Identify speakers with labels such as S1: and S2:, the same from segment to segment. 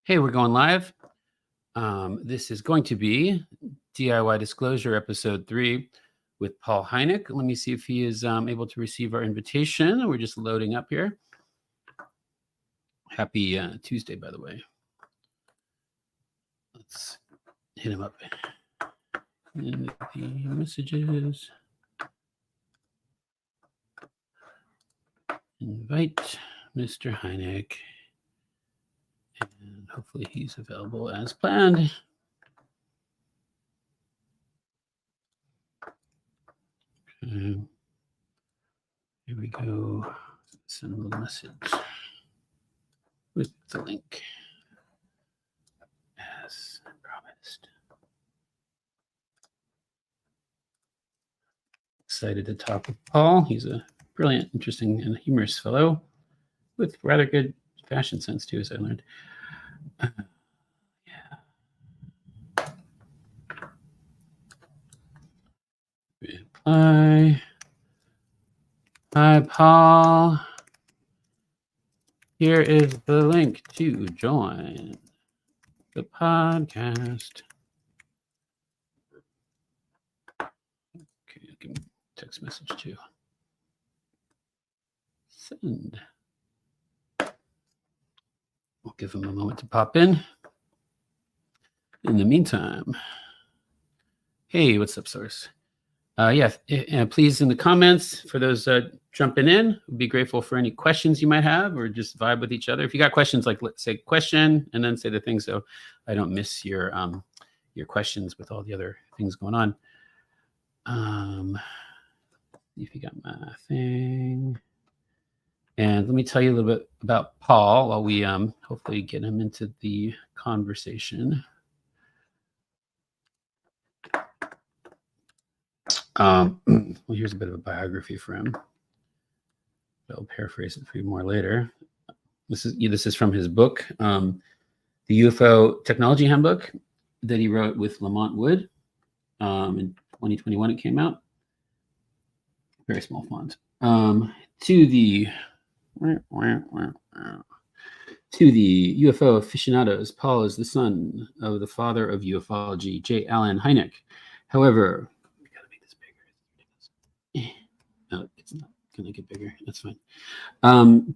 S1: Hey, we're going live. This is going to be DIY Disclosure Episode 3 with Paul HYNEK. Let me see if he is able to receive our invitation. We're just loading up here. Happy Tuesday, by the way. Let's hit him up in the messages. Invite Mr. HYNEK. And hopefully he's available as planned. Okay. Here we go. Send a little message with the link as promised. Excited to talk with Paul. He's a brilliant, interesting, and humorous fellow with rather good fashion sense too, as I learned. Reply. Hi, Paul. Here is the link to join the podcast. Okay, I'll give him a text message too. Send. We'll give him a moment to pop in. In the meantime, hey, what's up, Source? Please in the comments for those jumping in, we'd be grateful for any questions you might have or just vibe with each other. If you got questions, like let's say question and then say the thing so I don't miss your questions with all the other things going on. If you got my thing. And let me tell you a little bit about Paul while we hopefully get him into the conversation. Well, here's a bit of a biography for him. I'll paraphrase it for you more later. This is from his book, the UFO Technology Handbook that he wrote with Lamont Wood. In 2021, it came out. Very small font. To the UFO aficionados, Paul is the son of the father of ufology, J. Allen Hynek. However, we gotta make this bigger. No, it's not gonna get bigger. That's fine.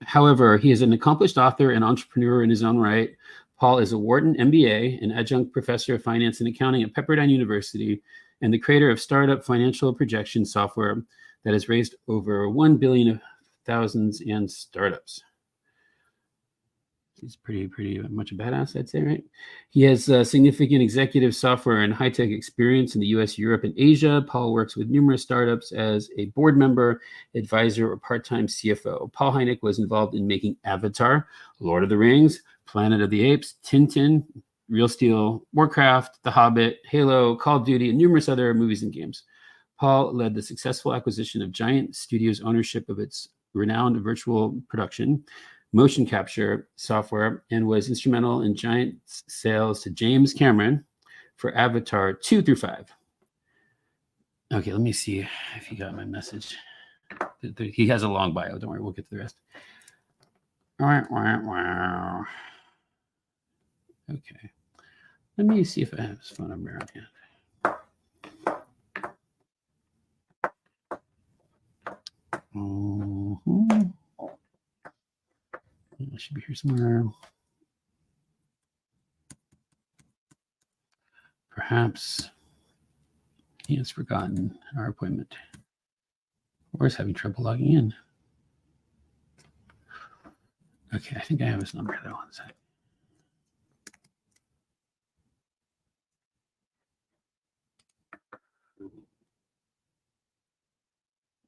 S1: However, he is an accomplished author and entrepreneur in his own right. Paul is a Wharton MBA, an adjunct professor of finance and accounting at Pepperdine University, and the creator of startup financial projection software that has raised over $1 billion of thousands and startups. He's pretty much a badass, I'd say, right? He has significant executive software and high-tech experience in the US, Europe, and Asia. Paul works with numerous startups as a board member, advisor, or part-time CFO. Paul HYNEK was involved in making Avatar, Lord of the Rings, Planet of the Apes, Tintin, Real Steel, Warcraft, The Hobbit, Halo, Call of Duty, and numerous other movies and games. Paul led the successful acquisition of Giant Studios' ownership of its renowned virtual production, motion capture software, and was instrumental in Giant's sales to James Cameron for Avatar 2 through 5. Okay, let me see if you got my message. He has a long bio. Don't worry, we'll get to the rest. Okay. Let me see if I have his phone number on hand. It should be here somewhere. Perhaps he has forgotten our appointment or is having trouble logging in. Okay, I think I have his number there. One second.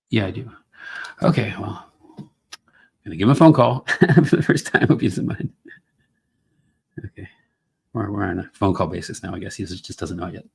S1: Yeah, I do. Okay, well, I'm gonna give him a phone call for the first time. Hope he doesn't mind. Okay, we're on a phone call basis now. I guess he just doesn't know yet.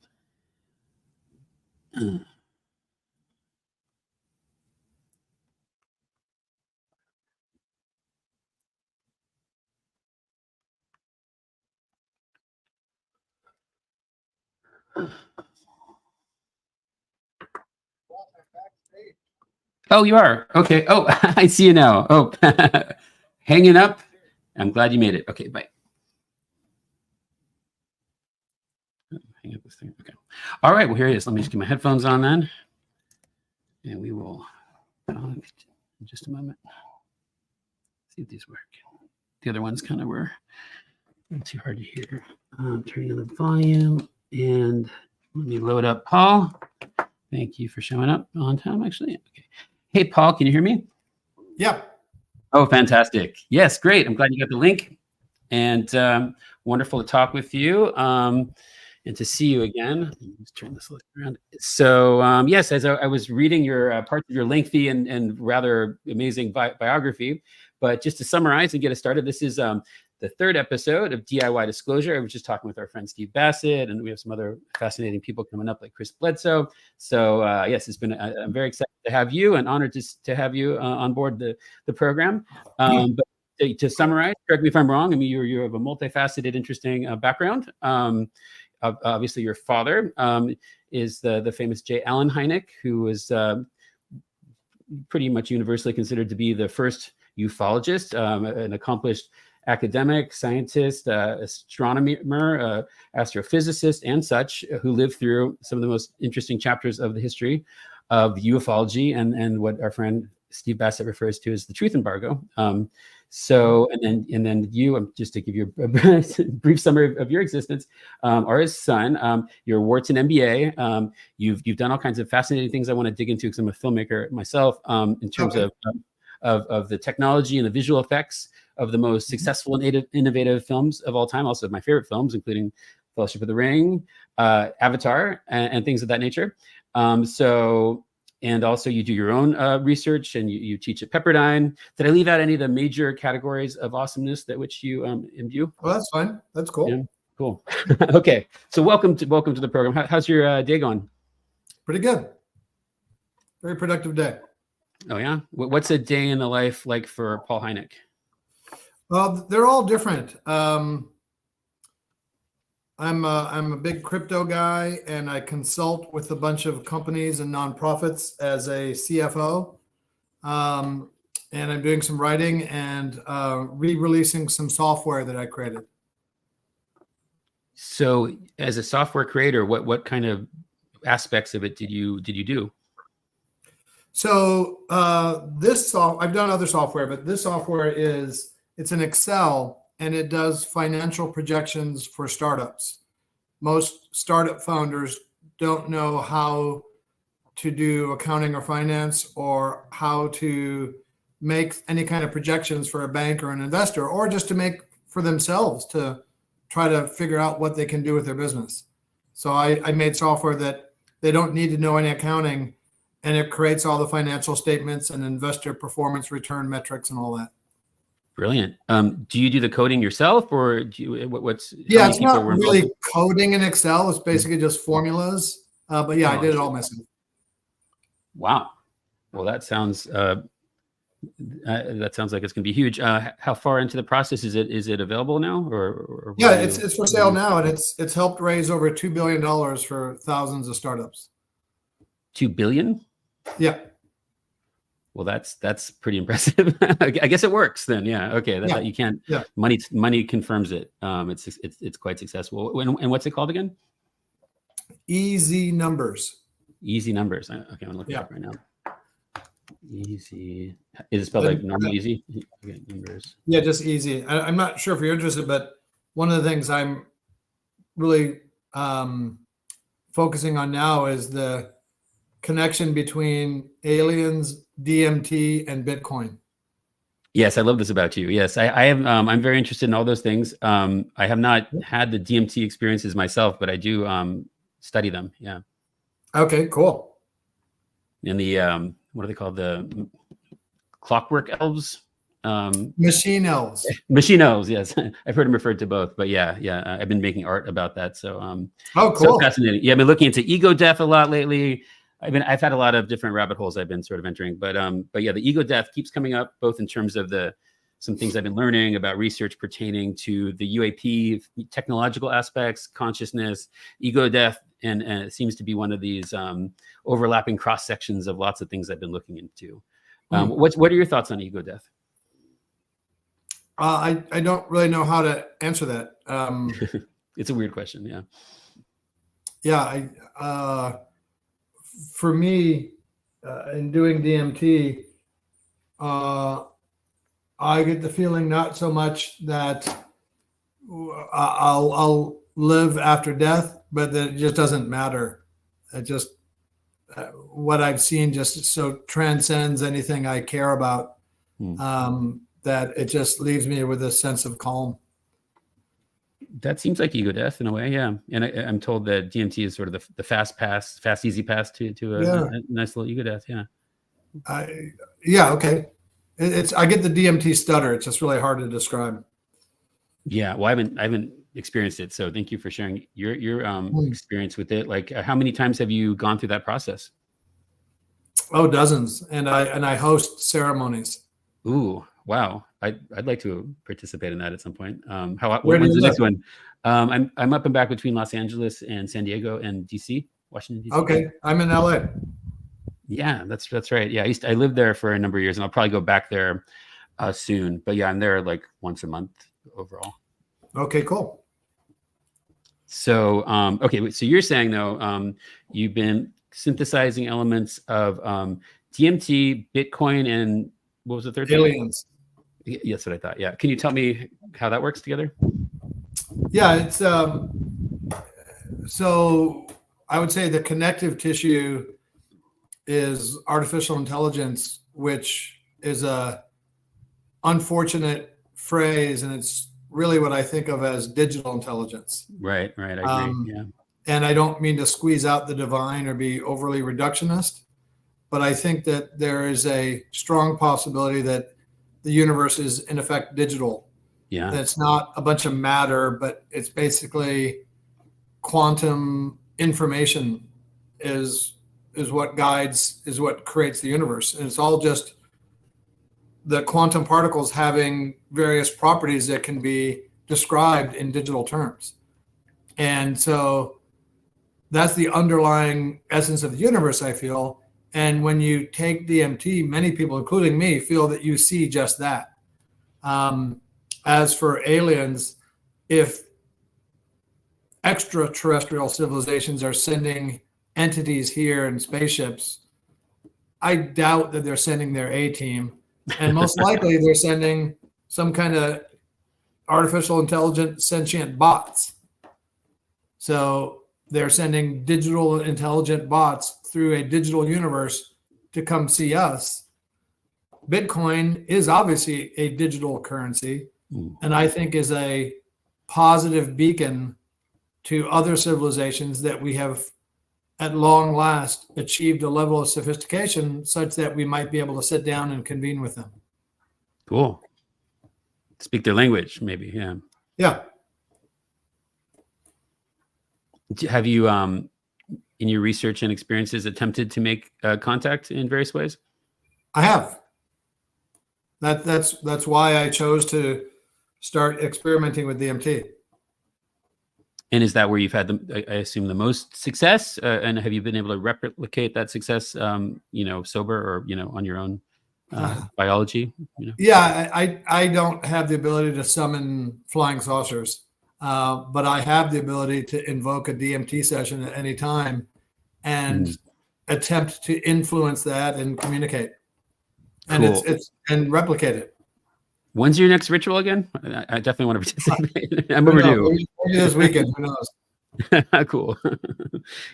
S1: Oh, you are? Okay. Oh, I see you now. Oh, hanging up. I'm glad you made it. Okay, bye. looking at this thing. Okay. All right. Well, here it is. Let me just get my headphones on then. And we will, in just a moment, see if these work. The other ones kind of were not too hard to hear. Turning on the volume and let me load up Paul. Thank you for showing up on time, actually. Okay. Hey, Paul, can you hear me?
S2: Yeah.
S1: Oh, fantastic. Yes, great. I'm glad you got the link. And wonderful to talk with you and to see you again. Let me just turn this around. So yes, as I was reading your parts of your lengthy and rather amazing biography, but just to summarize and get us started, this is the third episode of DIY Disclosure. I was just talking with our friend Steve Bassett, and we have some other fascinating people coming up like Chris Bledsoe. So yes, it's been, I'm very excited to have you and honored to have you on board the program. But to summarize, correct me if I'm wrong, I mean, you have a multifaceted, interesting background. Obviously, your father is the famous J. Allen Hynek, who was pretty much universally considered to be the first ufologist, an accomplished academic, scientist, astronomer, astrophysicist, and such, who lived through some of the most interesting chapters of the history of ufology and what our friend Steve Bassett refers to as the truth embargo. So, and then you, just to give you a brief summary of your existence, are his son. You're a Wharton MBA. You've done all kinds of fascinating things I want to dig into because I'm a filmmaker myself. In terms of the technology and the visual effects of the most successful and innovative films of all time. Also, my favorite films, including Fellowship of the Ring, Avatar, and things of that nature. And also you do your own research and you teach at Pepperdine. Did I leave out any of the major categories of awesomeness that which you imbue?
S2: Well, that's fine. That's cool.
S1: Yeah, cool. Okay, so welcome to the program. How's your day going?
S2: Pretty good. Very productive day.
S1: Oh yeah. What's a day in the life like for Paul HYNEK?
S2: Well, they're all different. I'm a big crypto guy, and I consult with a bunch of companies and nonprofits as a CFO. And I'm doing some writing and re-releasing some software that I created.
S1: So, as a software creator, what kind of aspects of it did you do?
S2: So I've done other software, but this software it's an Excel, and it does financial projections for startups. Most startup founders don't know how to do accounting or finance, or how to make any kind of projections for a bank or an investor, or just to make for themselves to try to figure out what they can do with their business. So I made software that they don't need to know any accounting, and it creates all the financial statements and investor performance return metrics and all that.
S1: Brilliant. Do you do the coding yourself, or do you, what's?
S2: Yeah, it's not really coding in Excel. It's basically just formulas. But yeah, I did it all myself.
S1: Wow. Well, that sounds like it's going to be huge. How far into the process is it available now, or
S2: yeah, it's for sale now, and it's helped raise over $2 billion for thousands of startups.
S1: $2 billion?
S2: Yeah.
S1: Well, that's pretty impressive. I guess it works then. Yeah. Okay. That you can't.
S2: Yeah.
S1: Money confirms it. It's quite successful. And what's it called again?
S2: Easy Numbers.
S1: Easy Numbers. Okay, I'm looking it up right now. Easy. Is it spelled like normal easy? Okay, numbers.
S2: Yeah, just easy. I'm not sure if you're interested, but one of the things I'm really focusing on now is the connection between aliens, DMT, and Bitcoin.
S1: Yes, I love this about you. Yes, I am. I'm very interested in all those things. I have not had the DMT experiences myself, but I do study them. Yeah.
S2: Okay, cool.
S1: And the what are they called? The clockwork elves.
S2: Machine elves.
S1: Machine elves. Yes, I've heard them referred to both. But yeah. I've been making art about that. So
S2: oh, cool.
S1: So fascinating. Yeah, I've been looking into ego death a lot lately. I've had a lot of different rabbit holes I've been sort of entering, but yeah, the ego death keeps coming up, both in terms of some things I've been learning about research pertaining to the UAP technological aspects, consciousness, ego death, and it seems to be one of these overlapping cross sections of lots of things I've been looking into. What are your thoughts on ego death?
S2: I don't really know how to answer that.
S1: It's a weird question. Yeah.
S2: Yeah, for me, in doing DMT, I get the feeling not so much that I'll live after death, but that it just doesn't matter. It just what I've seen just so transcends anything I care about,
S1: Hmm.
S2: that it just leaves me with a sense of calm.
S1: That seems like ego death in a way, yeah. And I'm told that DMT is sort of the fast, easy pass to
S2: Yeah,
S1: a nice little ego death, yeah.
S2: yeah, okay. It's I get the DMT stutter. It's just really hard to describe.
S1: Yeah, well, I haven't experienced it, so thank you for sharing your
S2: Hmm.
S1: experience with it. Like, how many times have you gone through that process?
S2: Oh, dozens, and I host ceremonies.
S1: Ooh, wow! I'd like to participate in that at some point.
S2: Where do
S1: When's
S2: you
S1: the
S2: live?
S1: next one? I'm up and back between Los Angeles and San Diego and DC, Washington DC.
S2: Okay, I'm in LA.
S1: Yeah, that's right. Yeah, I lived there for a number of years, and I'll probably go back there soon. But yeah, I'm there like once a month overall.
S2: Okay, cool.
S1: So, okay, so you're saying though, you've been synthesizing elements of DMT, Bitcoin, and what was the third thing?
S2: Aliens.
S1: Yes, what I thought. Yeah, can you tell me how that works together?
S2: Yeah, it's so I would say the connective tissue is artificial intelligence, which is a unfortunate phrase, and it's really what I think of as digital intelligence.
S1: Right, I agree.
S2: Um,
S1: Yeah,
S2: and I don't mean to squeeze out the divine or be overly reductionist, but I think that there is a strong possibility that the universe is in effect digital.
S1: yeah,
S2: That's not a bunch of matter, but it's basically quantum information is what guides, is what creates the universe, and it's all just the quantum particles having various properties that can be described in digital terms. And so that's the underlying essence of the universe, I feel. And when you take DMT, many people, including me, feel that you see just that. As for aliens, if extraterrestrial civilizations are sending entities here in spaceships, I doubt that they're sending their A team. And most likely they're sending some kind of artificial intelligent sentient bots. So they're sending digital intelligent bots through a digital universe to come see us. Bitcoin is obviously a digital currency, and I think is a positive beacon to other civilizations that we have at long last achieved a level of sophistication such that we might be able to sit down and convene with them.
S1: cool. Speak their language, maybe. Yeah.
S2: Yeah.
S1: Have you, in your research and experiences, attempted to make contact in various ways?
S2: I have. That's why I chose to start experimenting with DMT.
S1: And is that where you've had I assume the most success? And have you been able to replicate that success, sober or, on your own biology?
S2: Yeah, I don't have the ability to summon flying saucers, but I have the ability to invoke a DMT session at any time and attempt to influence that and communicate. And
S1: Cool.
S2: it's and replicate it.
S1: When's your next ritual again? I definitely want to participate. I'm overdue.
S2: Maybe this weekend. Who knows?
S1: Cool.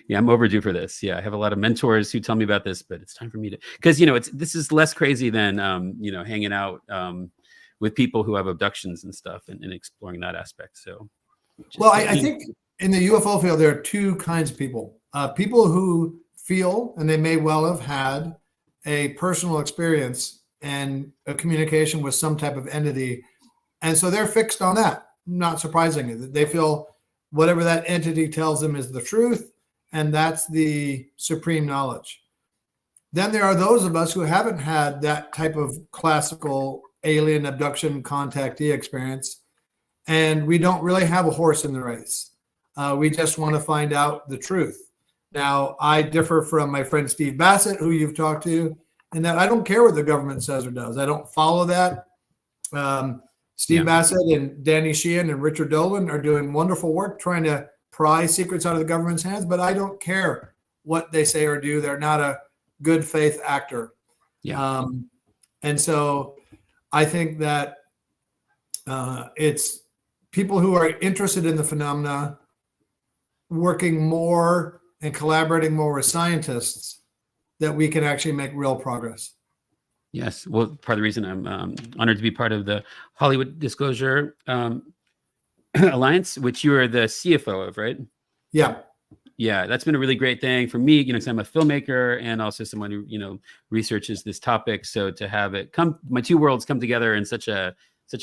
S1: Yeah, I'm overdue for this. Yeah, I have a lot of mentors who tell me about this, but it's time for me to, because this is less crazy than hanging out with people who have abductions and stuff and exploring that aspect. So,
S2: well, I think in the UFO field there are two kinds of people. People who feel, and they may well have had a personal experience and a communication with some type of entity, and so they're fixed on that. Not surprisingly, they feel whatever that entity tells them is the truth, and that's the supreme knowledge. Then there are those of us who haven't had that type of classical alien abduction contactee experience, and we don't really have a horse in the race. We just want to find out the truth. Now, I differ from my friend Steve Bassett, who you've talked to, in that I don't care what the government says or does. I don't follow that. Steve Bassett and Danny Sheehan and Richard Dolan are doing wonderful work trying to pry secrets out of the government's hands, but I don't care what they say or do. They're not a good faith actor.
S1: Yeah.
S2: And so I think that it's people who are interested in the phenomena working more and collaborating more with scientists that we can actually make real progress.
S1: Yes. Well, part of the reason I'm honored to be part of the Hollywood Disclosure Alliance, which you are the CFO of, right?
S2: Yeah.
S1: Yeah, that's been a really great thing for me, because I'm a filmmaker and also someone who, researches this topic. So to have it my two worlds come together in such a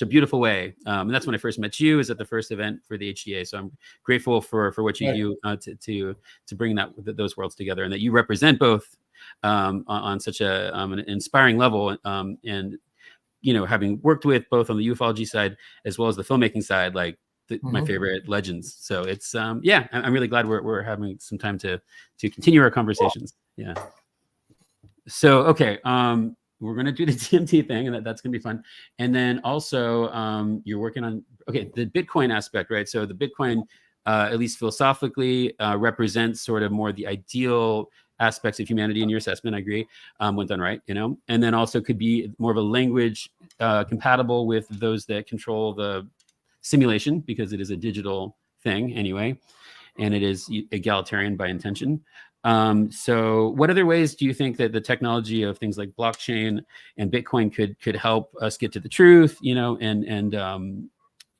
S1: beautiful way. And that's when I first met you, is at the first event for the HDA. So I'm grateful for what you do to bring those worlds together, and that you represent both on such an inspiring level. And having worked with both on the ufology side as well as the filmmaking side, like my favorite legends. So it's I'm really glad we're having some time to continue our conversations. Yeah. So okay, we're gonna do the DMT thing, and that's gonna be fun. And then also you're working on the Bitcoin aspect, right? So the Bitcoin, at least philosophically, represents sort of more the ideal aspects of humanity in your assessment. I agree, when done right, and then also could be more of a language compatible with those that control the simulation, because it is a digital thing anyway, and it is egalitarian by intention. So what other ways do you think that the technology of things like blockchain and Bitcoin could help us get to the truth, and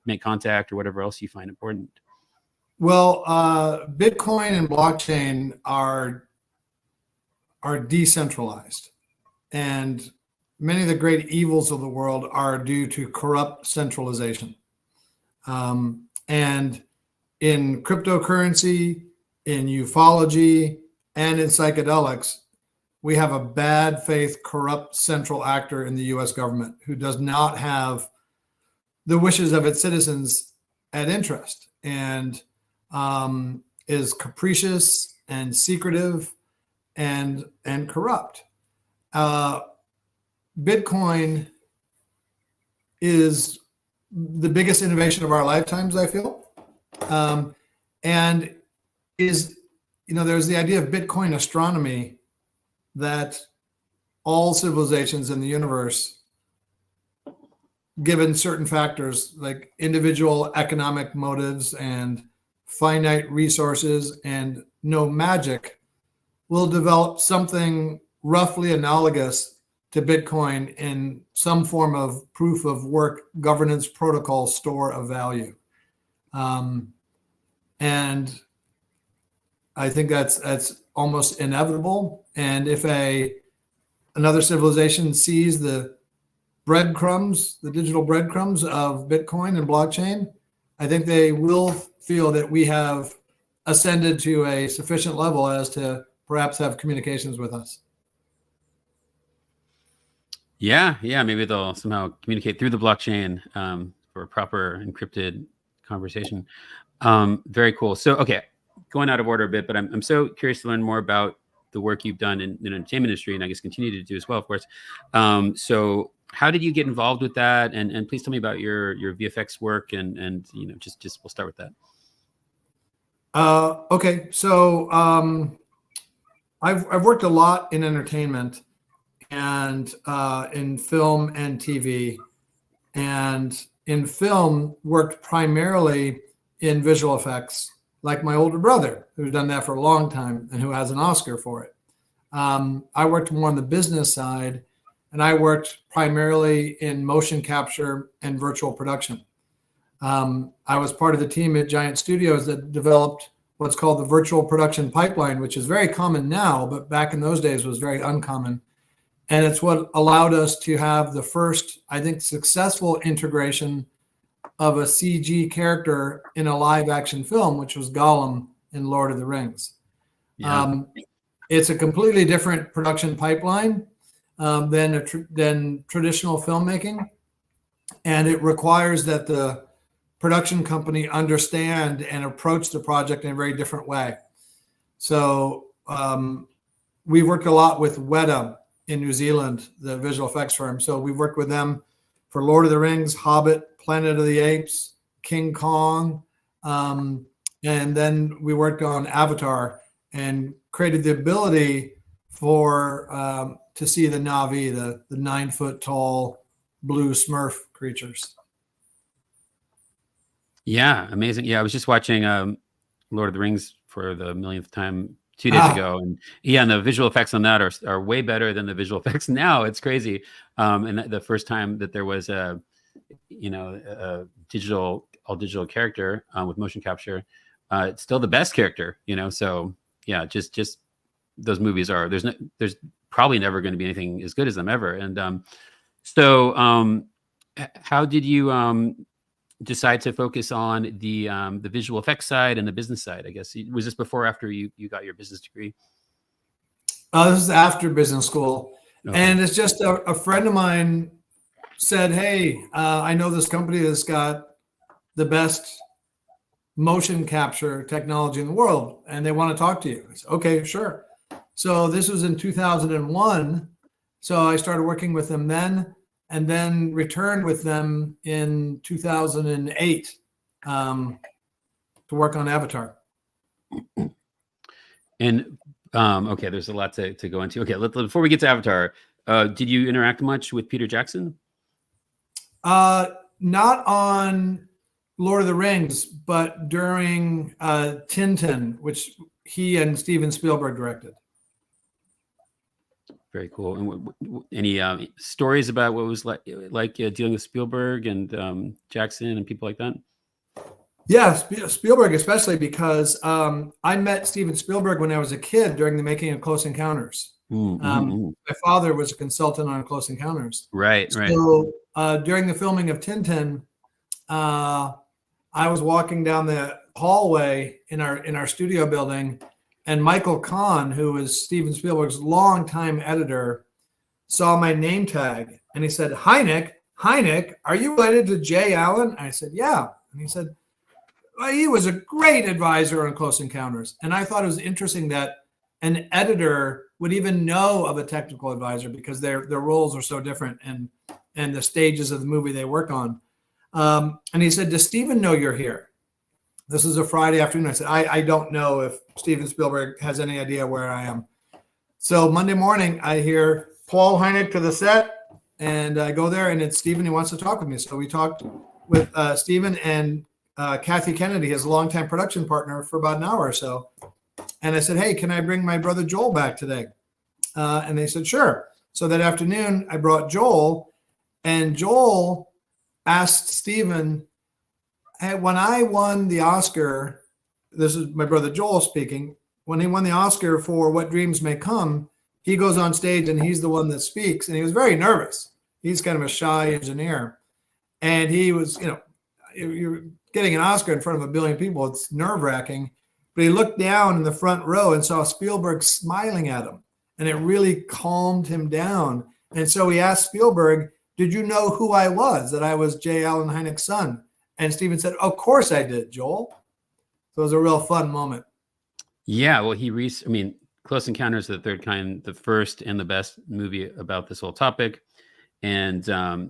S1: make contact, or whatever else you find important?
S2: Well, Bitcoin and blockchain are decentralized, and many of the great evils of the world are due to corrupt centralization. And in cryptocurrency, in ufology, and in psychedelics, we have a bad faith, corrupt central actor in the US government who does not have the wishes of its citizens at interest, and is capricious and secretive and corrupt. Bitcoin is the biggest innovation of our lifetimes, I feel, and is, there's the idea of Bitcoin astronomy, that all civilizations in the universe, given certain factors like individual economic motives and finite resources and no magic, will develop something roughly analogous to Bitcoin in some form of proof of work, governance protocol, store of value. And I think that's almost inevitable. And if another civilization sees the breadcrumbs, the digital breadcrumbs of Bitcoin and blockchain, I think they will feel that we have ascended to a sufficient level as to perhaps have communications with us.
S1: Yeah, maybe they'll somehow communicate through the blockchain for a proper encrypted conversation. Very cool. So, okay, going out of order a bit, but I'm so curious to learn more about the work you've done in the entertainment industry, and I guess continue to do as well, of course. So how did you get involved with that? And please tell me about your VFX work, and just we'll start with that.
S2: Okay, so I've worked a lot in entertainment and in film and TV, and in film worked primarily in visual effects, like my older brother, who's done that for a long time and who has an Oscar for it. I worked more on the business side, and I worked primarily in motion capture and virtual production. I was part of the team at Giant Studios that developed what's called the virtual production pipeline, which is very common now, but back in those days was very uncommon. And it's what allowed us to have the first, I think, successful integration of a CG character in a live action film, which was Gollum in Lord of the Rings. Yeah. It's a completely different production pipeline than traditional filmmaking. And it requires that the production company understand and approach the project in a very different way. So we worked a lot with Weta in New Zealand, the visual effects firm. So we worked with them for Lord of the Rings, Hobbit, Planet of the Apes, King Kong, And then we worked on Avatar and created the ability for to see the Na'vi, the 9-foot tall blue Smurf creatures.
S1: Yeah, amazing. Yeah, I was just watching Lord of the Rings for the millionth time 2 days ago, and yeah, and the visual effects on that are way better than the visual effects now. It's crazy. And the first time that there was a all digital character with motion capture, it's still the best character. So yeah, just those movies are there's probably never going to be anything as good as them ever. And how did you decide to focus on the visual effects side and the business side? I guess was this before or after you got your business degree?
S2: This is after business school.
S1: Okay.
S2: And it's just a friend of mine said, hey, I know this company that's got the best motion capture technology in the world, and they want to talk to you. I said, okay, sure. So this was in 2001. So I started working with them then, and then returned with them in 2008 to work on Avatar.
S1: And okay, there's a lot to go into. Okay, before we get to Avatar, did you interact much with Peter Jackson?
S2: Not on Lord of the Rings, but during Tintin, which he and Steven Spielberg directed.
S1: Very cool. And any stories about what it was like dealing with Spielberg and Jackson and people like that?
S2: Yeah, Spielberg especially, because I met Steven Spielberg when I was a kid during the making of Close Encounters. My father was a consultant on Close Encounters.
S1: Right.
S2: So during the filming of Tintin, I was walking down the hallway in our studio building, and Michael Kahn, who was Steven Spielberg's longtime editor, saw my name tag, and he said, HYNEK, are you related to Jay Allen? I said, yeah. And he said, well, he was a great advisor on Close Encounters. And I thought it was interesting that an editor would even know of a technical advisor, because their roles are so different and the stages of the movie they work on. And he said, does Steven know you're here? This is a Friday afternoon. I said, I don't know if Steven Spielberg has any idea where I am. So Monday morning, I hear Paul HYNEK to the set, and I go there, and it's Steven who wants to talk with me. So we talked with Steven and Kathy Kennedy, his longtime production partner, for about an hour or so. And I said, hey, can I bring my brother Joel back today? And they said, sure. So that afternoon, I brought Joel, and Joel asked Steven, hey, when I won the Oscar, this is my brother Joel speaking, when he won the Oscar for What Dreams May Come, he goes on stage and he's the one that speaks. And he was very nervous. He's kind of a shy engineer. And he was, you're getting an Oscar in front of 1 billion people. It's nerve-wracking. But he looked down in the front row and saw Spielberg smiling at him. And it really calmed him down. And so he asked Spielberg, did you know who I was, that I was J. Allen Hynek's son? And Steven said, of course I did, Joel. So it was a real fun moment. Yeah, well,
S1: Close Encounters of the Third Kind, the first and the best movie about this whole topic. And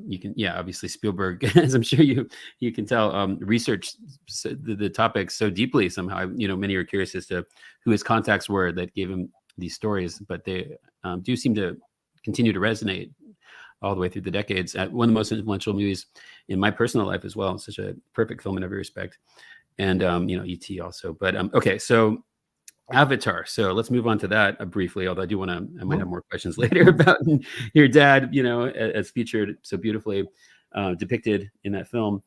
S1: you can, obviously Spielberg, as I'm sure you can tell, researched the topic so deeply somehow. Many are curious as to who his contacts were that gave him these stories, but they do seem to continue to resonate all the way through the decades. One of the most influential movies in my personal life as well. It's such a perfect film in every respect. And, E.T. also. But okay, so Avatar. So let's move on to that briefly, although I might have more questions later about your dad, as featured so beautifully depicted in that film.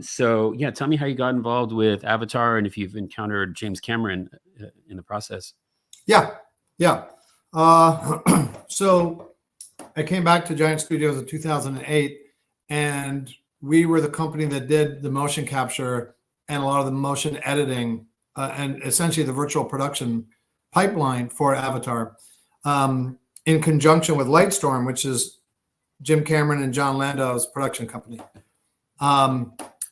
S1: So tell me how you got involved with Avatar and if you've encountered James Cameron in the process.
S2: Yeah. So I came back to Giant Studios in 2008, and we were the company that did the motion capture and a lot of the motion editing and essentially the virtual production pipeline for Avatar, in conjunction with Lightstorm, which is Jim Cameron and John Landau's production company.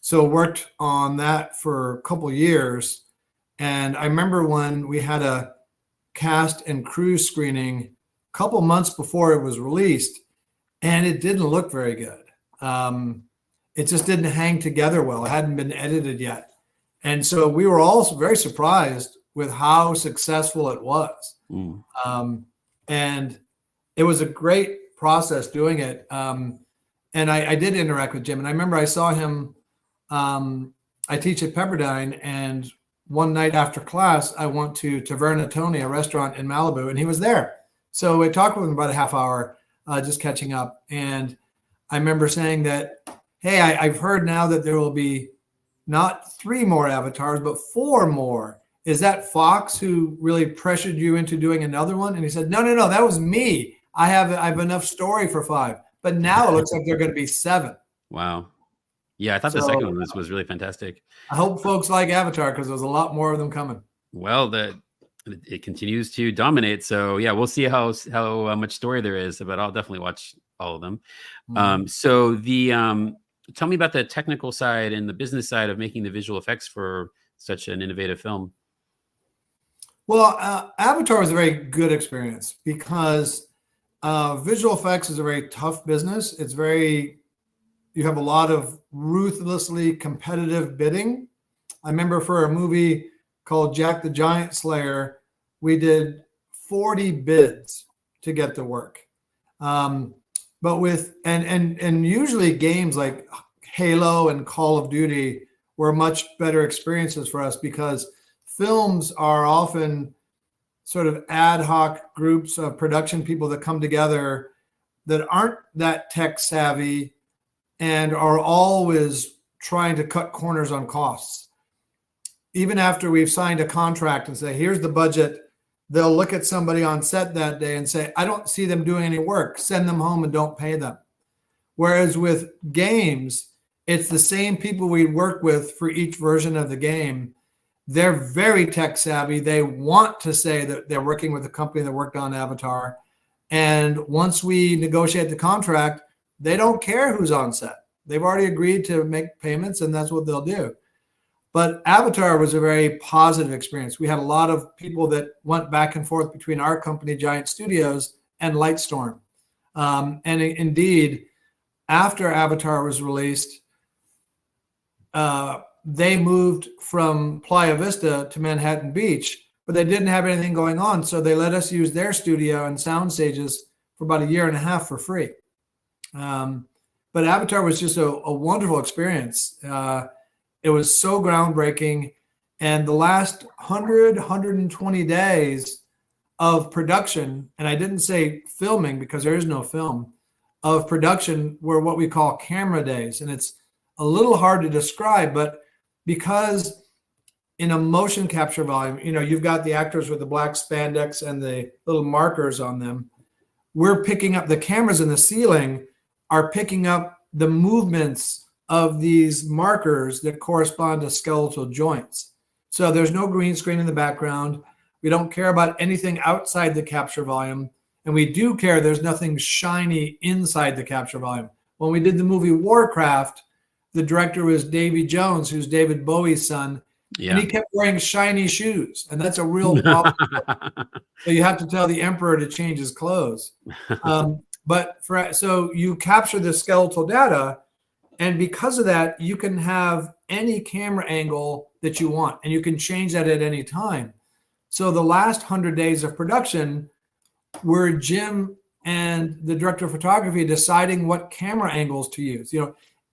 S2: So worked on that for a couple years. And I remember when we had a cast and crew screening a couple months before it was released, and it didn't look very good. It just didn't hang together well. It hadn't been edited yet. And so we were all very surprised with how successful it was. And it was a great process doing it. And I did interact with Jim. And I remember I saw him, I teach at Pepperdine, and one night after class, I went to Taverna Tony, a restaurant in Malibu, and he was there. So I talked with him about a half hour, just catching up. And I remember saying that, hey, I've heard now that there will be not 3 more avatars, but 4 more. Is that Fox who really pressured you into doing another one? And he said, no, that was me. I have enough story for 5. But now it looks like they're going to be 7.
S1: Wow. Yeah, I thought the second one was really fantastic.
S2: I hope folks like Avatar, because there's a lot more of them coming.
S1: Well, it continues to dominate. So yeah, we'll see how much story there is, but I'll definitely watch all of them. So tell me about the technical side and the business side of making the visual effects for such an innovative film.
S2: Well, Avatar was a very good experience because visual effects is a very tough business. You have a lot of ruthlessly competitive bidding. I remember for a movie called Jack the Giant Slayer, we did 40 bids to get the work. But with and usually games like Halo and Call of Duty were much better experiences for us because films are often sort of ad hoc groups of production people that come together that aren't that tech savvy and are always trying to cut corners on costs. Even after we've signed a contract and say, here's the budget, they'll look at somebody on set that day and say, I don't see them doing any work. Send them home and don't pay them. Whereas with games, it's the same people we work with for each version of the game. They're very tech savvy. They want to say that they're working with a company that worked on Avatar. And once we negotiate the contract, they don't care who's on set. They've already agreed to make payments, and that's what they'll do. But Avatar was a very positive experience. We had a lot of people that went back and forth between our company, Giant Studios, and Lightstorm. And indeed, after Avatar was released, they moved from Playa Vista to Manhattan Beach, but they didn't have anything going on. So they let us use their studio and sound stages for about 1.5 years for free. But Avatar was just a wonderful experience. It was so groundbreaking. And the last 120 days of production, and I didn't say filming because there is no film, of production were what we call camera days. And it's a little hard to describe, but because in a motion capture volume, you've got the actors with the black spandex and the little markers on them. We're picking up, the cameras in the ceiling are picking up the movements of these markers that correspond to skeletal joints. So there's no green screen in the background. We don't care about anything outside the capture volume. And we do care there's nothing shiny inside the capture volume. When we did the movie Warcraft, the director was Davy Jones, who's David Bowie's son. Yeah. And he kept wearing shiny shoes. And that's a real problem. So you have to tell the emperor to change his clothes. So you capture the skeletal data. And because of that, you can have any camera angle that you want. And you can change that at any time. So the last 100 days of production were Jim and the director of photography deciding what camera angles to use.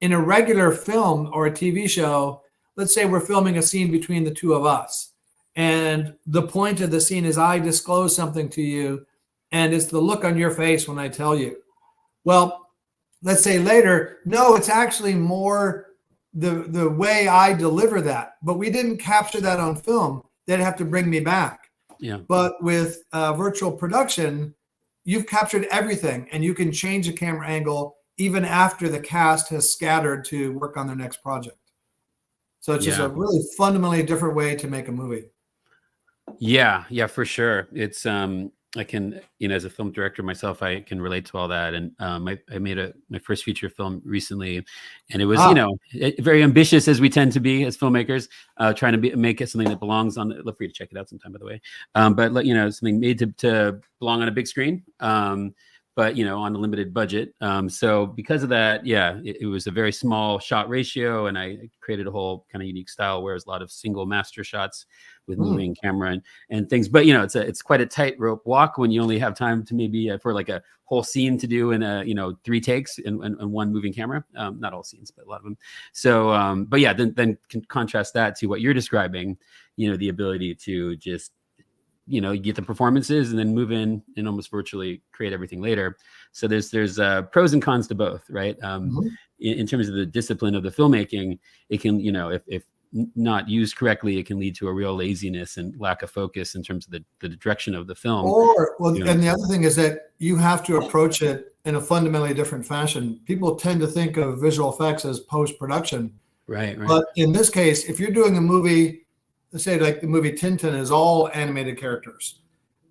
S2: In a regular film or a TV show, let's say we're filming a scene between the two of us. And the point of the scene is I disclose something to you, and it's the look on your face when I tell you. Well, let's say later, no, it's actually more the way I deliver that. But we didn't capture that on film. They'd have to bring me back.
S1: Yeah.
S2: But with virtual production, you've captured everything, and you can change the camera angle even after the cast has scattered to work on their next project. So it's just a really fundamentally different way to make a movie.
S1: Yeah, for sure. It's I can, as a film director myself, I can relate to all that. And I made my first feature film recently, and it was, very ambitious as we tend to be as filmmakers, trying to make it something that belongs on. I'd love for you to check it out sometime, by the way. But something made to belong on a big screen. but on a limited budget. So because of that, yeah, it was a very small shot ratio, and I created a whole kind of unique style, whereas a lot of single master shots with moving camera and things. But it's quite a tightrope walk when you only have time to maybe for like a whole scene to do in a 3 takes and one moving camera. Not all scenes, but a lot of them. So but yeah, then contrast that to what you're describing, the ability to just get the performances and then move in and almost virtually create everything later. So there's pros and cons to both, right? In terms of the discipline of the filmmaking, it can, if not used correctly, it can lead to a real laziness and lack of focus in terms of the direction of the film.
S2: And the other thing is that you have to approach it in a fundamentally different fashion. People tend to think of visual effects as post-production.
S1: Right.
S2: But in this case, if you're doing a movie, let's say like the movie Tintin is all animated characters.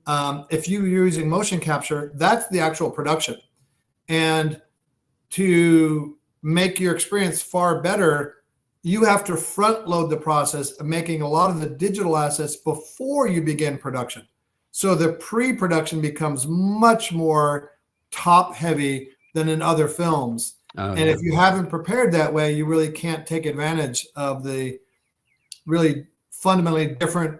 S2: If you're using motion capture, that's the actual production. And to make your experience far better, you have to front load the process of making a lot of the digital assets before you begin production. So the pre-production becomes much more top heavy than in other films. If you haven't prepared that way, you really can't take advantage of the really fundamentally different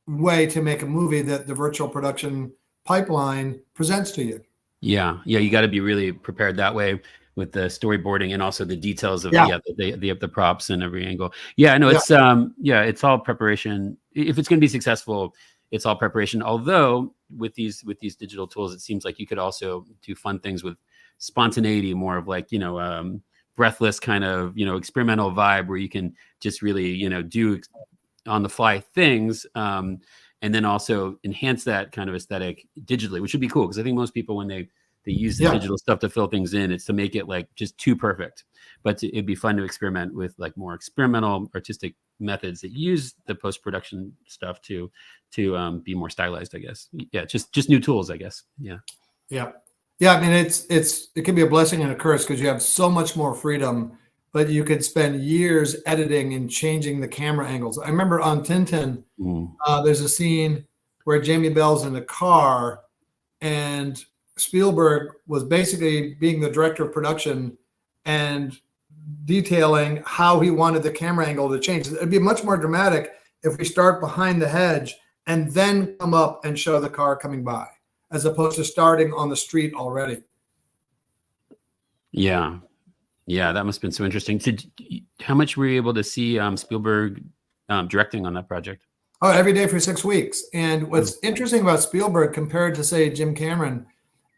S2: way to make a movie that the virtual production pipeline presents to you.
S1: Yeah. You got to be really prepared that way with the storyboarding and also the details of the props and every angle. It's all preparation. If it's going to be successful, it's all preparation. Although with these digital tools, it seems like you could also do fun things with spontaneity, more of like breathless kind of experimental vibe where you can just really do on the fly things, and then also enhance that kind of aesthetic digitally, which would be cool, because I think most people, when they use the digital stuff to fill things in, it's to make it like just too perfect. But it'd be fun to experiment with like more experimental artistic methods that use the post-production stuff to be more stylized, I guess. Yeah, just new tools, I guess. Yeah.
S2: I mean, it can be a blessing and a curse because you have so much more freedom, but you could spend years editing and changing the camera angles. I remember on Tintin, there's a scene where Jamie Bell's in a car and Spielberg was basically being the director of production and detailing how he wanted the camera angle to change. It'd be much more dramatic if we start behind the hedge and then come up and show the car coming by, as opposed to starting on the street already.
S1: Yeah, that must have been so interesting. How much were you able to see Spielberg directing on that project?
S2: Oh, every day for 6 weeks. And what's interesting about Spielberg compared to, say, Jim Cameron,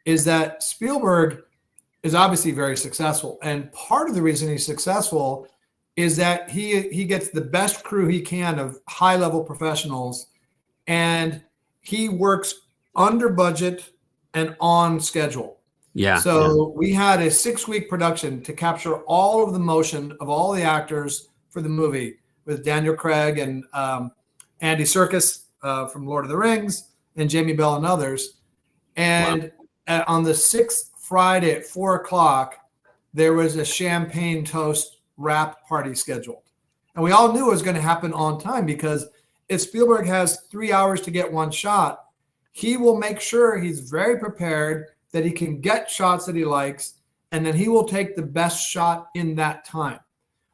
S2: is that Spielberg is obviously very successful. And part of the reason he's successful is that he gets the best crew he can of high-level professionals, and he works under budget and on schedule. We had a 6-week production to capture all of the motion of all the actors for the movie, with Daniel Craig and Andy Serkis from Lord of the Rings and Jamie Bell and others. And on the 6th Friday at 4:00, there was a champagne toast wrap party scheduled. And we all knew it was going to happen on time, because if Spielberg has 3 hours to get one shot, he will make sure he's very prepared, that he can get shots that he likes, and then he will take the best shot in that time.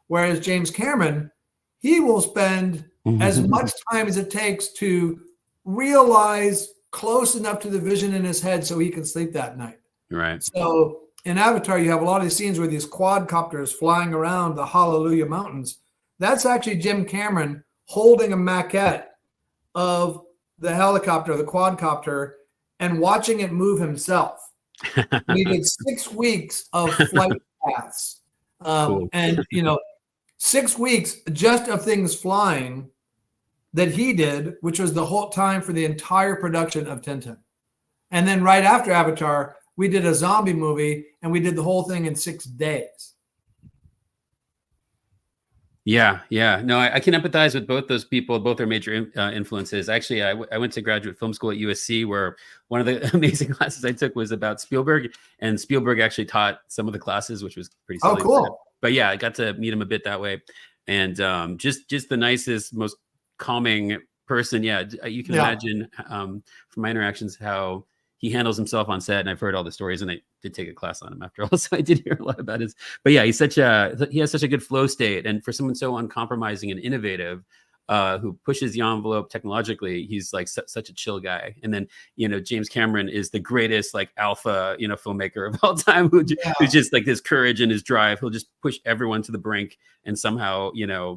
S2: Whereas James Cameron, he will spend as much time as it takes to realize close enough to the vision in his head so he can sleep that night.
S1: Right.
S2: So in Avatar, you have a lot of these scenes where these quadcopters flying around the Hallelujah Mountains. That's actually Jim Cameron holding a maquette of the helicopter, the quadcopter, and watching it move himself. He did 6 weeks of flight paths.
S1: Cool.
S2: And, 6 weeks just of things flying that he did, which was the whole time for the entire production of Tintin. And then right after Avatar, we did a zombie movie, and we did the whole thing in 6 days.
S1: Yeah. No, I can empathize with both those people. Both are major influences. Actually, I went to graduate film school at USC, where one of the amazing classes I took was about Spielberg, and Spielberg actually taught some of the classes, which was pretty silly.
S2: Oh, cool.
S1: But yeah, I got to meet him a bit that way. And just the nicest, most calming person. Yeah, you can imagine from my interactions how he handles himself on set, and I've heard all the stories, and I did take a class on him after all, so I did hear a lot about his. But yeah, he has such a good flow state, and for someone so uncompromising and innovative, who pushes the envelope technologically, he's like such a chill guy. And then, James Cameron is the greatest like alpha, filmmaker of all time, who's just like this courage and his drive. He'll just push everyone to the brink, and somehow,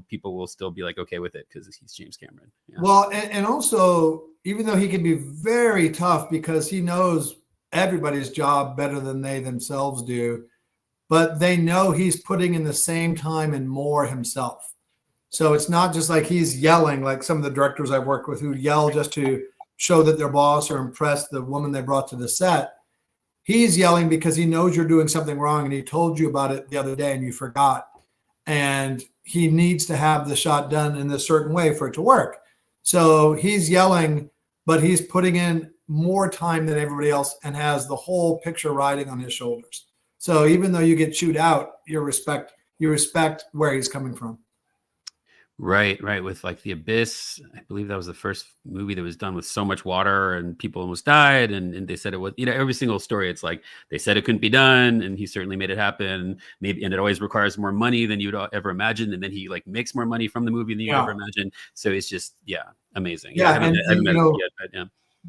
S1: people will still be like okay with it because he's James Cameron. Yeah.
S2: Well, and also, even though he can be very tough because he knows everybody's job better than they themselves do, but they know he's putting in the same time and more himself. So it's not just like he's yelling like some of the directors I've worked with who yell just to show that their boss or impress the woman they brought to the set. He's yelling because he knows you're doing something wrong, and he told you about it the other day and you forgot. And he needs to have the shot done in a certain way for it to work. So he's yelling, but he's putting in more time than everybody else and has the whole picture riding on his shoulders. So even though you get chewed out, you respect where he's coming from.
S1: Right. With like The Abyss, I believe that was the first movie that was done with so much water and people almost died. And they said it was, every single story, it's like they said it couldn't be done, and he certainly made it happen. Maybe, and it always requires more money than you'd ever imagine. And then he like makes more money from the movie than you ever imagined. So it's just, amazing.
S2: Yeah. I haven't met him yet, but yeah.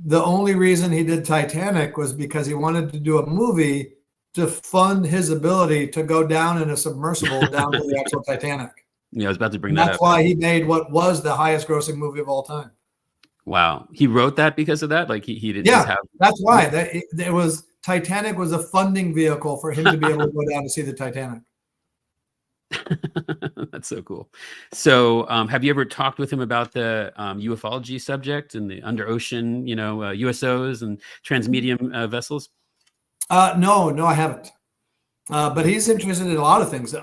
S2: The only reason he did Titanic was because he wanted to do a movie to fund his ability to go down in a submersible down to the actual Titanic.
S1: Yeah, I was about to bring that up.
S2: That's why he made what was the highest grossing movie of all time.
S1: Wow. He wrote that because of that? Like he didn't have...
S2: That's why. Titanic was a funding vehicle for him to be able to go down to see the Titanic.
S1: That's so cool. So have you ever talked with him about the ufology subject and the under ocean, USOs and transmedium vessels?
S2: No, I haven't. But he's interested in a lot of things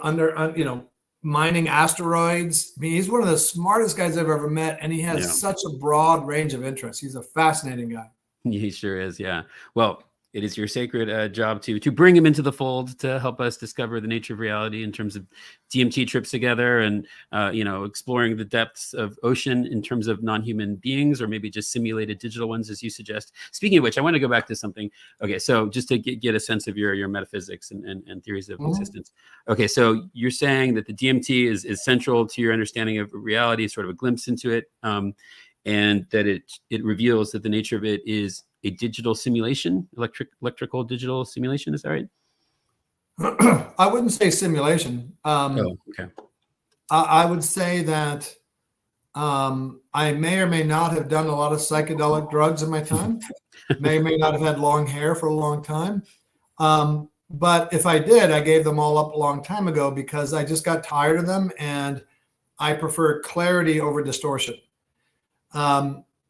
S2: mining asteroids. I mean, he's one of the smartest guys I've ever met, and he has such a broad range of interests. He's a fascinating guy.
S1: He sure is. Yeah. Well, it is your sacred job to bring him into the fold to help us discover the nature of reality in terms of DMT trips together and, exploring the depths of ocean in terms of non-human beings, or maybe just simulated digital ones, as you suggest. Speaking of which, I want to go back to something. Okay. So just to get a sense of your metaphysics and theories of existence. Okay. So you're saying that the DMT is central to your understanding of reality, sort of a glimpse into it. And that it reveals that the nature of it is a digital simulation, electrical digital simulation. Is that right?
S2: I wouldn't say simulation.
S1: Okay.
S2: I would say that I may or may not have done a lot of psychedelic drugs in my time. May or may not have had long hair for a long time. But if I did, I gave them all up a long time ago because I just got tired of them, and I prefer clarity over distortion.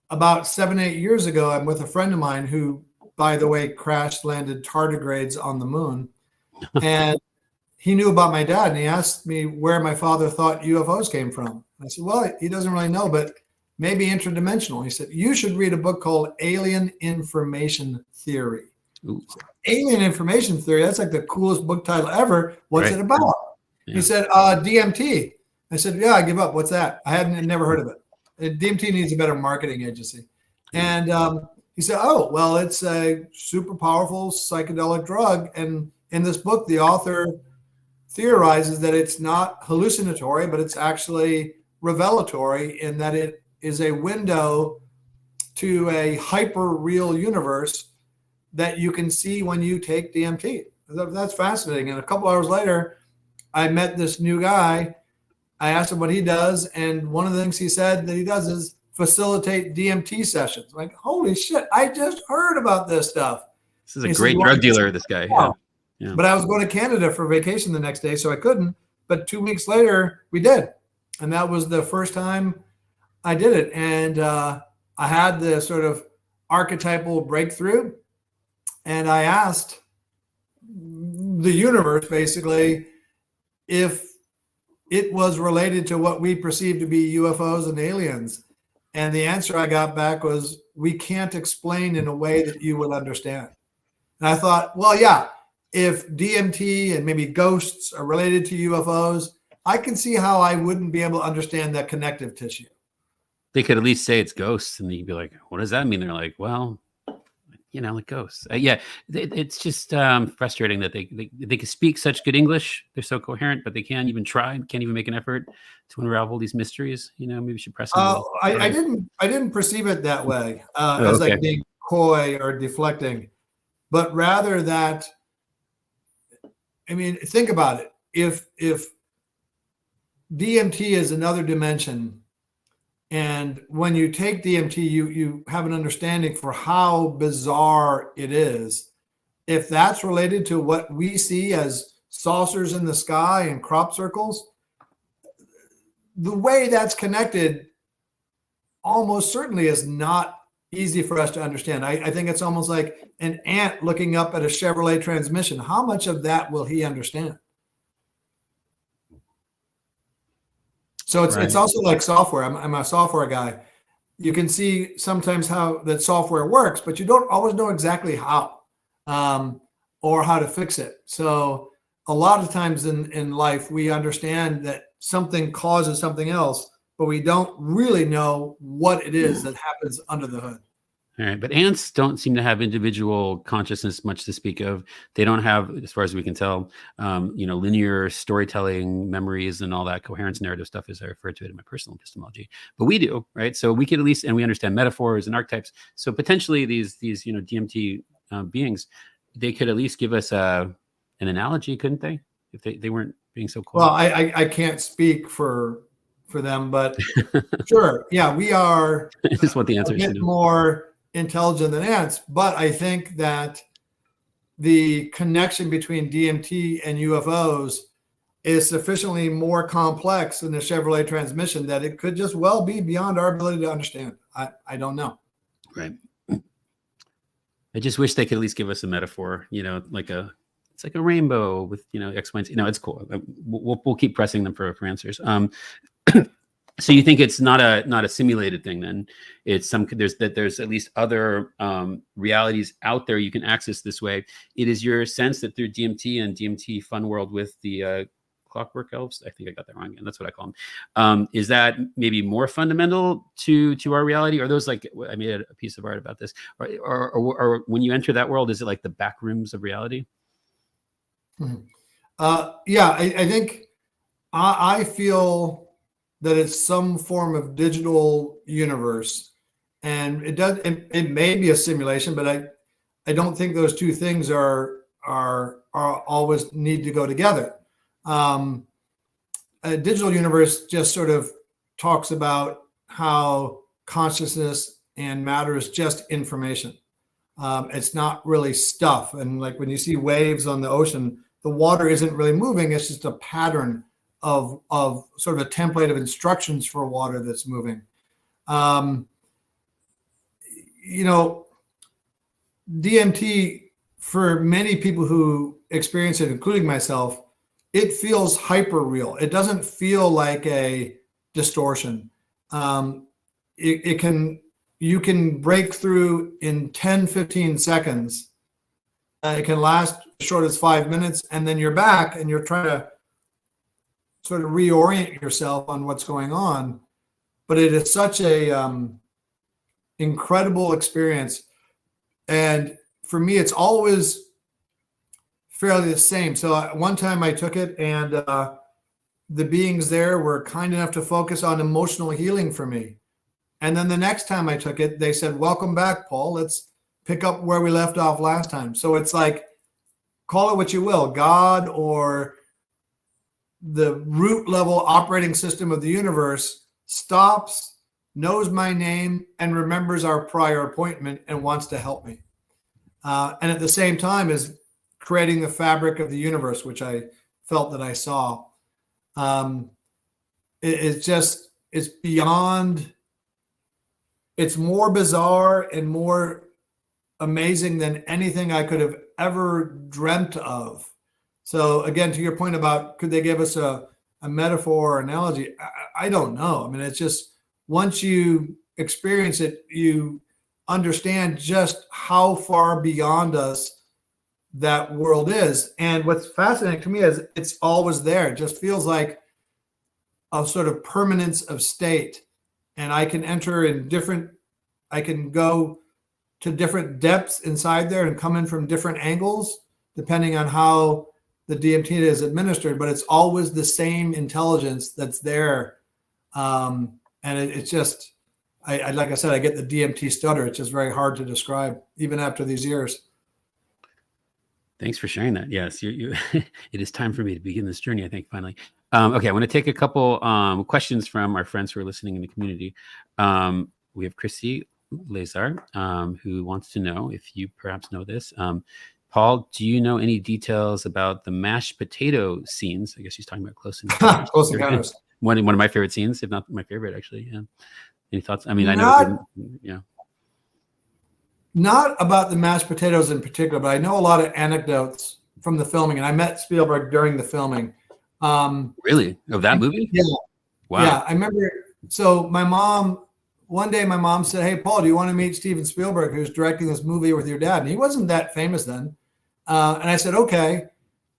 S2: About 7-8 years ago, I'm with a friend of mine who, by the way, crash landed tardigrades on the moon. And he knew about my dad, and he asked me where my father thought UFOs came from. I said, well, he doesn't really know, but maybe interdimensional. He said, you should read a book called Alien Information Theory. Alien Information Theory, that's like the coolest book title ever. What's it about? Yeah. He said, DMT. I said, yeah, I give up. What's that? I hadn't never heard of it. DMT needs a better marketing agency. And he said, oh, well, it's a super powerful psychedelic drug. And in this book, the author theorizes that it's not hallucinatory, but it's actually revelatory in that it is a window to a hyper real universe that you can see when you take DMT. That's fascinating. And a couple hours later, I met this new guy. I asked him what he does, and one of the things he said that he does is facilitate DMT sessions. Like, holy shit, I just heard about this stuff.
S1: This is a great drug dealer, this guy. Yeah.
S2: But I was going to Canada for vacation the next day, so I couldn't. But 2 weeks later, we did. And that was the first time I did it. And I had the sort of archetypal breakthrough. And I asked the universe, basically, if it was related to what we perceive to be UFOs and aliens. And the answer I got back was, we can't explain in a way that you would understand. And I thought, well, yeah, if DMT and maybe ghosts are related to UFOs, I can see how I wouldn't be able to understand that connective tissue.
S1: They could at least say it's ghosts, and you'd be like, what does that mean? They're like, well, like ghosts. Yeah, it's just frustrating that they can speak such good English. They're so coherent, but they can't even try, can't even make an effort to unravel these mysteries. Maybe we should press them.
S2: I didn't perceive it that way
S1: Oh,
S2: as
S1: okay.
S2: like being coy or deflecting, but rather that, I mean, think about it. If DMT is another dimension, and when you take DMT, you have an understanding for how bizarre it is. If that's related to what we see as saucers in the sky and crop circles, the way that's connected almost certainly is not easy for us to understand. I think it's almost like an ant looking up at a Chevrolet transmission. How much of that will he understand? So it's also like software. I'm a software guy. You can see sometimes how that software works, but you don't always know exactly how or how to fix it. So a lot of times in life, we understand that something causes something else, but we don't really know what it is that happens under the hood.
S1: All right, but ants don't seem to have individual consciousness much to speak of. They don't have, as far as we can tell, linear storytelling, memories, and all that coherence narrative stuff, as I refer to it in my personal epistemology. But we do, right? So we can at least, and we understand metaphors and archetypes. So potentially these DMT beings, they could at least give us an analogy, couldn't they? If they weren't being so cool.
S2: Well, I can't speak for them, but sure, yeah, we are
S1: Is what the answer
S2: a bit more intelligent than ants, but I think that the connection between DMT and UFOs is sufficiently more complex than the Chevrolet transmission that it could just well be beyond our ability to understand. I don't know.
S1: Right. I just wish they could at least give us a metaphor, it's like a rainbow with, X, Y, and Z. It's cool. We'll keep pressing them for answers. So you think it's not a simulated thing then? It's there's at least other realities out there you can access this way. It is your sense that through DMT and DMT Fun World with the Clockwork Elves, I think I got that wrong again. That's what I call them. Is that maybe more fundamental to our reality? Or those, like, I made a piece of art about this, or when you enter that world, is it like the back rooms of reality?
S2: Yeah, I think I feel that it's some form of digital universe, and it may be a simulation, but I don't think those two things are always need to go together. A digital universe just sort of talks about how consciousness and matter is just information. It's not really stuff. And like when you see waves on the ocean, the water isn't really moving. It's just a pattern of sort of a template of instructions for water that's moving. DMT, for many people who experience it, including myself, it feels hyper real. It doesn't feel like a distortion. You can break through in 10, 15 seconds. It can last as short as 5 minutes, and then you're back and you're trying to sort of reorient yourself on what's going on. But it is such a incredible experience. And for me, it's always fairly the same. So one time I took it, and the beings there were kind enough to focus on emotional healing for me. And then the next time I took it, they said, "Welcome back, Paul. Let's pick up where we left off last time." So it's like, call it what you will, God or the root level operating system of the universe stops, knows my name, and remembers our prior appointment and wants to help me. And at the same time is creating the fabric of the universe, which I felt that I saw. It's beyond, it's more bizarre and more amazing than anything I could have ever dreamt of. So again, to your point about could they give us a metaphor or analogy, I don't know. I mean, it's just once you experience it, you understand just how far beyond us that world is. And what's fascinating to me is it's always there. It just feels like a sort of permanence of state. And I can enter in different, I can go to different depths inside there and come in from different angles, depending on how the DMT is administered, but it's always the same intelligence that's there. And it's just, like I said, I get the DMT stutter. It's just very hard to describe, even after these years.
S1: Thanks for sharing that. Yes, it is time for me to begin this journey, I think, finally. Okay, I want to take a couple questions from our friends who are listening in the community. We have Chrissy Lazar, who wants to know if you perhaps know this. Paul, do you know any details about the mashed potato scenes? I guess she's talking about Close Encounters.
S2: Close Encounters.
S1: One of my favorite scenes, if not my favorite, actually. Yeah. Any thoughts? I mean, I know. Yeah.
S2: Not about the mashed potatoes in particular, but I know a lot of anecdotes from the filming, and I met Spielberg during the filming.
S1: Really? Of that movie?
S2: Yeah.
S1: Wow.
S2: Yeah, I remember. So one day my mom said, "Hey, Paul, do you want to meet Steven Spielberg, who's directing this movie with your dad?" And he wasn't that famous then. And I said, "Okay."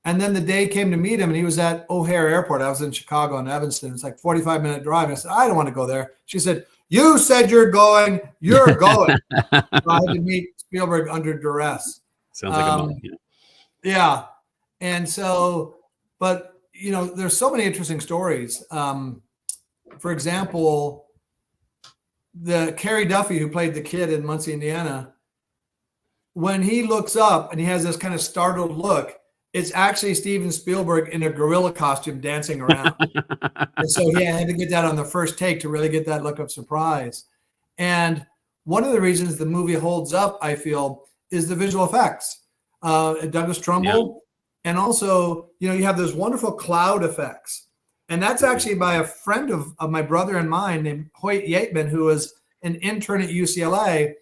S2: And then the day came to meet him, and he was at O'Hare Airport. I was in Chicago in Evanston. It's like 45-minute drive. I said, "I don't want to go there." She said, "You said you're going. You're going." So I had to meet Spielberg under duress.
S1: Sounds like a moment.
S2: Yeah. And so, but, there's so many interesting stories. For example, the Kerry Duffy, who played the kid in Muncie, Indiana, when he looks up and he has this kind of startled look, it's actually Steven Spielberg in a gorilla costume dancing around. And so he had to get that on the first take to really get that look of surprise. And one of the reasons the movie holds up, I feel, is the visual effects. Douglas Trumbull. Yeah. And also, you have those wonderful cloud effects. And that's actually by a friend of my brother and mine named Hoyt Yateman, who was an intern at UCLA.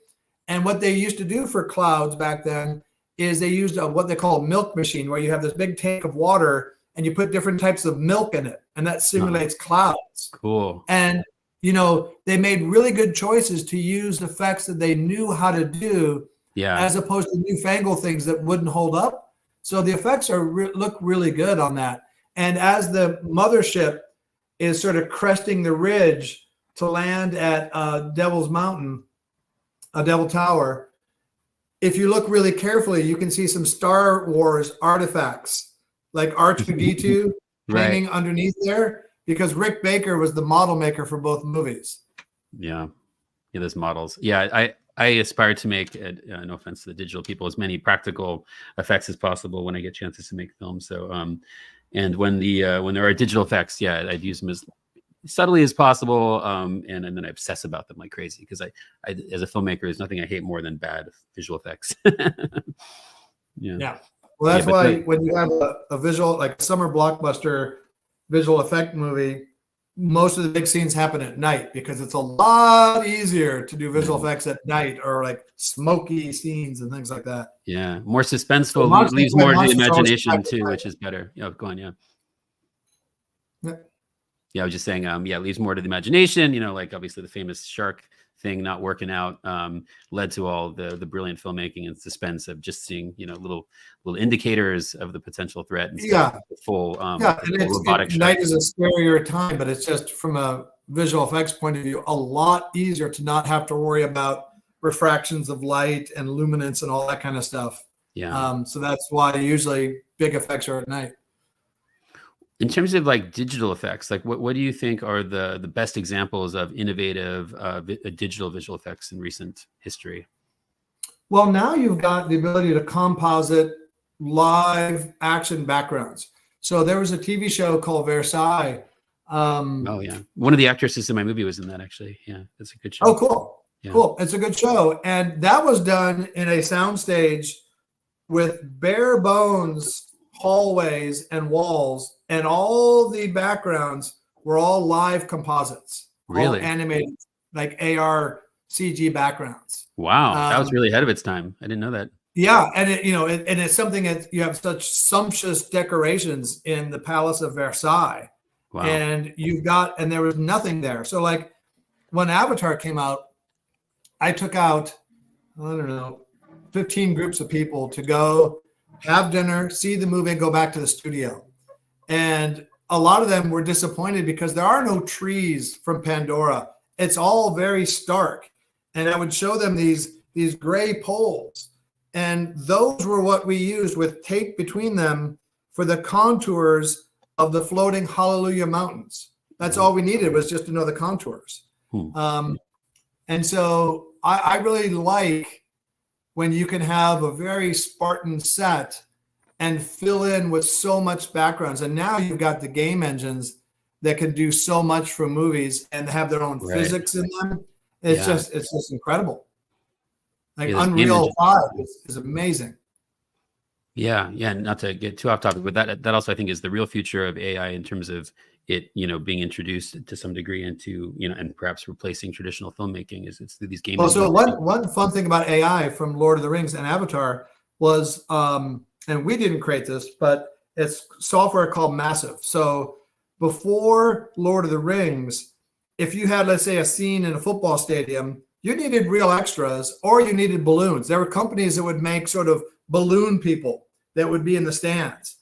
S2: And what they used to do for clouds back then is they used what they call a milk machine, where you have this big tank of water and you put different types of milk in it, and that simulates clouds.
S1: Cool.
S2: And, they made really good choices to use effects that they knew how to do, as opposed to newfangled things that wouldn't hold up. So the effects look really good on that. And as the mothership is sort of cresting the ridge to land at Devil's Mountain, Devil Tower, if you look really carefully, you can see some Star Wars artifacts like R2-D2 hanging underneath there, because Rick Baker was the model maker for both movies. Yeah,
S1: those models. Yeah, I aspire to make, no offense to the digital people, as many practical effects as possible when I get chances to make films. So, and when there are digital effects, I'd use them as subtly as possible, and then I obsess about them like crazy, because I as a filmmaker, there's nothing I hate more than bad visual effects.
S2: Yeah. Well, that's why when you have a visual, like a summer blockbuster visual effect movie, most of the big scenes happen at night, because it's a lot easier to do visual effects at night, or like smoky scenes and things like that.
S1: Yeah, more suspenseful, so leaves more to the imagination too, which is better. Go on. Yeah, I was just saying, it leaves more to the imagination, like obviously the famous shark thing not working out led to all the brilliant filmmaking and suspense of just seeing, little indicators of the potential threat. And full robotic
S2: night is a scarier time, but it's just from a visual effects point of view, a lot easier to not have to worry about refractions of light and luminance and all that kind of stuff.
S1: Yeah.
S2: So that's why usually big effects are at night.
S1: In terms of like digital effects, like what do you think are the best examples of innovative digital visual effects in recent history?
S2: Well, now you've got the ability to composite live action backgrounds. So there was a TV show called Versailles.
S1: Oh yeah, one of the actresses in my movie was in that, actually. Yeah, it's a good show.
S2: Oh, cool. Yeah. Cool. It's a good show, and that was done in a soundstage with bare bones hallways and walls, and all the backgrounds were all live composites.
S1: Really?
S2: All animated, like AR CG backgrounds.
S1: Wow, that was really ahead of its time. I didn't know that.
S2: Yeah, and it's something that you have such sumptuous decorations in the Palace of Versailles. Wow. And there was nothing there. So like when Avatar came out, I took out, 15 groups of people to go have dinner, see the movie, and go back to the studio. And a lot of them were disappointed because there are no trees from Pandora. It's all very stark. And I would show them these these gray poles. And those were what we used with tape between them for the contours of the floating Hallelujah Mountains. That's all we needed, was just to know the contours. And so I really like when you can have a very Spartan set and fill in with so much backgrounds. And now you've got the game engines that can do so much for movies and have their own physics in them. It's just incredible. Like Unreal 5 is amazing.
S1: Yeah. Not to get too off topic, but that also I think is the real future of AI in terms of it, being introduced to some degree into, and perhaps replacing traditional filmmaking. Is it's through these game.
S2: Well, so one fun thing about AI from Lord of the Rings and Avatar was, and we didn't create this, but it's software called Massive. So before Lord of the Rings, if you had, let's say, a scene in a football stadium, you needed real extras or you needed balloons. There were companies that would make sort of balloon people that would be in the stands.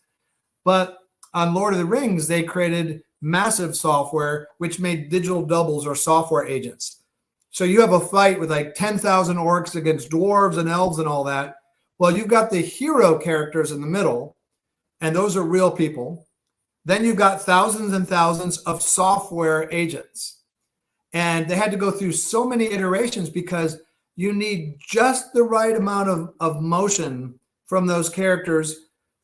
S2: But on Lord of the Rings, they created Massive software, which made digital doubles or software agents. So you have a fight with like 10,000 orcs against dwarves and elves and all that. Well, you've got the hero characters in the middle, and those are real people. Then you've got thousands and thousands of software agents. And they had to go through so many iterations because you need just the right amount of motion from those characters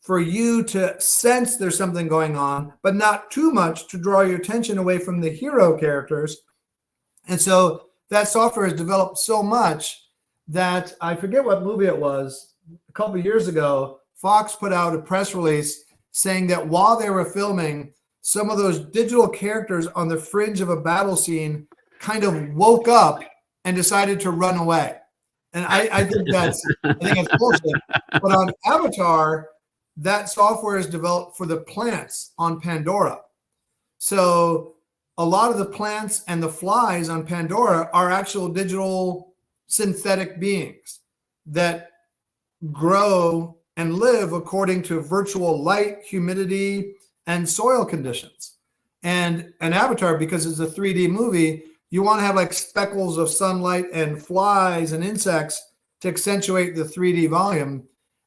S2: for you to sense there's something going on, but not too much to draw your attention away from the hero characters. And so that software has developed so much that I forget what movie it was. A couple of years ago, Fox put out a press release saying that while they were filming, some of those digital characters on the fringe of a battle scene kind of woke up and decided to run away. And I think that's bullshit. But on Avatar, that software is developed for the plants on Pandora. So a lot of the plants and the flies on Pandora are actual digital synthetic beings that grow and live according to virtual light, humidity, and soil conditions. And an Avatar, because it's a 3D movie, you want to have like speckles of sunlight and flies and insects to accentuate the 3D volume.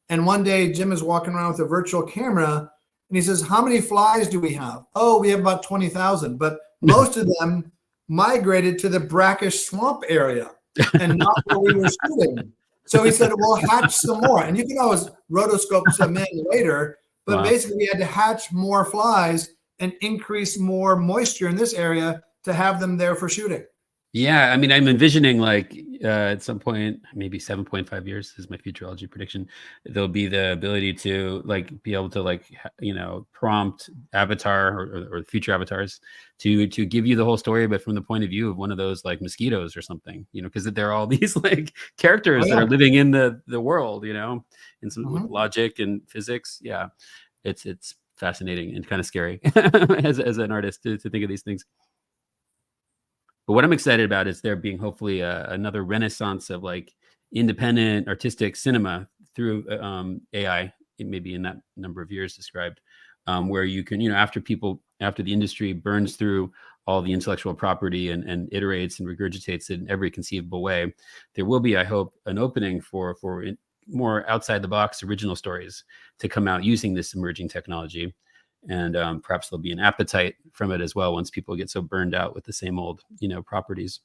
S2: And one day Jim is walking around with a virtual camera and he says, how many flies do we have? Oh, we have about 20,000, but most of them migrated to the brackish swamp area and not where we were shooting. So he said, well, hatch some more. And you can always rotoscope some in later, but basically we had to hatch more flies and increase more moisture in this area to have them there for shooting.
S1: Yeah, I mean, I'm envisioning like at some point, maybe 7.5 years is my futurology prediction. There'll be the ability to like be able to like prompt Avatar or future avatars to give you the whole story, but from the point of view of one of those like mosquitoes or something, because there are all these like characters that are living in the world, and some with logic and physics. Yeah, it's fascinating and kind of scary as an artist to think of these things. But what I'm excited about is there being hopefully another renaissance of like independent artistic cinema through AI, maybe in that number of years described, where you can, after the industry burns through all the intellectual property and iterates and regurgitates it in every conceivable way, there will be, I hope, an opening for more outside the box original stories to come out using this emerging technology. And perhaps there'll be an appetite from it as well once people get so burned out with the same old, properties.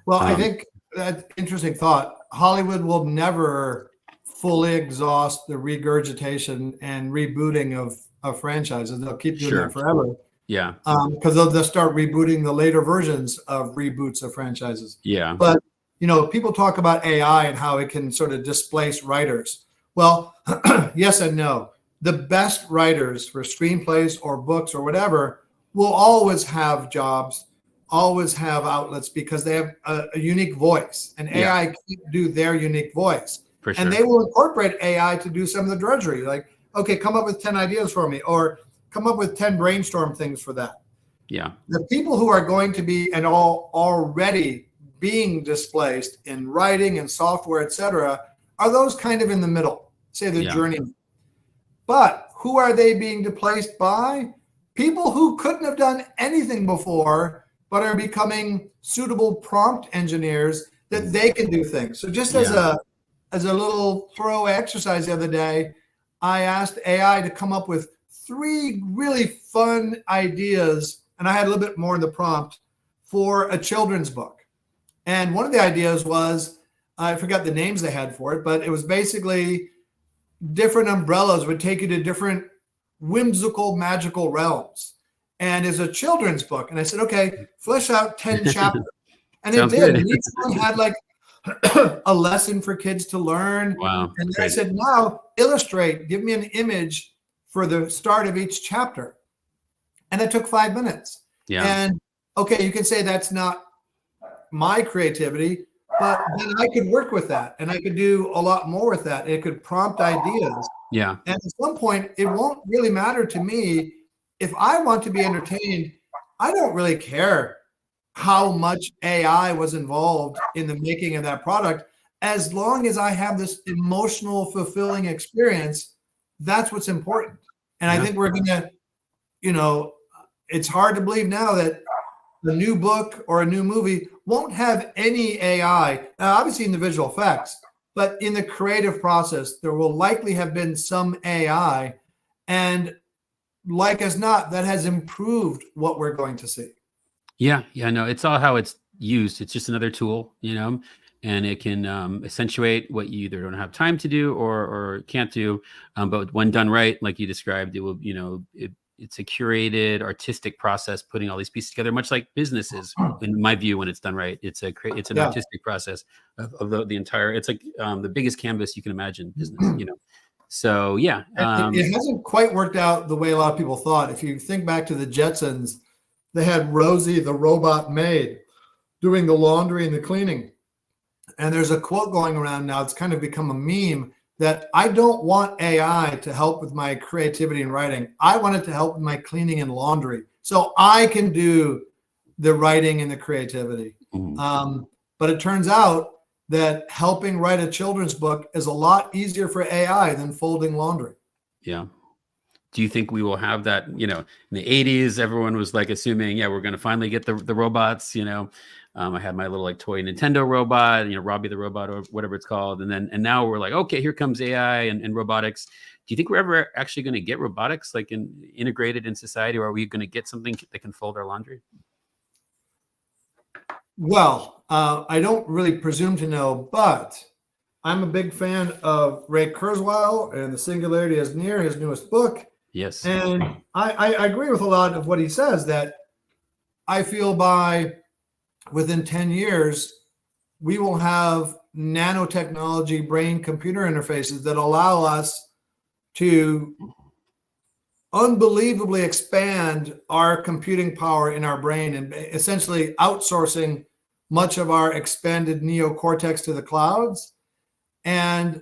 S2: Well, I think that's interesting thought. Hollywood will never fully exhaust the regurgitation and rebooting of franchises. They'll keep doing that forever.
S1: Yeah.
S2: Because they'll start rebooting the later versions of reboots of franchises.
S1: Yeah.
S2: But, people talk about AI and how it can sort of displace writers. Well, yes and no. The best writers for screenplays or books or whatever will always have jobs, always have outlets because they have a unique voice, and AI can't do their unique voice. For sure. And they will incorporate AI to do some of the drudgery, like, okay, come up with 10 ideas for me, or come up with 10 brainstorm things for that.
S1: Yeah.
S2: The people who are going to be and all already being displaced in writing and software, et cetera, are those kind of in the middle, say the journeyman. But who are they being displaced by? People who couldn't have done anything before, but are becoming suitable prompt engineers that they can do things. So just as a little throw exercise the other day, I asked AI to come up with 3 really fun ideas, and I had a little bit more in the prompt for a children's book. And one of the ideas was, I forgot the names they had for it, but it was basically different umbrellas would take you to different whimsical, magical realms. And it's a children's book. And I said, okay, flesh out 10 chapters. And it did. And each one had like a lesson for kids to learn.
S1: Wow.
S2: And I said, now illustrate, give me an image for the start of each chapter. And it took 5 minutes.
S1: Yeah.
S2: And okay, you can say that's not my creativity, but then I could work with that and I could do a lot more with that. It could prompt ideas.
S1: Yeah.
S2: And at some point, it won't really matter to me if I want to be entertained. I don't really care how much AI was involved in the making of that product. As long as I have this emotional, fulfilling experience, that's what's important. And I think we're going to, it's hard to believe now that the new book or a new movie won't have any AI. Now, obviously in the visual effects, but in the creative process, there will likely have been some AI. And like as not, that has improved what we're going to see.
S1: Yeah. No, it's all how it's used. It's just another tool, and it can accentuate what you either don't have time to do or can't do. But when done right, like you described, it will, it's a curated artistic process, putting all these pieces together, much like businesses, in my view, when it's done right. It's an artistic process of the entire, it's like the biggest canvas you can imagine business, So yeah.
S2: It hasn't quite worked out the way a lot of people thought. If you think back to the Jetsons, they had Rosie, the robot maid, doing the laundry and the cleaning. And there's a quote going around now, it's kind of become a meme, that I don't want AI to help with my creativity and writing. I want it to help with my cleaning and laundry so I can do the writing and the creativity. But it turns out that helping write a children's book is a lot easier for AI than folding laundry.
S1: Yeah. Do you think we will have that, in the 80s, everyone was like assuming, we're going to finally get the robots, I had my little like toy Nintendo robot, Robbie the robot or whatever it's called. And now we're like, okay, here comes AI and robotics. Do you think we're ever actually going to get robotics like integrated in society, or are we going to get something that can fold our laundry?
S2: Well, I don't really presume to know, but I'm a big fan of Ray Kurzweil and The Singularity is Near, his newest book.
S1: Yes.
S2: And I agree with a lot of what he says, that I feel within 10 years, we will have nanotechnology brain-computer interfaces that allow us to unbelievably expand our computing power in our brain and essentially outsourcing much of our expanded neocortex to the clouds. And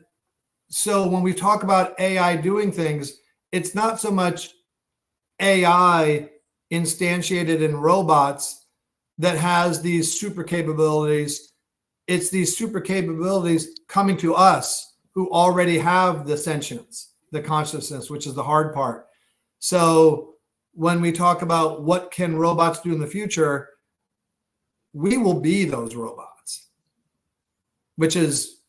S2: so when we talk about AI doing things, it's not so much AI instantiated in robots that has these super capabilities. It's these super capabilities coming to us who already have the sentience, the consciousness, which is the hard part. So when we talk about what can robots do in the future, we will be those robots, which is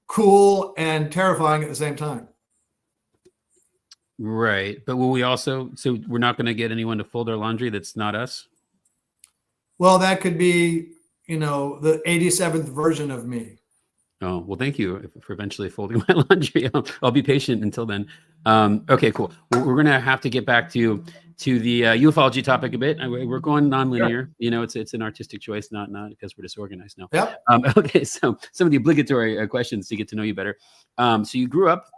S2: cool and terrifying at the same time.
S1: Right. But will we also, so we're not going to get anyone to fold our laundry that's not us?
S2: Well, that could be, the 87th version of me.
S1: Oh, well, thank you for eventually folding my laundry. I'll be patient until then. Okay, cool. We're going to have to get back to the ufology topic a bit. We're going nonlinear. Sure. It's an artistic choice, not because we're disorganized now.
S2: Yeah.
S1: Okay, so some of the obligatory questions to get to know you better. So you grew up,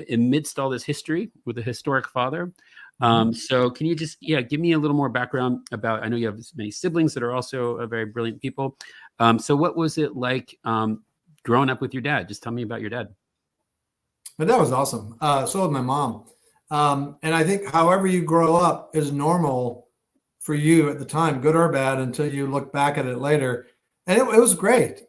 S1: amidst all this history with a historic father. So can you just, give me a little more background about, I know you have many siblings that are also very brilliant people. So what was it like growing up with your dad? Just tell me about your dad.
S2: My dad was awesome. So was my mom. And I think however you grow up is normal for you at the time, good or bad, until you look back at it later. And it was great.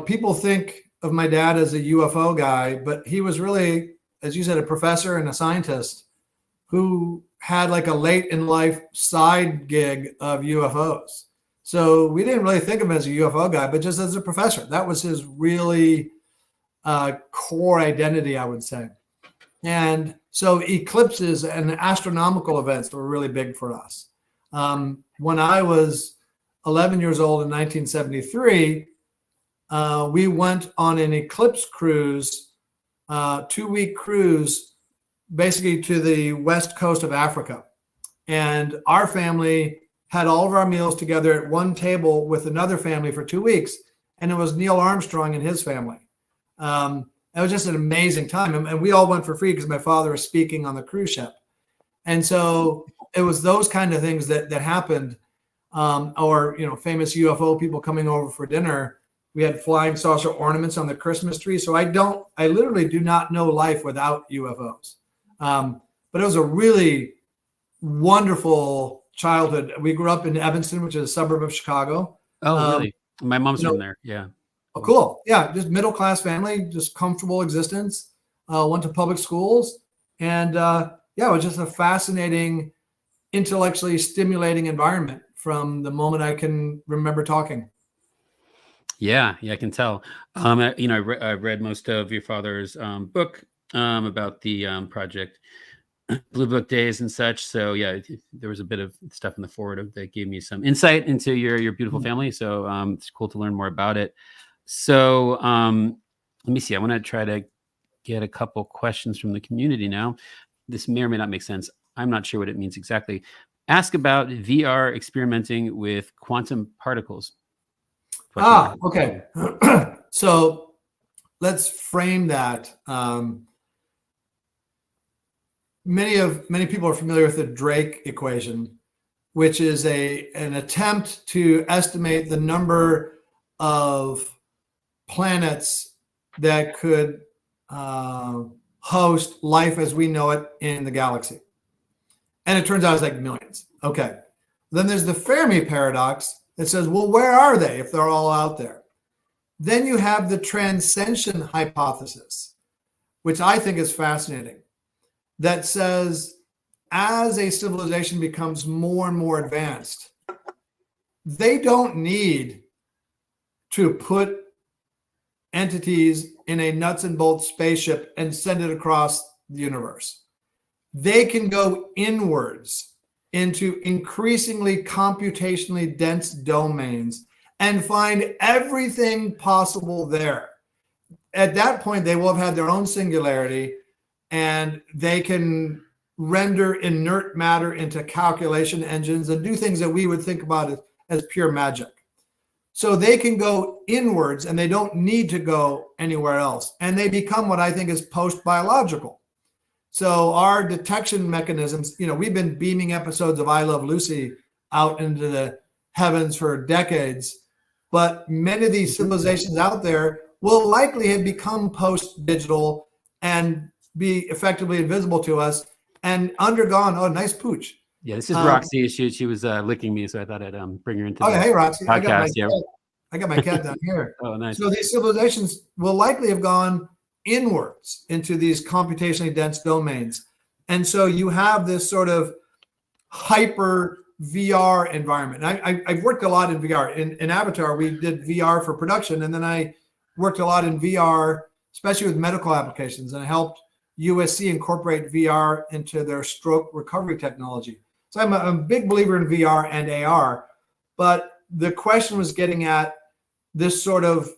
S2: People think of my dad as a UFO guy, but he was really, as you said, a professor and a scientist who had like a late in life side gig of UFOs. So we didn't really think of him as a UFO guy, but just as a professor. That was his really core identity, I would say. And so eclipses and astronomical events were really big for us. When I was 11 years old in 1973, we went on an eclipse cruise, 2-week cruise, basically to the west coast of Africa. And our family had all of our meals together at one table with another family for 2 weeks. And it was Neil Armstrong and his family. It was just an amazing time. And we all went for free because my father was speaking on the cruise ship. And so it was those kind of things that happened. Or, famous UFO people coming over for dinner. We had flying saucer ornaments on the Christmas tree. So I literally do not know life without UFOs. But it was a really wonderful childhood. We grew up in Evanston, which is a suburb of Chicago.
S1: Oh, really? My mom's from there. Yeah.
S2: Oh, cool. Yeah. Just middle-class family, just comfortable existence. Went to public schools. And it was just a fascinating, intellectually stimulating environment from the moment I can remember talking.
S1: Yeah, I can tell. I read most of your father's book about the project Blue Book days and such. So yeah, there was a bit of stuff in the forward that gave me some insight into your beautiful family. So it's cool to learn more about it. So let me see. I want to try to get a couple questions from the community now. This may or may not make sense. I'm not sure what it means exactly. Ask about VR experimenting with quantum particles.
S2: Okay. So let's frame that. Many people are familiar with the Drake equation, which is an attempt to estimate the number of planets that could host life as we know it in the galaxy. And it turns out it's like millions. Okay. Then there's the Fermi paradox that says, well, where are they if they're all out there? Then you have the transcension hypothesis, which I think is fascinating, that says as a civilization becomes more and more advanced, they don't need to put entities in a nuts and bolts spaceship and send it across the universe. They can go inwards into increasingly computationally dense domains and find everything possible there. At that point, they will have had their own singularity, and they can render inert matter into calculation engines and do things that we would think about as pure magic. So they can go inwards and they don't need to go anywhere else. And they become what I think is post-biological. So our detection mechanisms, we've been beaming episodes of I Love Lucy out into the heavens for decades, but many of these civilizations out there will likely have become post-digital and be effectively invisible to us and undergone, oh, nice pooch.
S1: Yeah, this is Roxy. She was licking me, so I thought I'd bring her into
S2: the hey, Roxy.
S1: podcast.
S2: I got my cat down here.
S1: Oh, nice.
S2: So these civilizations will likely have gone inwards into these computationally dense domains. And so you have this sort of hyper VR environment. I've worked a lot in VR. In Avatar, we did VR for production, and then I worked a lot in VR, especially with medical applications, and I helped USC incorporate VR into their stroke recovery technology. So I'm a big believer in VR and AR, but the question was getting at this sort of,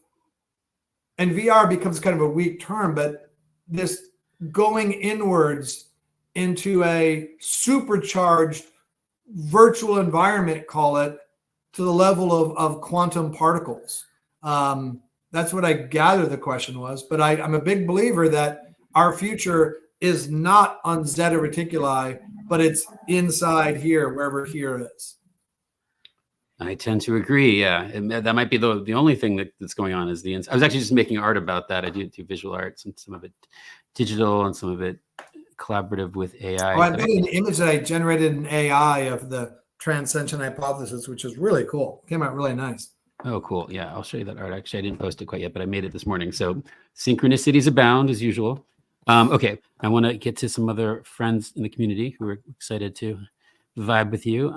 S2: and VR becomes kind of a weak term, but this going inwards into a supercharged virtual environment, call it, to the level of quantum particles. That's what I gather the question was, but I'm a big believer that our future is not on Zeta Reticuli, but it's inside here, wherever here is.
S1: I tend to agree. Yeah, and that might be the only thing that's going on is the inside. I was actually just making art about that. I do visual arts, and some of it digital and some of it collaborative with AI.
S2: Oh, I made an image that I generated in AI of the transcension hypothesis, which is really cool. Came out really nice.
S1: Oh, cool. Yeah, I'll show you that art. Actually, I didn't post it quite yet, but I made it this morning. So synchronicities abound as usual. Okay, I want to get to some other friends in the community who are excited to vibe with you.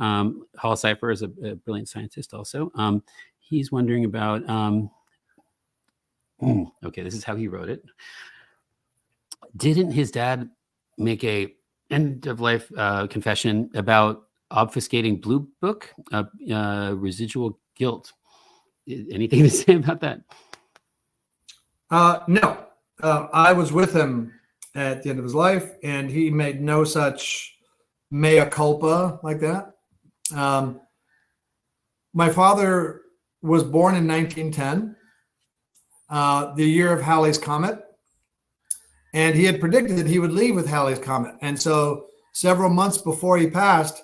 S1: Hall Cipher is a brilliant scientist also. He's wondering about, okay, this is how he wrote it. Didn't his dad make a end of life confession about obfuscating Blue Book, residual guilt? Anything to say about that?
S2: No. I was with him at the end of his life, and he made no such mea culpa like that. My father was born in 1910, the year of Halley's Comet, and he had predicted that he would leave with Halley's Comet. And so several months before he passed,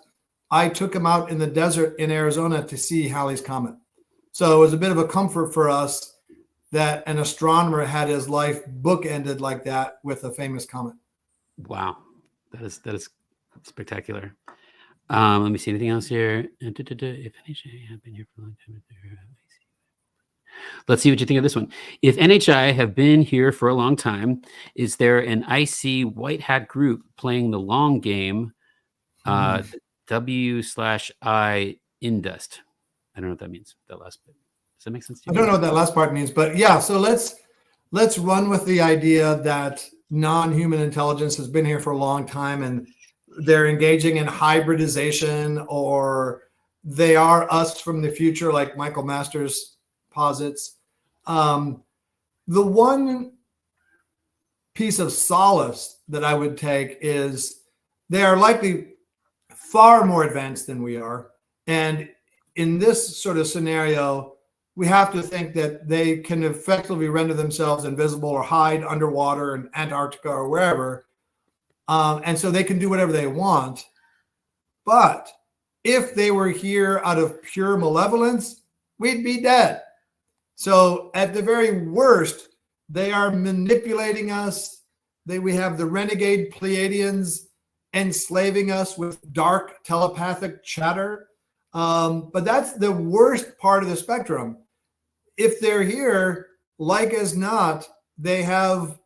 S2: I took him out in the desert in Arizona to see Halley's Comet. So it was a bit of a comfort for us that an astronomer had his life bookended like that with a famous comet.
S1: Wow, that is spectacular. Let me see anything else here. If NHI have been here for a long time, let's see what you think of this one. If NHI have been here for a long time, is there an IC white hat group playing the long game? W/I in dust. I don't know what that means. That last bit. Does that make sense to you?
S2: I don't know what that last part means, but yeah. So let's run with the idea that non-human intelligence has been here for a long time, and they're engaging in hybridization, or they are us from the future, like Michael Masters posits. The one piece of solace that I would take is they are likely far more advanced than we are. And in this sort of scenario, we have to think that they can effectively render themselves invisible or hide underwater in Antarctica or wherever. And so they can do whatever they want. But if they were here out of pure malevolence, we'd be dead. So at the very worst, they are manipulating us. We have the renegade Pleiadians enslaving us with dark telepathic chatter. But that's the worst part of the spectrum. If they're here, like as not, they have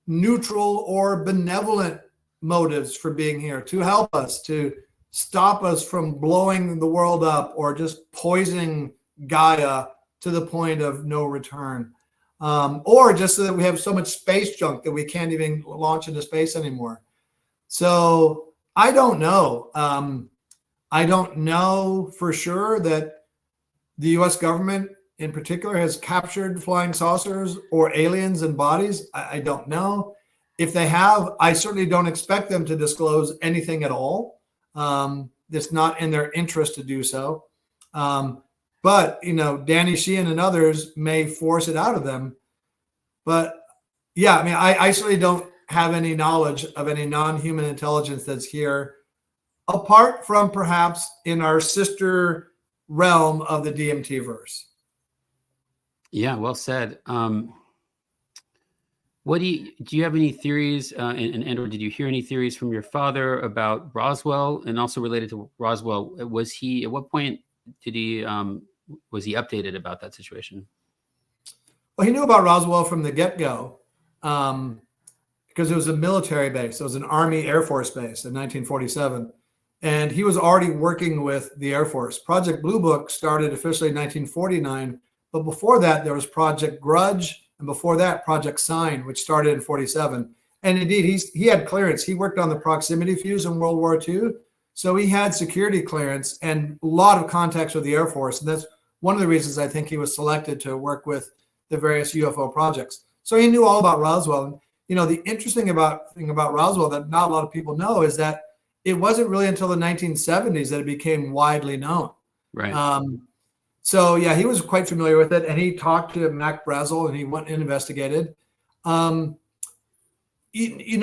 S2: neutral or benevolent motives for being here to help us, to stop us from blowing the world up or just poisoning Gaia to the point of no return. Or just so that we have so much space junk that we can't even launch into space anymore. So I don't know. I don't know for sure that the US government in particular has captured flying saucers or aliens in bodies. I don't know. If they have, I certainly don't expect them to disclose anything at all. It's not in their interest to do so. But, Danny Sheehan and others may force it out of them. But yeah, I mean, I certainly don't have any knowledge of any non-human intelligence that's here, apart from perhaps in our sister realm of the DMT verse.
S1: Yeah, well said. What do you have any theories, and or did you hear any theories from your father about Roswell, and also related to Roswell? Was he, at what point did he was he updated about that situation?
S2: Well, he knew about Roswell from the get-go because it was a military base. It was an Army Air Force base in 1947. And he was already working with the Air Force. Project Blue Book started officially in 1949. But before that, there was Project Grudge. And before that, Project Sign, which started in 47. And indeed, he had clearance. He worked on the proximity fuse in World War II. So he had security clearance and a lot of contacts with the Air Force. And that's one of the reasons I think he was selected to work with the various UFO projects. So he knew all about Roswell. And, the interesting thing about Roswell that not a lot of people know is that it wasn't really until the 1970s that it became widely known.
S1: Right.
S2: So yeah, he was quite familiar with it, and he talked to Mac Brazel, and he went and investigated. He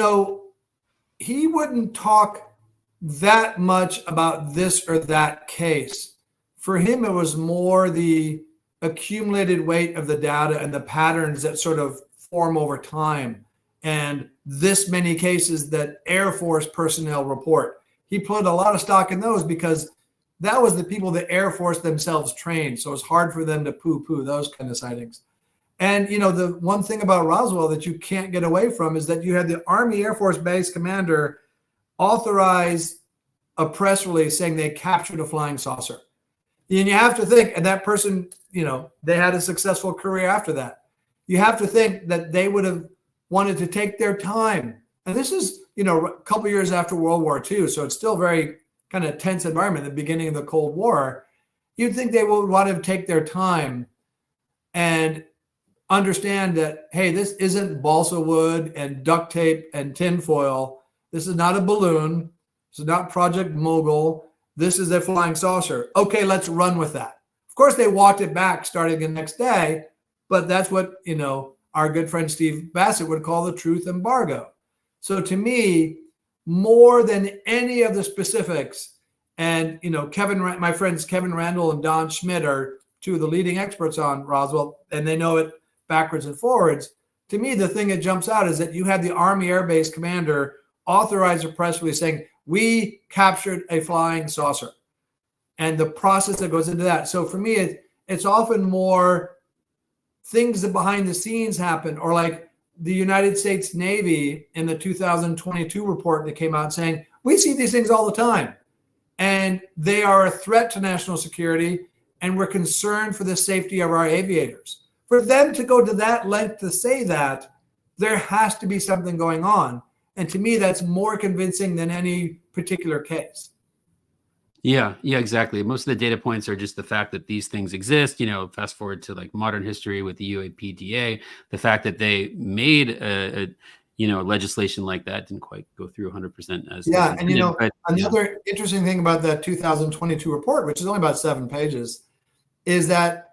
S2: wouldn't talk that much about this or that case. For him, it was more the accumulated weight of the data and the patterns that sort of form over time, and this many cases that Air Force personnel report. He put a lot of stock in those because that was the people the Air Force themselves trained. So it's hard for them to poo-poo those kind of sightings. And, the one thing about Roswell that you can't get away from is that you had the Army Air Force Base commander authorize a press release saying they captured a flying saucer. And you have to think, and that person, they had a successful career after that. You have to think that they would have wanted to take their time. And this is, a couple years after World War II. So it's still very kind of tense environment at the beginning of the Cold War. You'd think they would want to take their time and understand that, hey, this isn't balsa wood and duct tape and tinfoil. This is not a balloon. This is not Project Mogul. This is a flying saucer. Okay, let's run with that. Of course, they walked it back starting the next day, but that's what, our good friend Steve Bassett would call the truth embargo. So to me, more than any of the specifics, and, my friends Kevin Randall and Don Schmidt are two of the leading experts on Roswell, and they know it backwards and forwards. To me, the thing that jumps out is that you had the Army Air Base commander authorize a press release saying, we captured a flying saucer, and the process that goes into that. So for me, it's often more things that behind the scenes happen, or like the United States Navy in the 2022 report that came out saying, we see these things all the time, and they are a threat to national security, and we're concerned for the safety of our aviators. For them to go to that length to say that, there has to be something going on. And to me, that's more convincing than any particular case.
S1: Yeah, exactly. Most of the data points are just the fact that these things exist. Fast forward to like modern history with the UAPTO, the fact that they made a legislation like that didn't quite go through 100% as
S2: yeah. And
S1: another
S2: interesting thing about that 2022 report, which is only about 7 pages, is that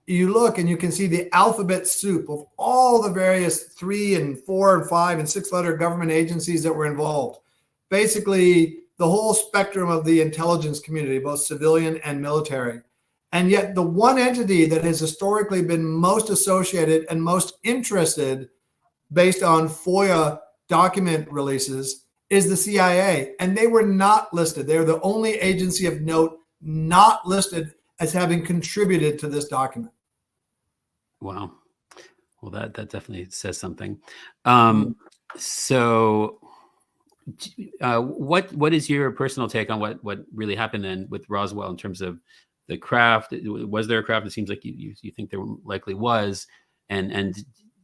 S2: you look and you can see the alphabet soup of all the various 3 and 4 and 5 and 6 letter government agencies that were involved. Basically, the whole spectrum of the intelligence community, both civilian and military. And yet the one entity that has historically been most associated and most interested based on FOIA document releases is the CIA. And they were not listed. They're the only agency of note not listed as having contributed to this document.
S1: Wow. Well, that definitely says something. So what is your personal take on what really happened then with Roswell in terms of the craft? Was there a craft? It seems like you think there likely was. And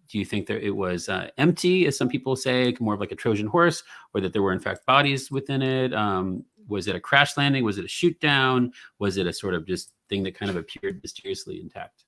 S1: do you think that it was empty, as some people say, more of like a Trojan horse, or that there were in fact bodies within it? Was it a crash landing? Was it a shoot down? Was it a sort of just thing that kind of appeared mysteriously intact?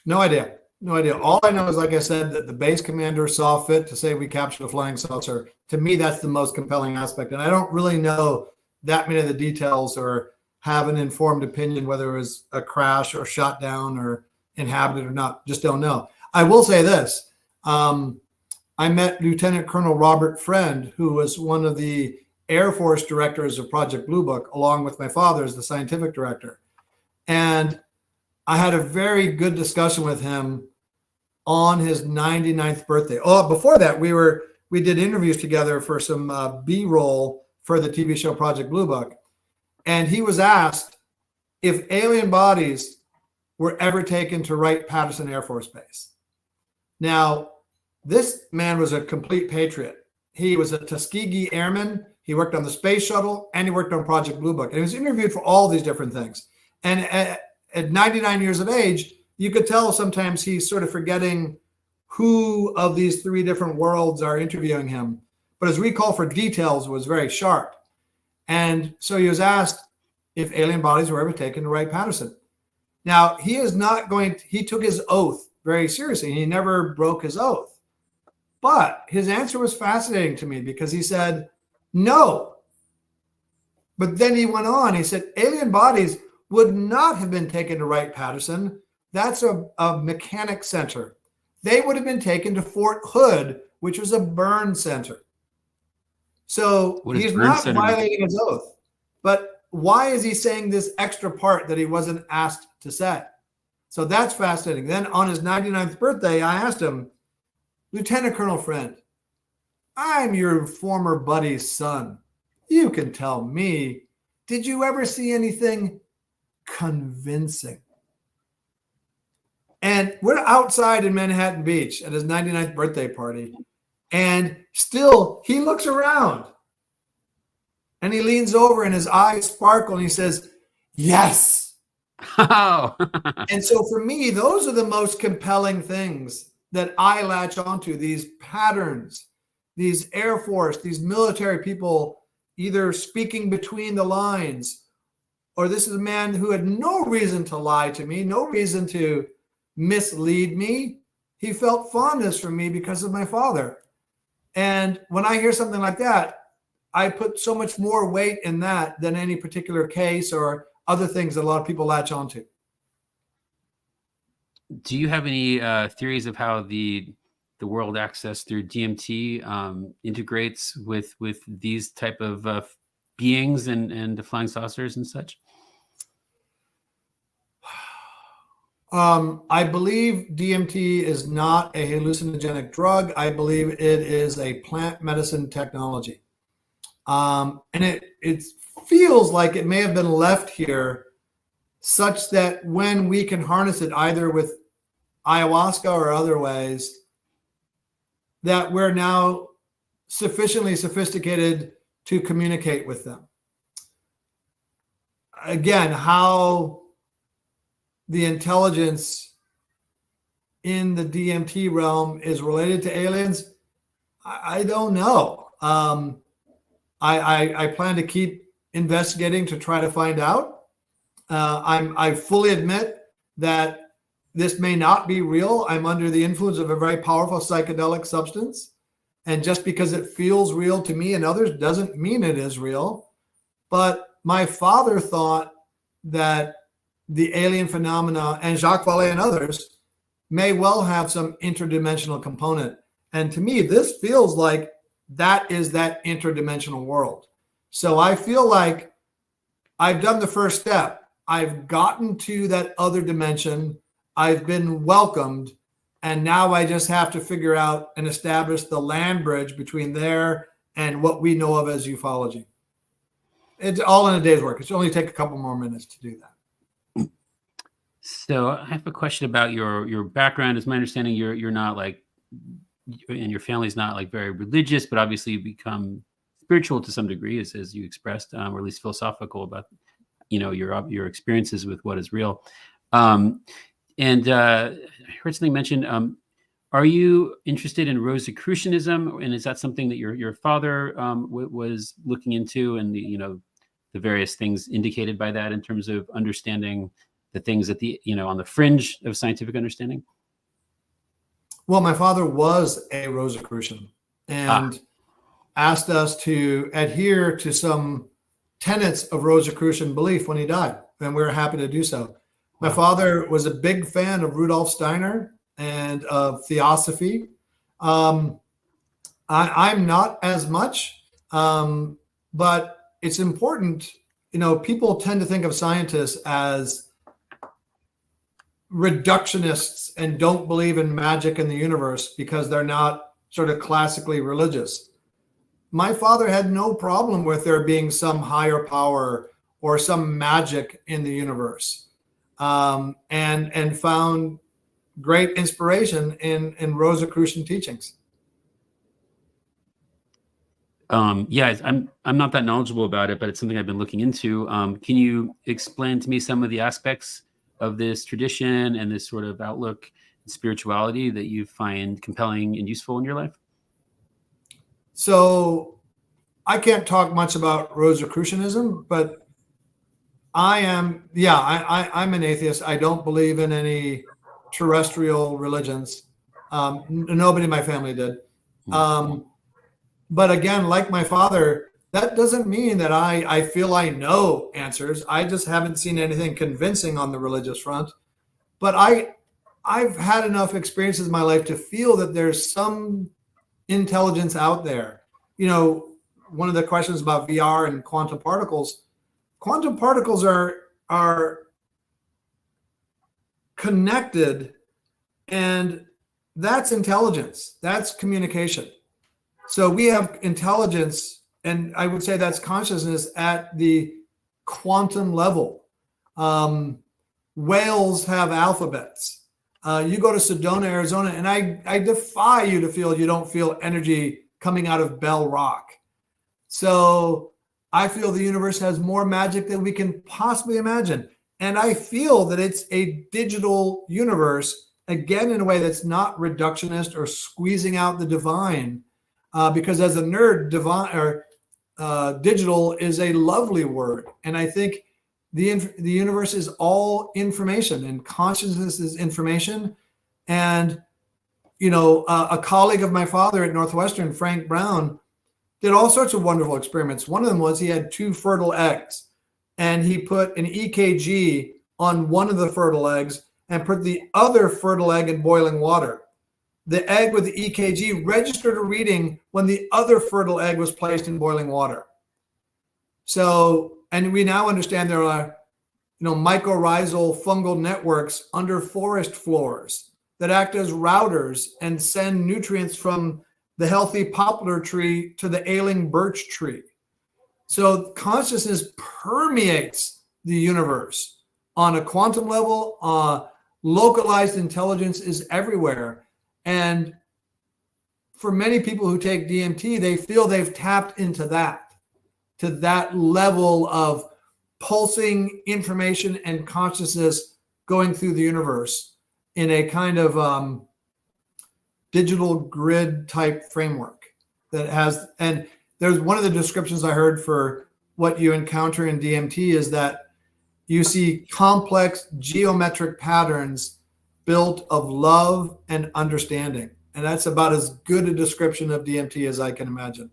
S2: No idea. All I know is, like I said, that the base commander saw fit to say we captured a flying saucer. To me, that's the most compelling aspect. And I don't really know that many of the details or have an informed opinion whether it was a crash or shot down or inhabited or not. Just don't know. I will say this. I met Lieutenant Colonel Robert Friend, who was one of the Air Force directors of Project Blue Book, along with my father as the scientific director. And I had a very good discussion with him on his 99th birthday. Oh, before that, we did interviews together for some B-roll for the TV show Project Blue Book. And he was asked if alien bodies were ever taken to Wright-Patterson Air Force Base. Now, this man was a complete patriot. He was a Tuskegee airman. He worked on the space shuttle, and he worked on Project Blue Book. And he was interviewed for all these different things. And at 99 years of age, you could tell sometimes he's sort of forgetting who of these 3 different worlds are interviewing him. But his recall for details was very sharp. And so he was asked if alien bodies were ever taken to Wright-Patterson. Now, he took his oath very seriously. He never broke his oath. But his answer was fascinating to me because he said, no. But then he went on, he said, alien bodies would not have been taken to Wright-Patterson. That's a mechanic center. They would have been taken to Fort Hood, which was a burn center. So he's not violating his oath. But why is he saying this extra part that he wasn't asked to say? So that's fascinating. Then on his 99th birthday, I asked him, Lieutenant Colonel Friend, I'm your former buddy's son. You can tell me, did you ever see anything convincing? And we're outside in Manhattan Beach at his 99th birthday party. And still, he looks around. And he leans over and his eyes sparkle and he says, yes.
S1: Oh.
S2: And so for me, those are the most compelling things that I latch onto, these patterns, these Air Force, these military people either speaking between the lines, or this is a man who had no reason to lie to me, no reason to mislead me. He felt fondness for me because of my father. And when I hear something like that, I put so much more weight in that than any particular case or other things that a lot of people latch onto.
S1: Do you have any theories of how the world access through DMT integrates with these type of beings and the flying saucers and such?
S2: I believe DMT is not a hallucinogenic drug. I believe it is a plant medicine technology. And it feels like it may have been left here such that when we can harness it either with ayahuasca or other ways, that we're now sufficiently sophisticated to communicate with them. Again, how the intelligence in the DMT realm is related to aliens, I don't know. I plan to keep investigating to try to find out. I fully admit that this may not be real. I'm under the influence of a very powerful psychedelic substance. And just because it feels real to me and others doesn't mean it is real. But my father thought that the alien phenomena and Jacques Vallée and others may well have some interdimensional component. And to me, this feels like that is that interdimensional world. So I feel like I've done the first step. I've gotten to that other dimension. I've been welcomed. And now I just have to figure out and establish the land bridge between there and what we know of as ufology. It's all in a day's work. It's only take a couple more minutes to do that.
S1: So I have a question about your background. Is my understanding you're not like, and your family's not like very religious, but obviously you become spiritual to some degree, as you expressed, or at least philosophical about, your experiences with what is real. And I heard something mentioned. Are you interested in Rosicrucianism, and is that something that your father was looking into, and the various things indicated by that in terms of understanding the things that on the fringe of scientific understanding?
S2: Well, my father was a Rosicrucian and asked us to adhere to some tenets of Rosicrucian belief when he died, and we were happy to do so. My father was a big fan of Rudolf Steiner and of theosophy. I'm not as much, but it's important. People tend to think of scientists as reductionists and don't believe in magic in the universe because they're not sort of classically religious. My father had no problem with there being some higher power or some magic in the universe, and found great inspiration in Rosicrucian teachings.
S1: Yeah, I'm not that knowledgeable about it, but it's something I've been looking into. Can you explain to me some of the aspects of this tradition and this sort of outlook and spirituality that you find compelling and useful in your life?
S2: So I can't talk much about Rosicrucianism, but I'm an atheist. I don't believe in any terrestrial religions. Nobody in my family did. But again, like my father, that doesn't mean that I feel I know answers. I just haven't seen anything convincing on the religious front. But I've had enough experiences in my life to feel that there's some intelligence out there. One of the questions about VR and quantum particles are connected, and that's intelligence. That's communication. So we have intelligence, and I would say that's consciousness at the quantum level. Whales have alphabets. You go to Sedona, Arizona, and I defy you to feel you don't feel energy coming out of Bell Rock. So I feel the universe has more magic than we can possibly imagine. And I feel that it's a digital universe, again, in a way that's not reductionist or squeezing out the divine. Because as a nerd, divine or digital is a lovely word. And I think the universe is all information, and consciousness is information. And, a colleague of my father at Northwestern, Frank Brown, did all sorts of wonderful experiments. One of them was he had 2 fertile eggs, and he put an EKG on one of the fertile eggs and put the other fertile egg in boiling water. The egg with the EKG registered a reading when the other fertile egg was placed in boiling water. So, and we now understand there are, mycorrhizal fungal networks under forest floors that act as routers and send nutrients from the healthy poplar tree to the ailing birch tree. So consciousness permeates the universe on a quantum level. Localized intelligence is everywhere. And for many people who take DMT, they feel they've tapped into to that level of pulsing information and consciousness going through the universe in a kind of digital grid type framework that has, and there's one of the descriptions I heard for what you encounter in DMT is that you see complex geometric patterns built of love and understanding. And that's about as good a description of DMT as I can imagine.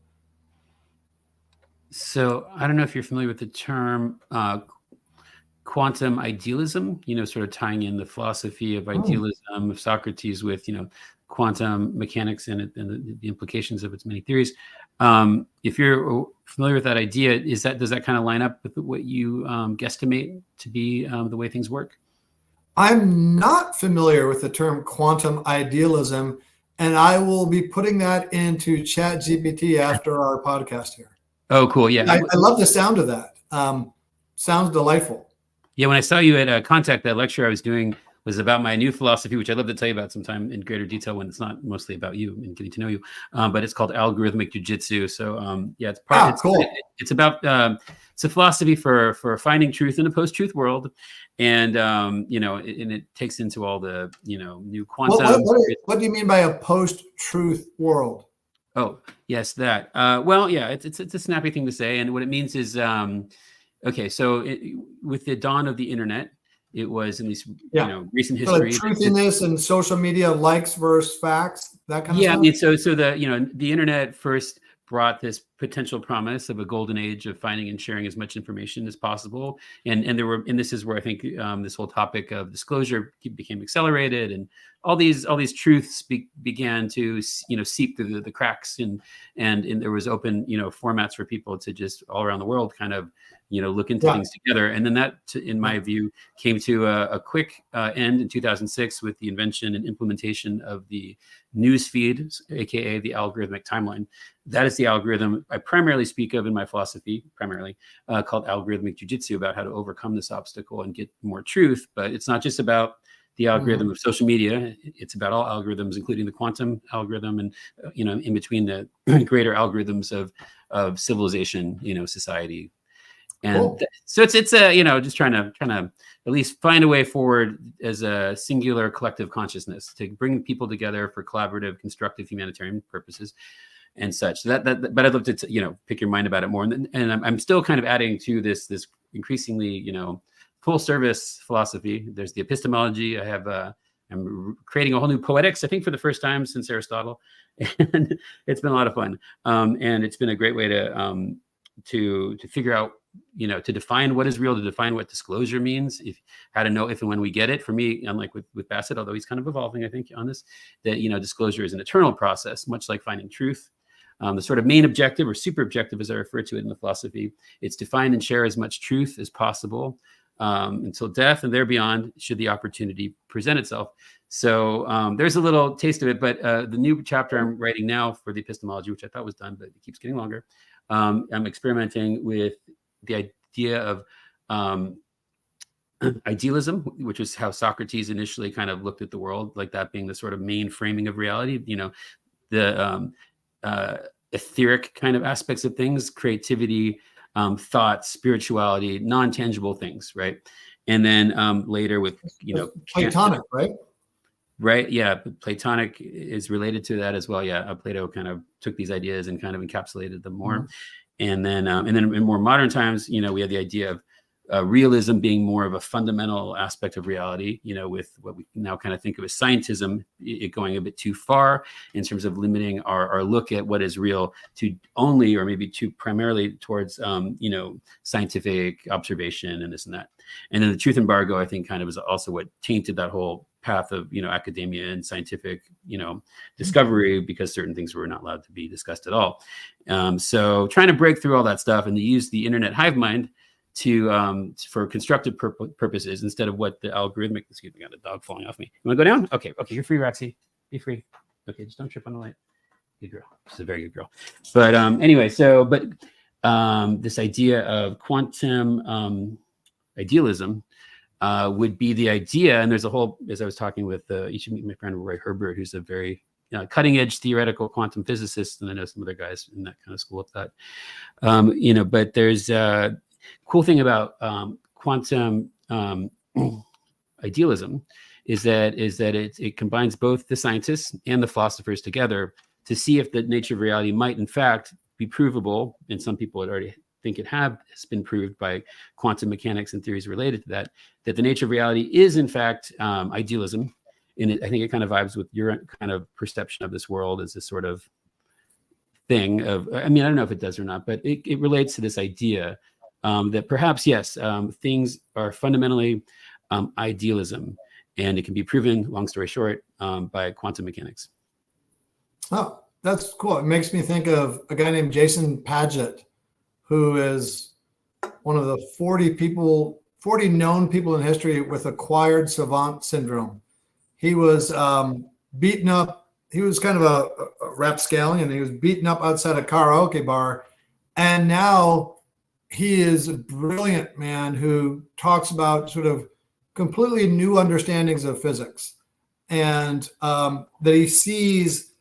S1: So I don't know if you're familiar with the term quantum idealism, sort of tying in the philosophy of idealism of Socrates with, quantum mechanics and the implications of its many theories. If you're familiar with that idea, does that kind of line up with what you guesstimate to be the way things work?
S2: I'm not familiar with the term quantum idealism, and I will be putting that into ChatGPT after our podcast here.
S1: Oh, cool. Yeah.
S2: I love the sound of that. Sounds delightful.
S1: Yeah. When I saw you at Contact, that lecture I was doing was about my new philosophy, which I'd love to tell you about sometime in greater detail when it's not mostly about you and getting to know you. But it's called algorithmic jujitsu. So yeah,
S2: cool.
S1: It's about it's a philosophy for finding truth in a post-truth world, and and it takes into all the new quantum.
S2: What do you mean by a post-truth world?
S1: Oh yes, that. Well, yeah, it's a snappy thing to say, and what it means is okay. So with the dawn of the internet. It was in these, recent history.
S2: So like truthiness and social media likes versus facts, that kind of stuff.
S1: Yeah, I mean, so the internet first brought this potential promise of a golden age of finding and sharing as much information as possible, and this is where I think this whole topic of disclosure became accelerated, and all these truths began to seep through the cracks, and there was open formats for people to just all around the world kind of look into things together. And then that, in my view, came to a quick end in 2006 with the invention and implementation of the news feed, aka the algorithmic timeline. That is the algorithm I primarily speak of in my philosophy, called algorithmic jujitsu, about how to overcome this obstacle and get more truth. But it's not just about the algorithm of social media. It's about all algorithms, including the quantum algorithm, and in between the greater algorithms of civilization, society. And
S2: cool.
S1: So it's just trying to at least find a way forward as a singular collective consciousness to bring people together for collaborative, constructive humanitarian purposes and such. So that but I'd love to pick your mind about it more. And I'm still kind of adding to this increasingly full service philosophy. There's the epistemology. I'm creating a whole new poetics, I think, for the first time since Aristotle, and it's been a lot of fun. And it's been a great way to figure out, to define what is real, to define what disclosure means, how to know if and when we get it. For me, unlike with Bassett, although he's kind of evolving, I think, on this, that, disclosure is an eternal process, much like finding truth. The sort of main objective, or super objective, as I refer to it in the philosophy, it's to find and share as much truth as possible until death and there beyond, should the opportunity present itself. So there's a little taste of it, but the new chapter I'm writing now for the epistemology, which I thought was done, but it keeps getting longer. I'm experimenting with the idea of idealism, which is how Socrates initially kind of looked at the world, like that being the sort of main framing of reality, the etheric kind of aspects of things, creativity, thoughts, spirituality, non-tangible things, right? And then later with,
S2: Platonic, right?
S1: Right. Yeah. Platonic is related to that as well. Yeah. Plato kind of took these ideas and kind of encapsulated them more.
S2: Mhm.
S1: And then in more modern times, we have the idea of realism being more of a fundamental aspect of reality, with what we now kind of think of as scientism, it going a bit too far in terms of limiting our look at what is real to only, or maybe too primarily towards, scientific observation and this and that. And then the truth embargo, I think, kind of is also what tainted that whole path of, academia and scientific, discovery, because certain things were not allowed to be discussed at all. So trying to break through all that stuff and to use the internet hive mind for constructive purposes instead of what the algorithmic. Excuse me, I got a dog falling off me. You want to go down? Okay, you're free, Roxy. Be free. Okay, just don't trip on the light. Good girl. She's a very good girl. But anyway, this idea of quantum idealism would be the idea, and there's a whole. As I was talking with, you should meet my friend Roy Herbert, who's a very cutting-edge theoretical quantum physicist, and I know some other guys in that kind of school of thought. But there's cool thing about quantum idealism is that it combines both the scientists and the philosophers together to see if the nature of reality might in fact be provable. And some people would already think it has been proved by quantum mechanics and theories related to that the nature of reality is in fact idealism. And I think it kind of vibes with your kind of perception of this world as this sort of thing of, I don't know if it does or not, but it relates to this idea that perhaps, yes, things are fundamentally idealism, and it can be proven, long story short, by quantum mechanics.
S2: Oh, that's cool. It makes me think of a guy named Jason Padgett, who is one of the 40 known people in history with acquired savant syndrome. He was beaten up. He was kind of a rapscallion. He was beaten up outside a karaoke bar, and now he is a brilliant man who talks about sort of completely new understandings of physics, and that he sees.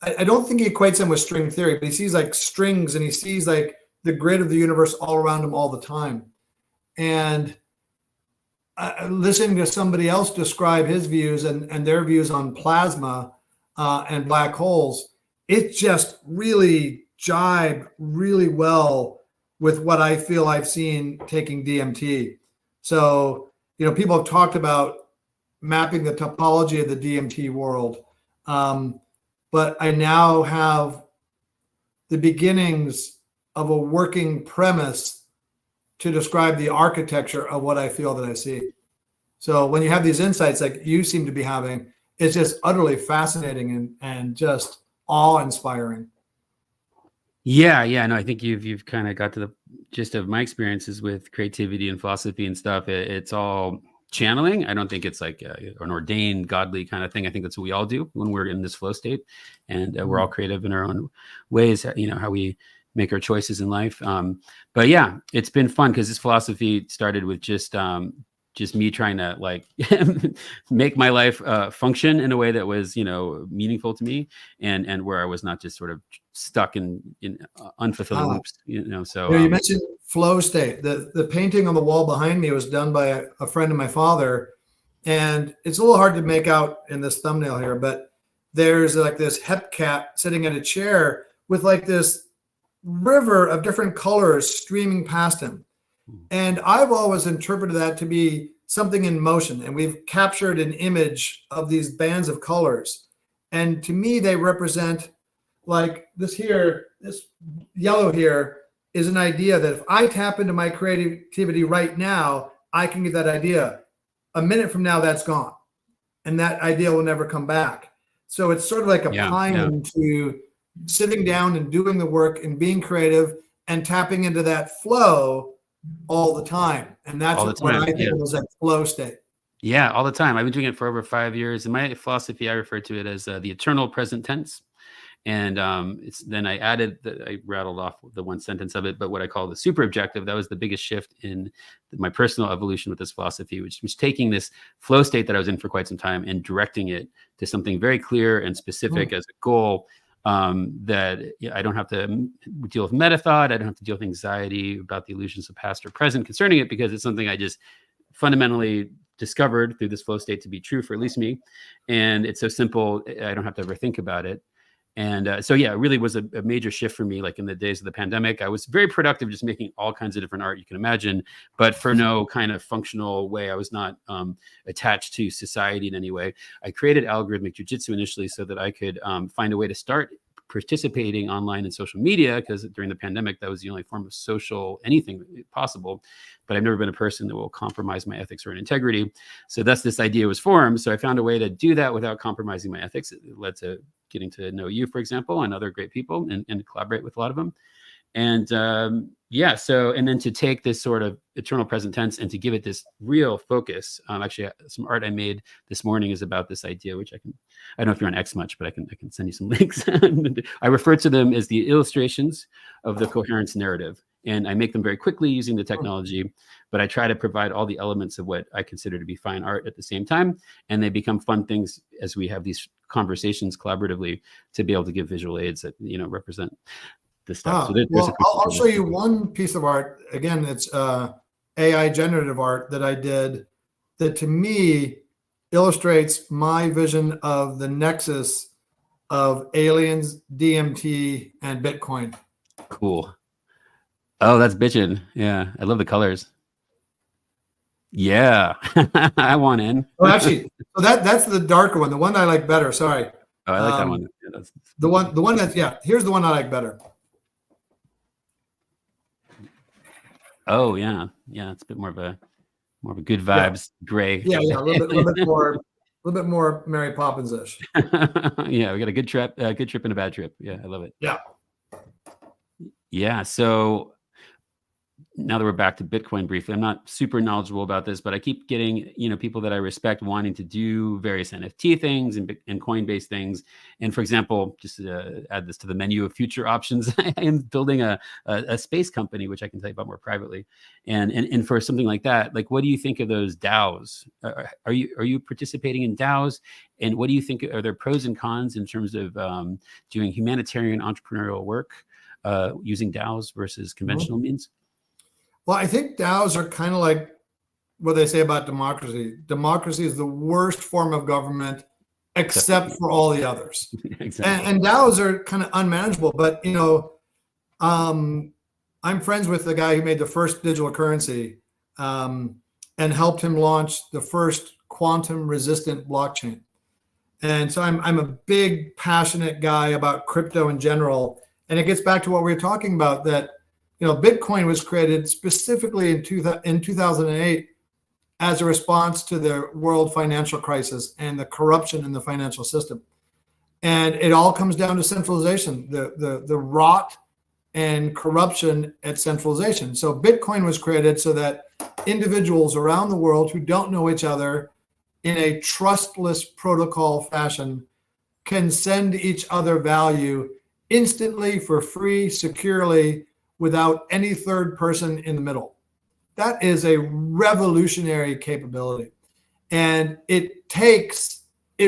S2: I don't think he equates them with string theory, but he sees like strings, and he sees like the grid of the universe all around him all the time. And listening to somebody else describe his views and their views on plasma and black holes, it just really jibed really well with what I feel I've seen taking DMT. So, people have talked about mapping the topology of the DMT world. But I now have the beginnings of a working premise to describe the architecture of what I feel that I see. So when you have these insights like you seem to be having, it's just utterly fascinating and just awe-inspiring.
S1: Yeah. No, I think you've kind of got to the gist of my experiences with creativity and philosophy and stuff. It's all channeling. I don't think it's like an ordained godly kind of thing. I think that's what we all do when we're in this flow state, and we're all creative in our own ways. How we make our choices in life. But yeah, it's been fun because this philosophy started with just me trying to like make my life function in a way that was, meaningful to me, and where I was not just sort of stuck in unfulfilling loops, So
S2: you mentioned flow state. The painting on the wall behind me was done by a friend of my father, and it's a little hard to make out in this thumbnail here, but there's like this hep cat sitting at a chair with like this river of different colors streaming past him. And I've always interpreted that to be something in motion. And we've captured an image of these bands of colors. And to me, they represent like this yellow here is an idea that if I tap into my creativity right now, I can get that idea. A minute from now, that's gone. And that idea will never come back. So it's sort of like a pine into sitting down and doing the work and being creative and tapping into that flow all the time. And that's what I think was that flow state.
S1: Yeah, all the time. I've been doing it for over 5 years. In my philosophy, I refer to it as the eternal present tense. And then I rattled off the one sentence of it, but what I call the super objective, that was the biggest shift in my personal evolution with this philosophy, which was taking this flow state that I was in for quite some time and directing it to something very clear and specific as a goal. that I don't have to deal with meta thought. I don't have to deal with anxiety about the illusions of past or present concerning it, because it's something I just fundamentally discovered through this flow state to be true for at least me. And it's so simple, I don't have to ever think about it. And so, yeah, it really was a major shift for me. Like in the days of the pandemic, I was very productive, just making all kinds of different art you can imagine, but for no kind of functional way. I was not attached to society in any way. I created algorithmic jujitsu initially so that I could find a way to start participating online in social media, because during the pandemic, that was the only form of social anything possible. But I've never been a person that will compromise my ethics or an integrity. So thus this idea was formed. So I found a way to do that without compromising my ethics. It led to getting to know you, for example, and other great people, and collaborate with a lot of them. And yeah, so, and then to take this sort of eternal present tense and to give it this real focus. Actually, some art I made this morning is about this idea, which I don't know if you're on X much, but I can send you some links. I refer to them as the illustrations of the coherence narrative. And I make them very quickly using the technology, but I try to provide all the elements of what I consider to be fine art at the same time. And they become fun things as we have these conversations collaboratively to be able to give visual aids that, represent this stuff. So
S2: well, I'll show you one piece of art. Again, it's AI generative art that I did that to me illustrates my vision of the nexus of aliens, DMT, and Bitcoin.
S1: Cool. Oh, that's bitchin'. Yeah, I love the colors. Yeah, I want in.
S2: Oh, actually, so that's the darker one. The one I like better. Sorry.
S1: Oh, I like that one. Yeah,
S2: the one that's, yeah. Here's the one I like better.
S1: Oh yeah, it's a bit more of a good vibes, gray.
S2: Yeah, a little bit more Mary Poppins-ish.
S1: Yeah, we got a good trip and a bad trip. Yeah, I love it. Yeah. So now that we're back to Bitcoin briefly, I'm not super knowledgeable about this, but I keep getting, people that I respect wanting to do various NFT things and coin-based things. And for example, just to add this to the menu of future options, I am building a space company, which I can tell you about more privately. And for something like that, like, what do you think of those DAOs? Are you participating in DAOs? And what do you think, are there pros and cons in terms of doing humanitarian entrepreneurial work using DAOs versus conventional means?
S2: Well, I think DAOs are kind of like what they say about democracy. Democracy is the worst form of government, except for all the others. Exactly. And DAOs are kind of unmanageable. But, I'm friends with the guy who made the first digital currency and helped him launch the first quantum-resistant blockchain. And so I'm a big, passionate guy about crypto in general. And it gets back to what we were talking about, that Bitcoin was created specifically in 2008 as a response to the world financial crisis and the corruption in the financial system. And it all comes down to centralization, the rot and corruption at centralization. So Bitcoin was created so that individuals around the world who don't know each other in a trustless protocol fashion can send each other value instantly, for free, securely, without any third person in the middle. That is a revolutionary capability. And it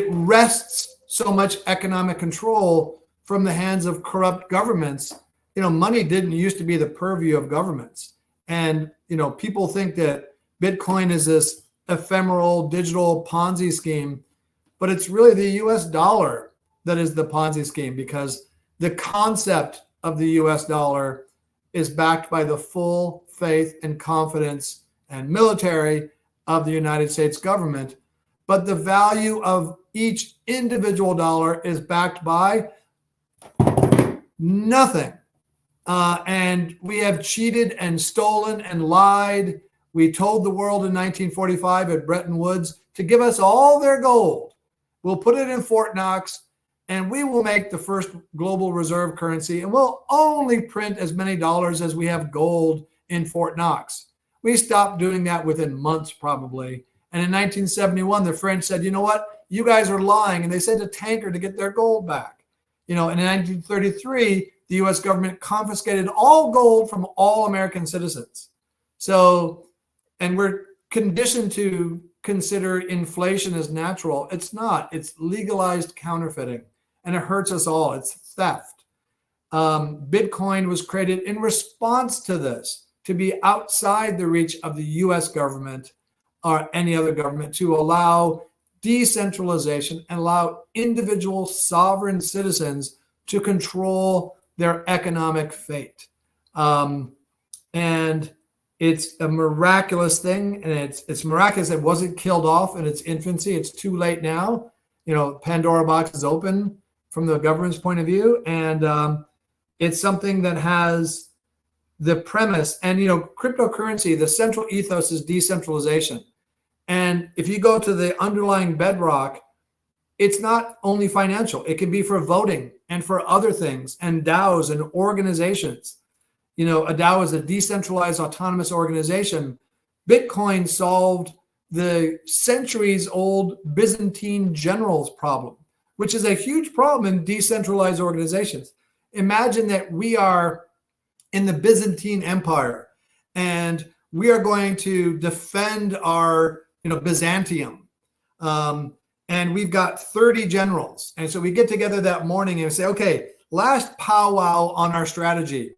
S2: wrests so much economic control from the hands of corrupt governments. Money didn't used to be the purview of governments. And, people think that Bitcoin is this ephemeral digital Ponzi scheme, but it's really the US dollar that is the Ponzi scheme, because the concept of the US dollar is backed by the full faith and confidence and military of the United States government. But the value of each individual dollar is backed by nothing. And we have cheated and stolen and lied. We told the world in 1945 at Bretton Woods to give us all their gold. We'll put it in Fort Knox, and we will make the first global reserve currency, and we'll only print as many dollars as we have gold in Fort Knox. We stopped doing that within months, probably. And in 1971, the French said, you know what? You guys are lying. And they sent a tanker to get their gold back. And in 1933, the US government confiscated all gold from all American citizens. So, and we're conditioned to consider inflation as natural. It's not. It's legalized counterfeiting. and it hurts us all. It's theft. Bitcoin was created in response to this, to be outside the reach of the US government or any other government, to allow decentralization and allow individual sovereign citizens to control their economic fate. And it's a miraculous thing, and it's miraculous it wasn't killed off in its infancy. It's too late now. You know, Pandora box is open from the government's point of view, and it's something that has the premise. And you know, cryptocurrency, the central ethos is decentralization. And if you go to the underlying bedrock, it's not only financial. It can be for voting and for other things, and DAOs and organizations. You know, a DAO is a decentralized autonomous organization. Bitcoin solved the centuries-old Byzantine generals problem, which is a huge problem in decentralized organizations. Imagine that we are in the Byzantine Empire, and we are going to defend our, you know, Byzantium. And we've got 30 generals. And so we get together that morning and say, okay, last powwow on our strategy.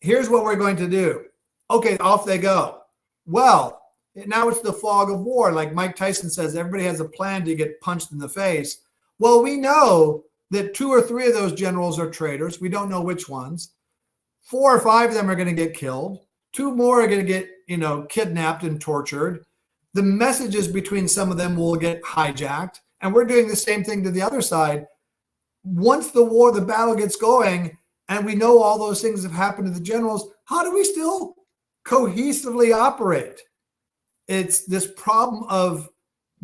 S2: Here's what we're going to do. Okay, off they go. Well, now it's the fog of war. Like Mike Tyson says, everybody has a plan to get punched in the face. Well, we know that 2 or 3 of those generals are traitors. We don't know which ones. 4 or 5 of them are going to get killed. 2 more are going to get, you know, kidnapped and tortured. The messages between some of them will get hijacked. And we're doing the same thing to the other side. Once the battle gets going, and we know all those things have happened to the generals, how do we still cohesively operate? It's this problem of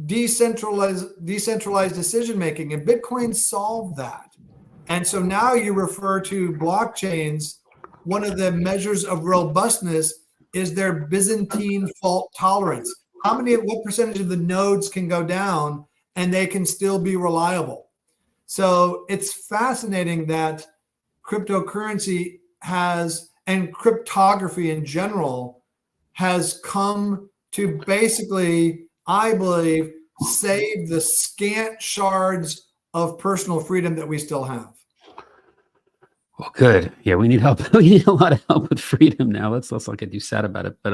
S2: decentralized decision-making, and Bitcoin solved that. And so now you refer to blockchains, one of the measures of robustness is their Byzantine fault tolerance. What percentage of the nodes can go down and they can still be reliable? So it's fascinating that cryptocurrency has, and cryptography in general, has come to basically, I believe, save the scant shards of personal freedom that we still have.
S1: Well, good. Yeah, we need help. We need a lot of help with freedom now. Let's not get too sad about it. But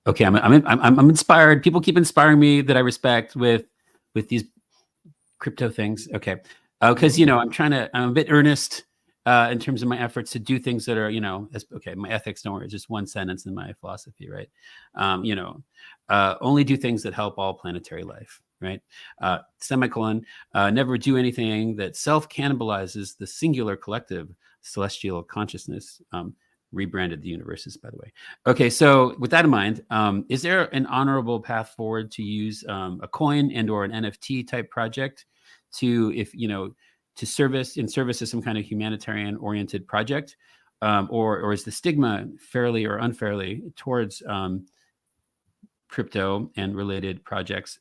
S1: okay, I'm inspired. People keep inspiring me that I respect with these crypto things. Okay, because you know I'm a bit earnest in terms of my efforts to do things that are, you know, my ethics, don't worry, it's just one sentence in my philosophy, right? Only do things that help all planetary life, right? Semicolon, never do anything that self-cannibalizes the singular collective celestial consciousness. Rebranded the universes, by the way. Okay, so with that in mind, is there an honorable path forward to use a coin and or an NFT type project to service as some kind of humanitarian oriented project, or is the stigma fairly or unfairly towards crypto and related projects?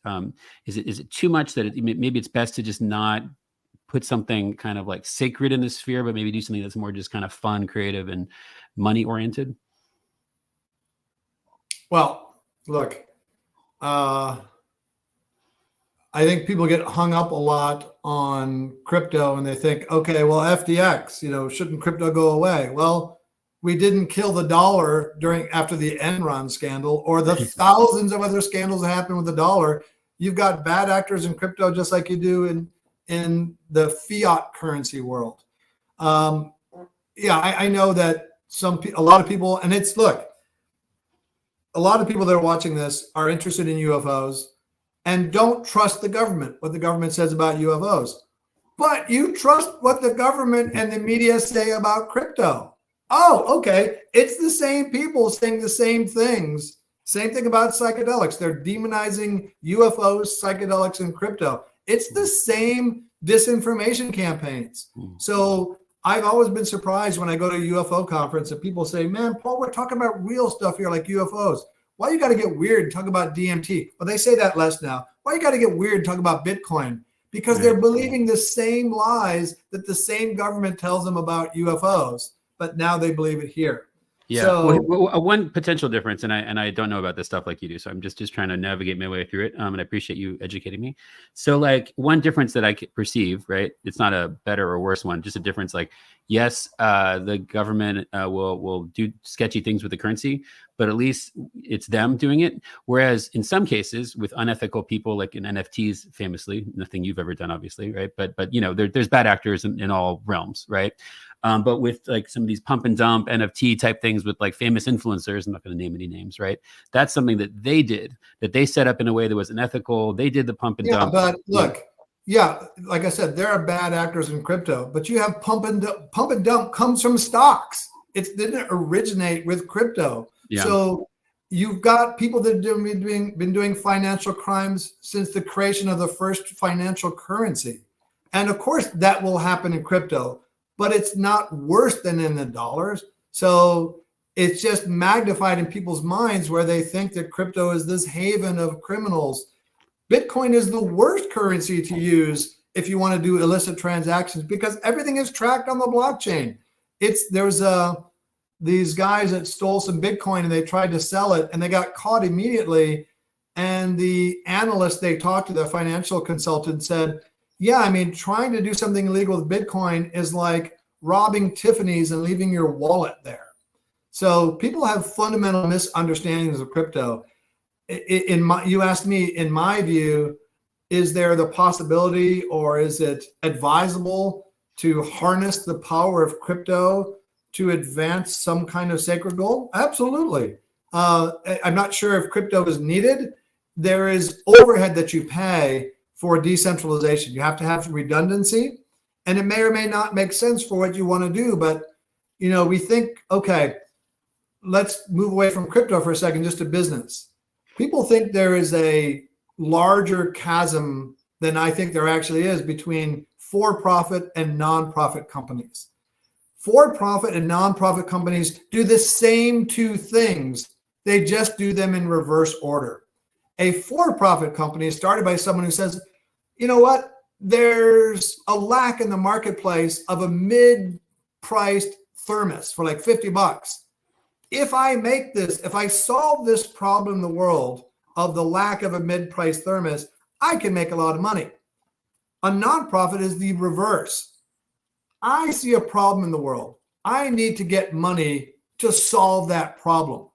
S1: Is it too much that maybe it's best to just not put something kind of like sacred in the sphere, but maybe do something that's more just kind of fun, creative, and money oriented?
S2: Well, look, I think people get hung up a lot on crypto and they think, okay, well, FTX, you know, shouldn't crypto go away? Well, we didn't kill the dollar after the Enron scandal or the thousands of other scandals that happened with the dollar. You've got bad actors in crypto just like you do in the fiat currency world. I know that a lot of people, and a lot of people that are watching this are interested in UFOs and don't trust the government, what the government says about UFOs. But you trust what the government and the media say about crypto. Oh, okay. It's the same people saying the same things. Same thing about psychedelics. They're demonizing UFOs, psychedelics, and crypto. It's the same disinformation campaigns. So I've always been surprised when I go to a UFO conference and people say, man, Paul, we're talking about real stuff here like UFOs. Why you got to get weird and talk about DMT? Well, they say that less now. Why you got to get weird and talk about Bitcoin? Because they're believing the same lies that the same government tells them about UFOs, but now they believe it here.
S1: Yeah.
S2: So
S1: One potential difference, and I don't know about this stuff like you do, so I'm just trying to navigate my way through it. And I appreciate you educating me. So, like, one difference that I could perceive, right? It's not a better or worse one, just a difference. Like, yes, the government will do sketchy things with the currency, but at least it's them doing it. Whereas in some cases, with unethical people, like in NFTs, famously, nothing you've ever done, obviously, right? But you know, there's bad actors in all realms, right? But with like some of these pump and dump NFT type things with like famous influencers, I'm not going to name any names, right? That's something that they did, that they set up in a way that was unethical. They did the pump and
S2: yeah,
S1: dump.
S2: but look, yeah, like I said, there are bad actors in crypto, but you have pump and dump. Pump and dump comes from stocks. It didn't originate with crypto.
S1: Yeah.
S2: So you've got people that have been doing financial crimes since the creation of the first financial currency. And of course, that will happen in crypto, but it's not worse than in the dollars. So it's just magnified in people's minds where they think that crypto is this haven of criminals. Bitcoin is the worst currency to use if you want to do illicit transactions because everything is tracked on the blockchain. There's these guys that stole some Bitcoin and they tried to sell it and they got caught immediately. And the analyst they talked to, the financial consultant, said, yeah, I mean, trying to do something illegal with Bitcoin is like robbing Tiffany's and leaving your wallet there. So people have fundamental misunderstandings of crypto. You asked me, in my view, is there the possibility or is it advisable to harness the power of crypto to advance some kind of sacred goal? Absolutely. I'm not sure if crypto is needed. There is overhead that you pay for decentralization. You have to have redundancy, and it may or may not make sense for what you want to do. But, you know, we think, okay, let's move away from crypto for a second, just to business. People think there is a larger chasm than I think there actually is between for-profit and nonprofit companies. For-profit and nonprofit companies do the same two things. They just do them in reverse order. A for-profit company is started by someone who says, you know what? There's a lack in the marketplace of a mid-priced thermos for like $50. If I solve this problem in the world of the lack of a mid-priced thermos, I can make a lot of money. A nonprofit is the reverse. I see a problem in the world. I need to get money to solve that problem.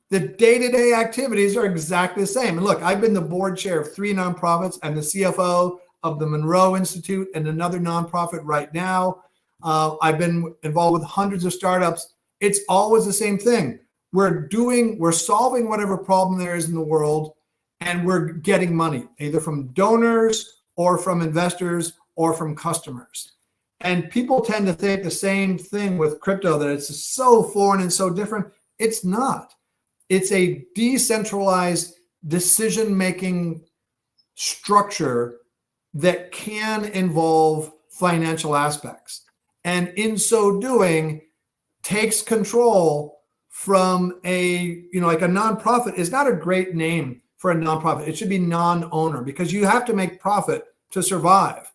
S2: The day-to-day activities are exactly the same. And look, I've been the board chair of 3 nonprofits. I'm the CFO of the Monroe Institute and another nonprofit right now. I've been involved with hundreds of startups. It's always the same thing. We're solving whatever problem there is in the world, and we're getting money, either from donors or from investors or from customers. And people tend to think the same thing with crypto, that it's so foreign and so different. It's not. It's a decentralized decision-making structure that can involve financial aspects. And in so doing, takes control from like a nonprofit is not a great name for a nonprofit. It should be non-owner, because you have to make profit to survive.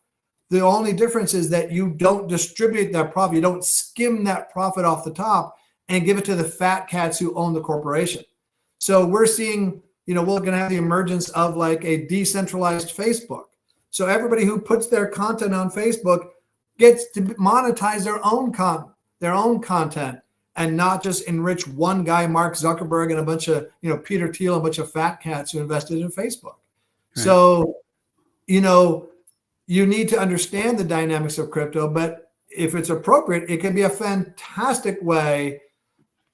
S2: The only difference is that you don't distribute that profit. You don't skim that profit off the top and give it to the fat cats who own the corporation. So we're seeing, we're going to have the emergence of like a decentralized Facebook. So everybody who puts their content on Facebook gets to monetize their own content and not just enrich one guy, Mark Zuckerberg, and a bunch of, Peter Thiel, a bunch of fat cats who invested in Facebook. Right. So, you need to understand the dynamics of crypto, but if it's appropriate, it can be a fantastic way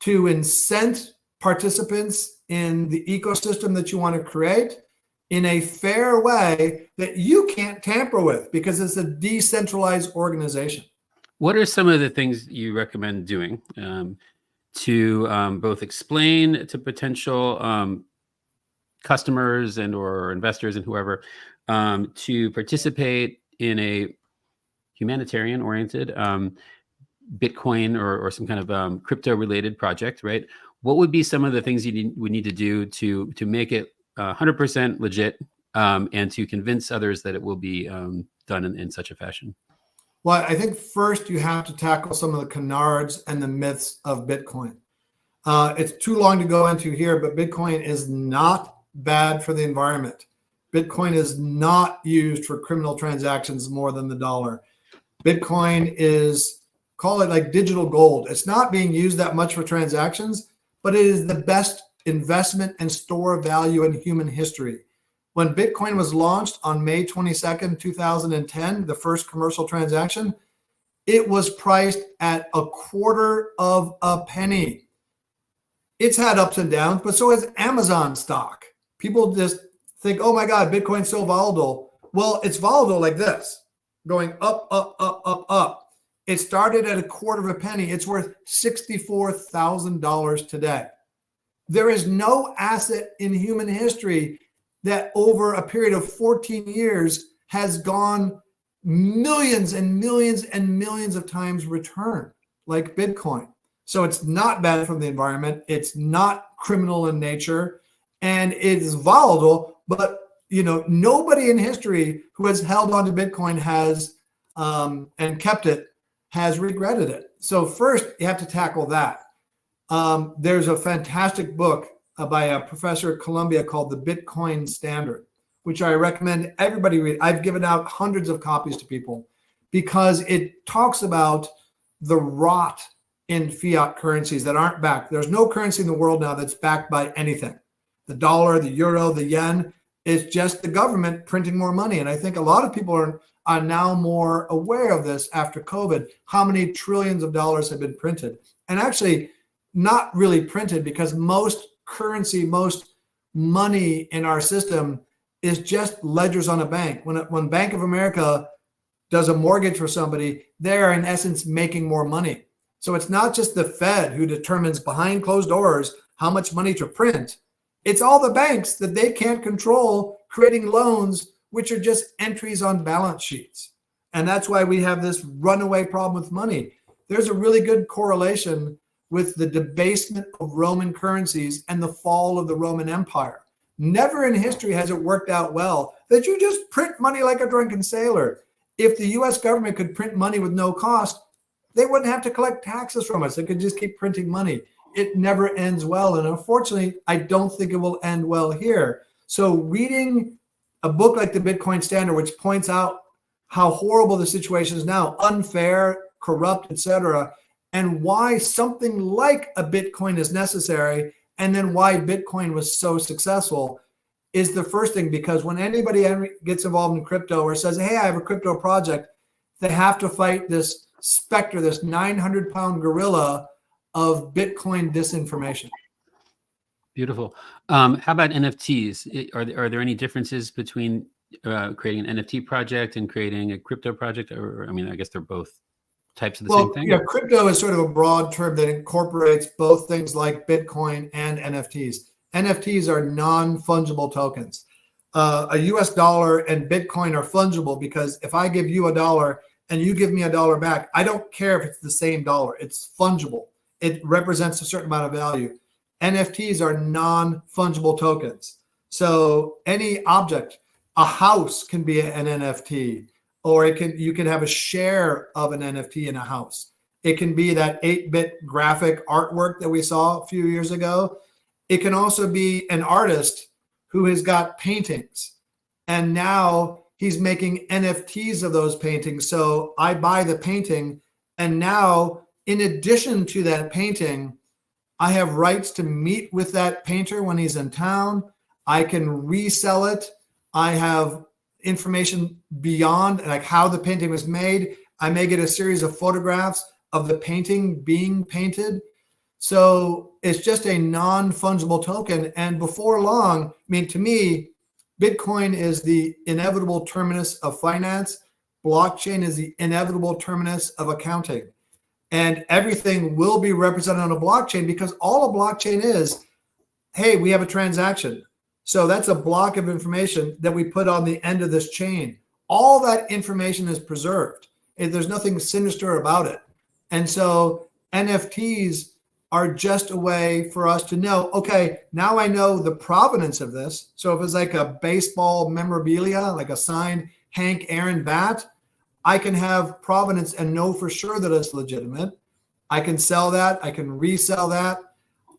S2: to incent participants in the ecosystem that you want to create in a fair way that you can't tamper with, because it's a decentralized organization.
S1: What are some of the things you recommend doing to both explain to potential customers and or investors and whoever to participate in a humanitarian-oriented Bitcoin or some kind of crypto-related project, right? What would be some of the things would need to do to make it 100% legit and to convince others that it will be done in such a fashion?
S2: Well, I think first you have to tackle some of the canards and the myths of Bitcoin. It's too long to go into here, but Bitcoin is not bad for the environment. Bitcoin is not used for criminal transactions more than the dollar. Bitcoin is, call it like digital gold. It's not being used that much for transactions, but it is the best investment and store of value in human history. When Bitcoin was launched on May 22nd, 2010, the first commercial transaction, it was priced at a quarter of a penny. It's had ups and downs, but so has Amazon stock. People just think, oh my God, Bitcoin's so volatile. Well, it's volatile like this, going up, up, up, up, up. It started at a quarter of a penny. It's worth $64,000 today. There is no asset in human history that over a period of 14 years has gone millions and millions and millions of times return like Bitcoin. So it's not bad for the environment. It's not criminal in nature, and it is volatile. But nobody in history who has held on to Bitcoin has and kept it has regretted it. So first, you have to tackle that. There's a fantastic book by a professor at Columbia called The Bitcoin Standard, which I recommend everybody read. I've given out hundreds of copies to people because it talks about the rot in fiat currencies that aren't backed. There's no currency in the world now that's backed by anything. The dollar, the euro, the yen, is just the government printing more money. And I think a lot of people are now more aware of this after COVID, how many trillions of dollars have been printed. And actually not really printed, because most currency, most money in our system is just ledgers on a bank. When Bank of America does a mortgage for somebody, they're in essence making more money. So it's not just the Fed who determines behind closed doors how much money to print. It's all the banks that they can't control creating loans, which are just entries on balance sheets. And that's why we have this runaway problem with money. There's a really good correlation with the debasement of Roman currencies and the fall of the Roman Empire. Never in history has it worked out well that you just print money like a drunken sailor. If the US government could print money with no cost, they wouldn't have to collect taxes from us. They could just keep printing money. It never ends well. And unfortunately, I don't think it will end well here. So reading a book like The Bitcoin Standard, which points out how horrible the situation is now, unfair, corrupt, etc., and why something like a Bitcoin is necessary, and then why Bitcoin was so successful, is the first thing. Because when anybody gets involved in crypto or says, hey, I have a crypto project, they have to fight this specter, this 900-pound gorilla of Bitcoin disinformation.
S1: Beautiful. How about NFTs? Are there any differences between creating an NFT project and creating a crypto project? Or, I mean, I guess they're both types of the same thing.
S2: Yeah, crypto is sort of a broad term that incorporates both things like Bitcoin and NFTs. NFTs are non-fungible tokens. A US dollar and Bitcoin are fungible, because if I give you $1 and you give me $1 back, I don't care if it's the same dollar. It's fungible. It represents a certain amount of value. NFTs are non-fungible tokens. So any object, a house can be an NFT, or you can have a share of an NFT in a house. It can be that 8-bit graphic artwork that we saw a few years ago. It can also be an artist who has got paintings, and now he's making NFTs of those paintings. So I buy the painting, and now in addition to that painting, I have rights to meet with that painter when he's in town. I can resell it. I have information beyond, like how the painting was made. I may get a series of photographs of the painting being painted. So it's just a non-fungible token. And before long, I mean, to me, Bitcoin is the inevitable terminus of finance. Blockchain is the inevitable terminus of accounting. And everything will be represented on a blockchain, because all a blockchain is, hey, we have a transaction. So that's a block of information that we put on the end of this chain. All that information is preserved. There's nothing sinister about it. And so NFTs are just a way for us to know, okay, now I know the provenance of this. So if it's like a baseball memorabilia, like a signed Hank Aaron bat, I can have provenance and know for sure that it's legitimate. I can sell that. I can resell that.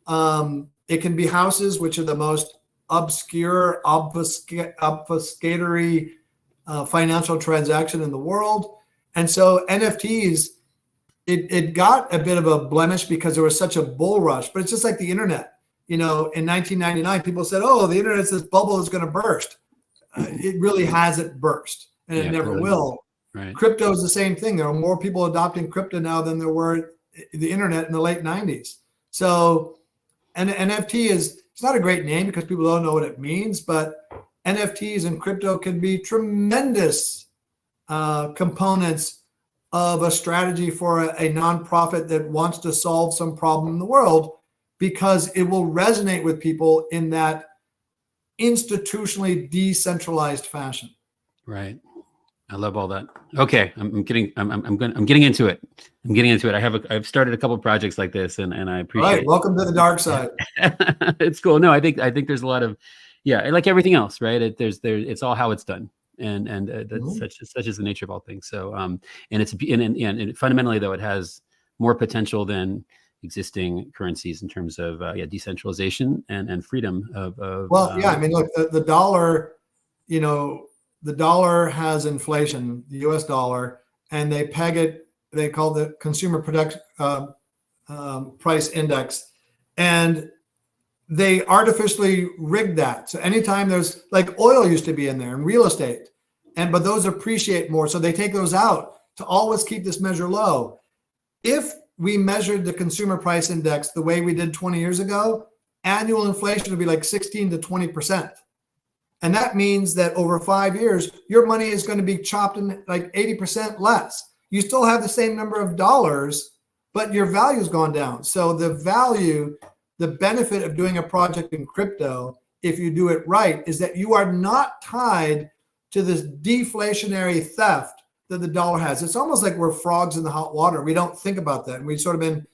S2: It can be houses, which are the most obscure, obfuscatory financial transaction in the world. And so NFTs, it got a bit of a blemish because there was such a bull rush, but it's just like the internet. In 1999, people said, oh, the internet's this bubble is going to burst. It really hasn't burst, and it never will.
S1: Right.
S2: Crypto is the same thing. There are more people adopting crypto now than there were the internet in the late 90s. So and NFT it's not a great name because people don't know what it means, but NFTs and crypto can be tremendous components of a strategy for a nonprofit that wants to solve some problem in the world, because it will resonate with people in that institutionally decentralized fashion.
S1: Right. I love all that. Okay, I'm getting into it. I'm getting into it. I've started a couple of projects like this, and I appreciate.
S2: All right, welcome to the dark side.
S1: It's cool. No, I think there's a lot of, like everything else, right? It's all how it's done, and that's such is the nature of all things. So and fundamentally though, it has more potential than existing currencies in terms of decentralization and freedom of.
S2: I mean, look, the dollar, the dollar has inflation, the US dollar, and they peg it, they call it the consumer price index. And they artificially rig that. So anytime there's, like, oil used to be in there and real estate, but those appreciate more. So they take those out to always keep this measure low. If we measured the consumer price index the way we did 20 years ago, annual inflation would be like 16 to 20%. And that means that over 5 years, your money is going to be chopped in like 80% less. You still have the same number of dollars, but your value's gone down. So the benefit of doing a project in crypto, if you do it right, is that you are not tied to this deflationary theft that the dollar has. It's almost like we're frogs in the hot water. We don't think about that. And we've sort of been,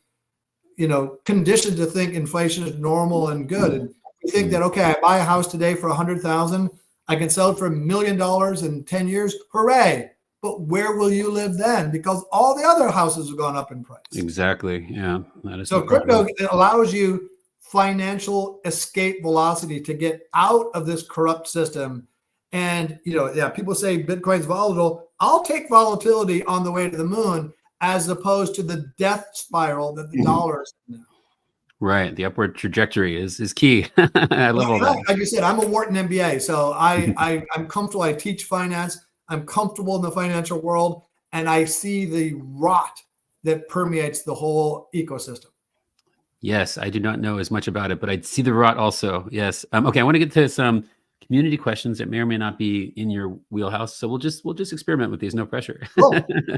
S2: conditioned to think inflation is normal and good. And we think that, okay, I buy a house today for $100,000, I can sell it for $1 million in 10 years. Hooray. But where will you live then? Because all the other houses have gone up in price.
S1: Exactly. Yeah. That is
S2: so crypto allows you financial escape velocity to get out of this corrupt system. And, people say Bitcoin's volatile. I'll take volatility on the way to the moon as opposed to the death spiral that the dollar is in now.
S1: Right. The upward trajectory is key. I love all that.
S2: Like you said, I'm a Wharton MBA, so I'm comfortable. I teach finance. I'm comfortable in the financial world, and I see the rot that permeates the whole ecosystem.
S1: Yes, I do not know as much about it, but I see the rot also. Yes. Okay, I want to get to some community questions that may or may not be in your wheelhouse. So we'll just experiment with these. No pressure.
S2: Cool.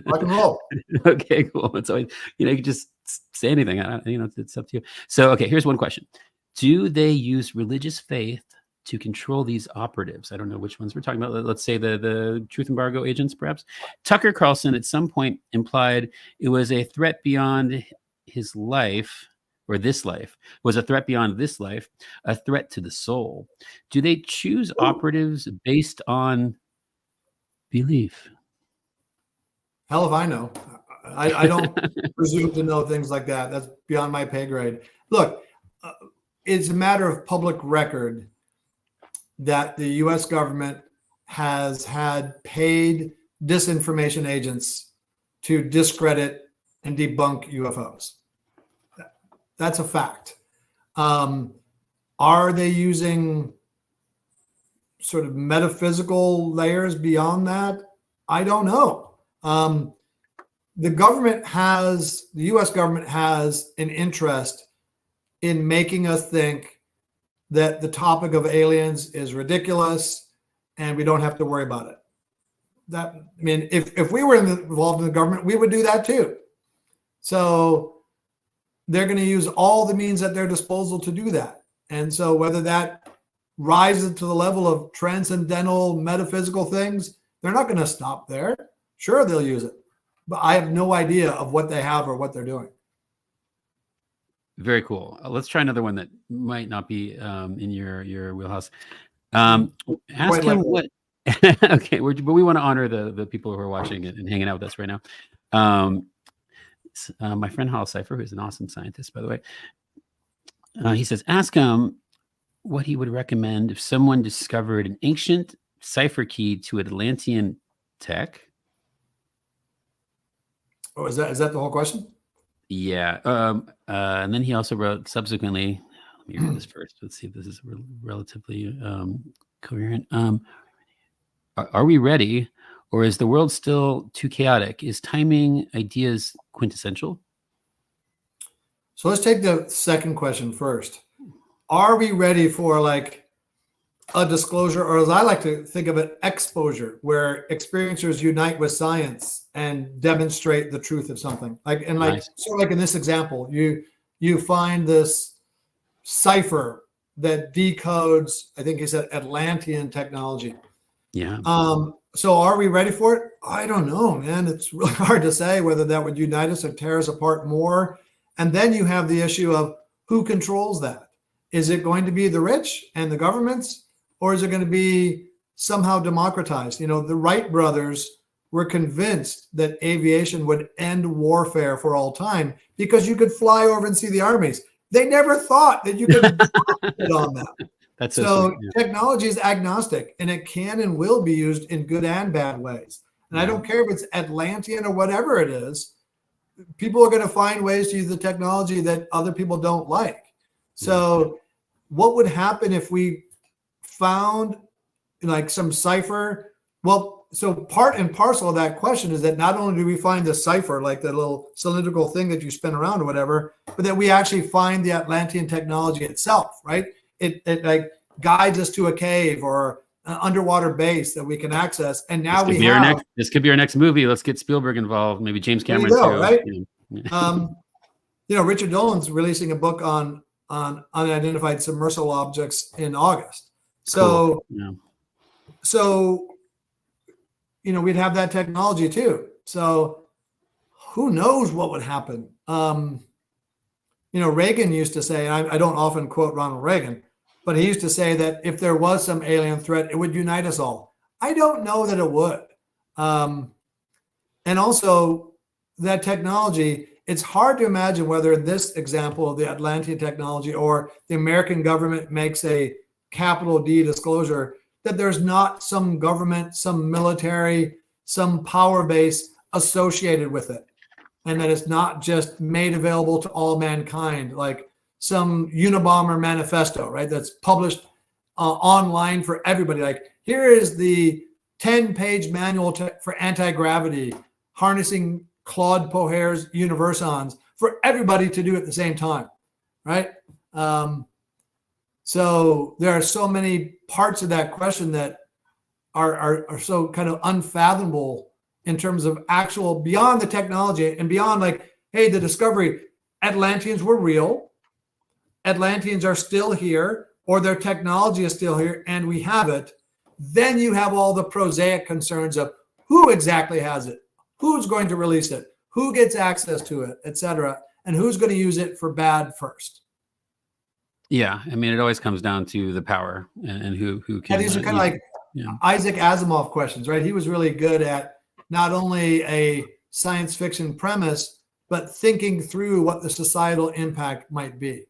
S2: Rock and roll.
S1: Okay, cool. It's always, you can just say anything. It's up to you. So, okay, here's one question. Do they use religious faith to control these operatives? I don't know which ones we're talking about. Let's say the truth embargo agents, perhaps. Tucker Carlson at some point implied it was a threat beyond his life, or this life was a threat beyond this life, a threat to the soul. Do they choose operatives based on belief?
S2: Hell if I know. I don't presume to know things like that. That's beyond my pay grade. Look, it's a matter of public record that the US government has had paid disinformation agents to discredit and debunk UFOs. That's a fact. Are they using sort of metaphysical layers beyond that? I don't know. The US government has an interest in making us think that the topic of aliens is ridiculous and we don't have to worry about it. If we were involved in the government, we would do that too. So they're going to use all the means at their disposal to do that. And so whether that rises to the level of transcendental metaphysical things, they're not going to stop there. Sure, they'll use it, but I have no idea of what they have or what they're doing.
S1: Very cool. Let's try another one that might not be in your wheelhouse. Ask him what. Okay, but we want to honor the people who are watching and hanging out with us right now. My friend Hal Cipher, who's an awesome scientist, by the way, He says, ask him what he would recommend if someone discovered an ancient cipher key to Atlantean tech.
S2: Oh, is that the whole question?
S1: Yeah. And then he also wrote subsequently, let me read this first. Let's see if this is relatively coherent. Are we ready, or is the world still too chaotic? Is timing ideas quintessential?
S2: So let's take the second question first. Are we ready for like a disclosure, or as I like to think of it, exposure, where experiencers unite with science and demonstrate the truth of something? Like, and like,
S1: Nice.
S2: sort of like in this example, you find this cipher that decodes, I think he said, Atlantean technology.
S1: Yeah.
S2: So are we ready for it? I don't know, man. It's really hard to say whether that would unite us or tear us apart more. And then you have the issue of who controls that. Is it going to be the rich and the governments, or is it going to be somehow democratized? You know, the Wright brothers were convinced that aviation would end warfare for all time because you could fly over and see the armies. They never thought that you could get on that.
S1: That's
S2: So
S1: sweet. Yeah.
S2: technology is agnostic, and it can and will be used in good and bad ways. And I don't care if it's Atlantean or whatever it is, people are going to find ways to use the technology that other people don't like. So what would happen if we found like some cipher? Well, so part and parcel of that question is that not only do we find the cipher, like the little cylindrical thing that you spin around or whatever, but that we actually find the Atlantean technology itself, right? It like guides us to a cave or an underwater base that we can access. And now
S1: this could be our next movie. Let's get Spielberg involved. Maybe James Cameron too.
S2: Right? Richard Dolan's releasing a book on unidentified submersible objects in August. So,
S1: cool.
S2: So, we'd have that technology too. So who knows what would happen? Reagan used to say, and I don't often quote Ronald Reagan, but he used to say that if there was some alien threat, it would unite us all. I don't know that it would. And also that technology, it's hard to imagine whether in this example of the Atlantean technology or the American government makes a capital D disclosure, that there's not some government, some military, some power base associated with it. And that it's not just made available to all mankind, like some Unabomber manifesto, right? That's published online for everybody. Like, here is the 10-page manual for anti-gravity, harnessing Claude Poher's Universons for everybody to do at the same time, right? So there are so many parts of that question that are so kind of unfathomable in terms of actual beyond the technology and beyond like, hey, the discovery, Atlanteans were real. Atlanteans are still here, or their technology is still here, and we have it. Then you have all the prosaic concerns of who exactly has it, who's going to release it, who gets access to it, et cetera, and who's going to use it for bad first.
S1: Yeah, I mean, it always comes down to the power and who can.
S2: And these are kind of like Isaac Asimov questions, right? He was really good at not only a science fiction premise, but thinking through what the societal impact might be.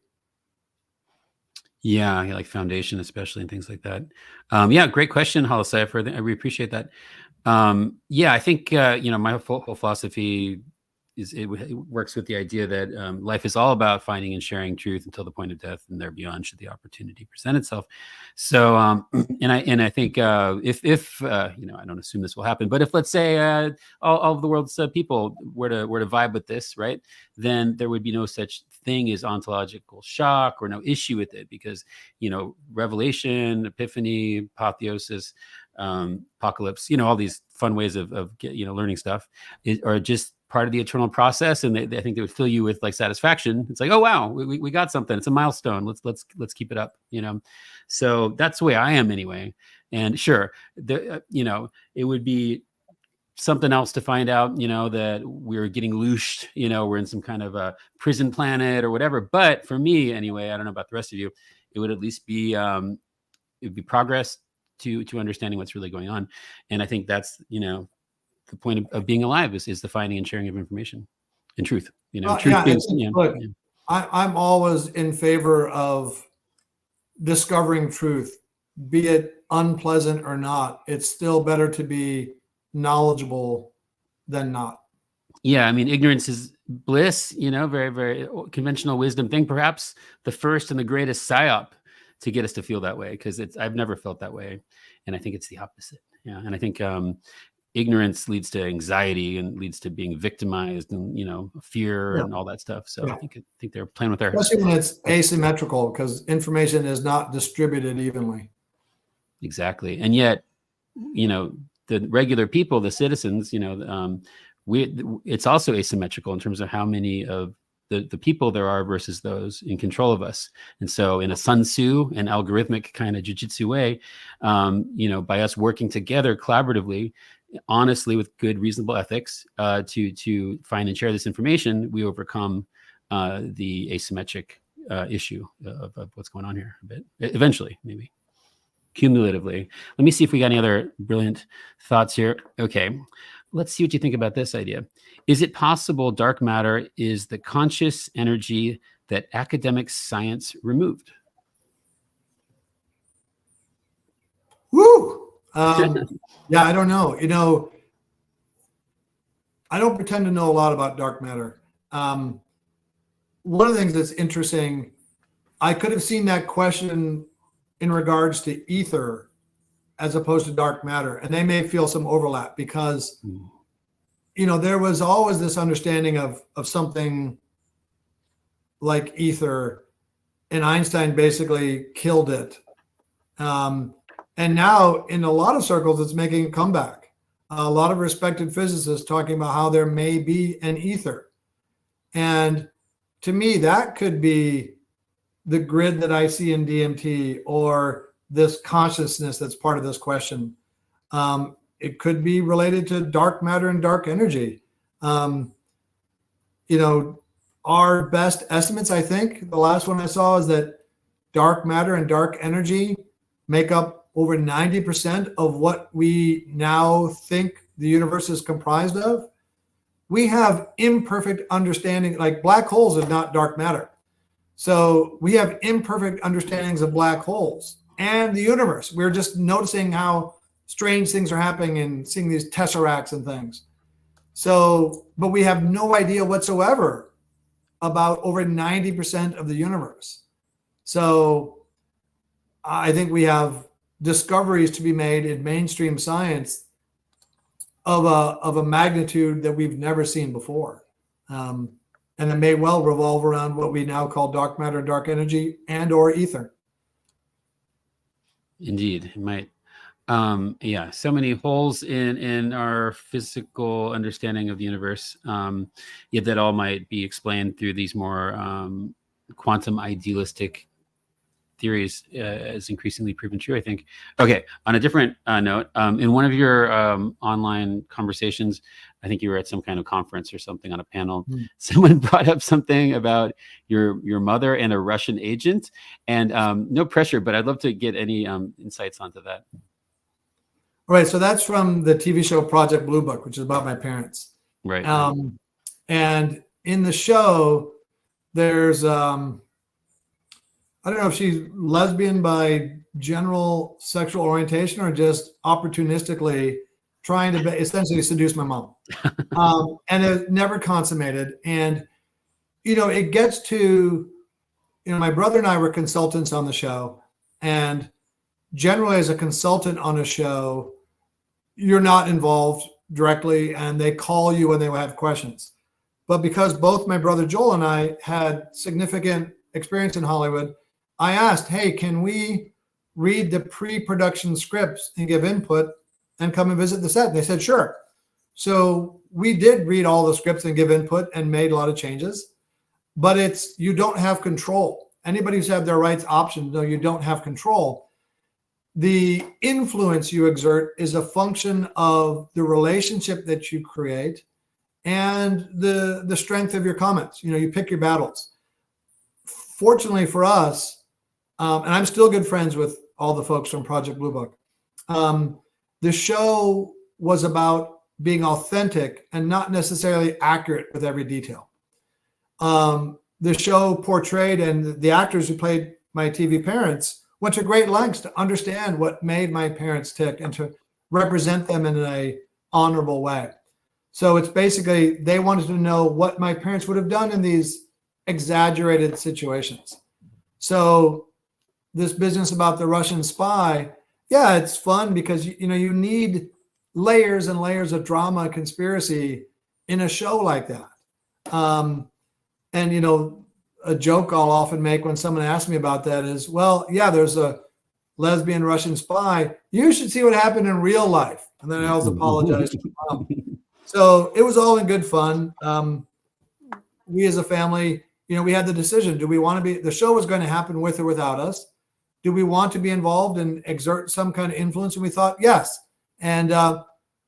S1: Yeah, like foundation, especially, and things like that. Yeah, great question, Holocipher. I really appreciate that. Yeah, I think my whole philosophy is it works with the idea that life is all about finding and sharing truth until the point of death, and there beyond should the opportunity present itself. So, and I think if I don't assume this will happen, but if, let's say, all of the world's people were to vibe with this, right, then there would be no such thing as ontological shock or no issue with it, because revelation, epiphany, apotheosis, apocalypse, all these fun ways of learning stuff are just part of the eternal process, and I think they would fill you with like satisfaction. It's like, oh wow, we got something. It's a milestone. Let's keep it up. So that's the way I am anyway. And sure, it would be something else to find out, that we're getting loosed, we're in some kind of a prison planet or whatever. But for me anyway, I don't know about the rest of you, it would at least be it would be progress to understanding what's really going on. And I think that's the point of being alive is the finding and sharing of information and truth. Truth being,
S2: look, I'm always in favor of discovering truth, be it unpleasant or not. It's still better to be knowledgeable than not.
S1: Yeah, I mean, ignorance is bliss, very, very conventional wisdom thing, perhaps the first and the greatest psyop to get us to feel that way, because I've never felt that way. And I think it's the opposite. Yeah. And I think ignorance leads to anxiety and leads to being victimized and, fear and all that stuff. So
S2: Yeah.
S1: I think they're playing with our,
S2: especially when it's asymmetrical, because information is not distributed evenly.
S1: exactly. And yet, the regular people, the citizens, it's also asymmetrical in terms of how many of the people there are versus those in control of us. And so in a Sun Tzu and algorithmic kind of jujitsu way, by us working together collaboratively, honestly, with good, reasonable ethics, to find and share this information, we overcome the asymmetric issue of what's going on here a bit, eventually, maybe. Cumulatively. Let me see if we got any other brilliant thoughts here. Okay, let's see what you think about this idea. Is it possible dark matter is the conscious energy that academic science removed?
S2: Woo! Yeah, I don't know. I don't pretend to know a lot about dark matter. One of the things that's interesting, I could have seen that question in regards to ether as opposed to dark matter, and they may feel some overlap because there was always this understanding of something like ether, and Einstein basically killed it. And now in a lot of circles, it's making a comeback. A lot of respected physicists talking about how there may be an ether. And to me, that could be the grid that I see in DMT, or this consciousness that's part of this question. It could be related to dark matter and dark energy. Our best estimates, I think, the last one I saw is that dark matter and dark energy make up over 90% of what we now think the universe is comprised of. We have imperfect understanding, like black holes are not dark matter. So we have imperfect understandings of black holes and the universe. We're just noticing how strange things are happening and seeing these tesseracts and things. So, but we have no idea whatsoever about over 90% of the universe. So I think we have discoveries to be made in mainstream science of a magnitude that we've never seen before. And it may well revolve around what we now call dark matter, dark energy, and or ether.
S1: Indeed, it might. Yeah, so many holes in our physical understanding of the universe. Yet that all might be explained through these more quantum idealistic theories, as increasingly proven true, I think. Okay, on a different note, in one of your online conversations, I think you were at some kind of conference or something on a panel. Someone brought up something about your mother and a Russian agent, and no pressure, but I'd love to get any insights onto that.
S2: All right, so that's from the TV show Project Blue Book, which is about my parents.
S1: Right.
S2: And in the show, there's I don't know if she's lesbian by general sexual orientation or just opportunistically trying to essentially seduce my mom. And it never consummated. And, it gets to, my brother and I were consultants on the show. And generally as a consultant on a show, you're not involved directly and they call you when they have questions. But because both my brother Joel and I had significant experience in Hollywood, I asked, hey, can we read the pre-production scripts and give input and come and visit the set? And they said, sure. So we did read all the scripts and give input and made a lot of changes, but you don't have control. Anybody who's had their rights optioned, no, you don't have control. The influence you exert is a function of the relationship that you create and the strength of your comments. You pick your battles. Fortunately for us, and I'm still good friends with all the folks from Project Blue Book. The show was about being authentic and not necessarily accurate with every detail. the show portrayed and the actors who played my TV parents went to great lengths to understand what made my parents tick and to represent them in a honorable way. So it's basically, they wanted to know what my parents would have done in these exaggerated situations. So this business about the Russian spy, yeah, it's fun because you need layers and layers of drama and conspiracy in a show like that. And a joke I'll often make when someone asks me about that is, well, yeah, there's a lesbian Russian spy. You should see what happened in real life. And then I always apologize to mom. So it was all in good fun. We as a family, we had the decision. Do we want to be, the show was going to happen with or without us. Do we want to be involved and exert some kind of influence? And we thought, yes. And,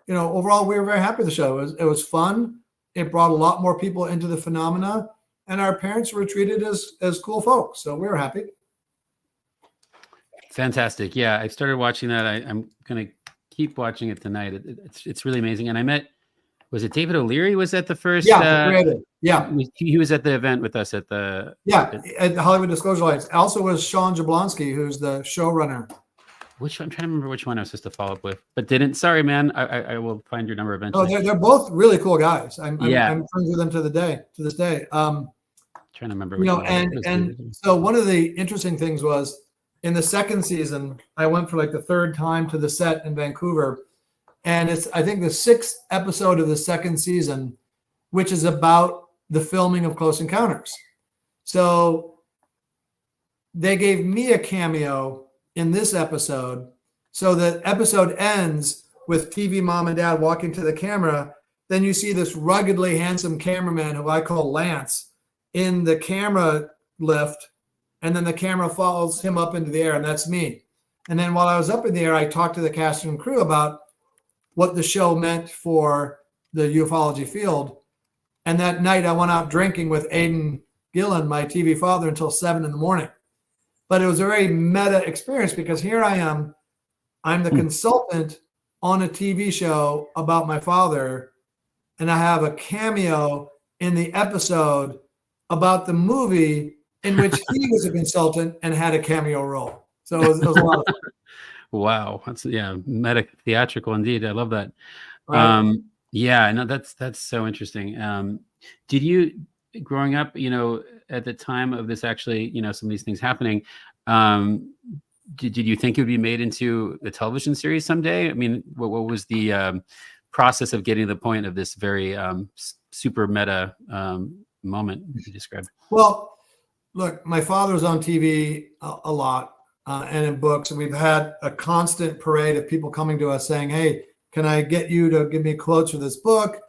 S2: overall, we were very happy with the show. It was fun. It brought a lot more people into the phenomena. And our parents were treated as cool folks. So we were happy.
S1: Fantastic. Yeah, I started watching that. I'm going to keep watching it tonight. It's really amazing. And I met, was it David O'Leary was at the first?
S2: Yeah,
S1: he was at the event with us at the
S2: at the Hollywood Disclosure Lights. Also was Sean Jablonski, who's the showrunner.
S1: I'm trying to remember which one I was supposed to follow up with, but didn't. Sorry, man. I will find your number eventually.
S2: Oh, they're both really cool guys. I'm friends with them to this day.
S1: Trying to remember.
S2: So one of the interesting things was in the second season, I went for like the third time to the set in Vancouver, and it's I think the 6th episode of the second season, which is about the filming of Close Encounters. So they gave me a cameo in this episode. So the episode ends with TV mom and dad walking to the camera. Then you see this ruggedly handsome cameraman who I call Lance in the camera lift. And then the camera follows him up into the air, and that's me. And then while I was up in the air, I talked to the cast and crew about what the show meant for the ufology field. And that night I went out drinking with Aidan Gillen, my TV father, until 7 a.m. But it was a very meta experience because here I am. I'm the consultant on a TV show about my father, and I have a cameo in the episode about the movie in which he was a consultant and had a cameo role. So it was a lot of fun.
S1: Wow. That's meta theatrical indeed. I love that.
S2: Right.
S1: Yeah, no, that's so interesting. Did you, growing up, at the time of this, actually, some of these things happening, did you think it would be made into a television series someday? I mean, what was the process of getting to the point of this very super meta moment you described?
S2: Well, look, my father was on TV a lot and in books, and we've had a constant parade of people coming to us saying, hey, can I get you to give me quotes for this book?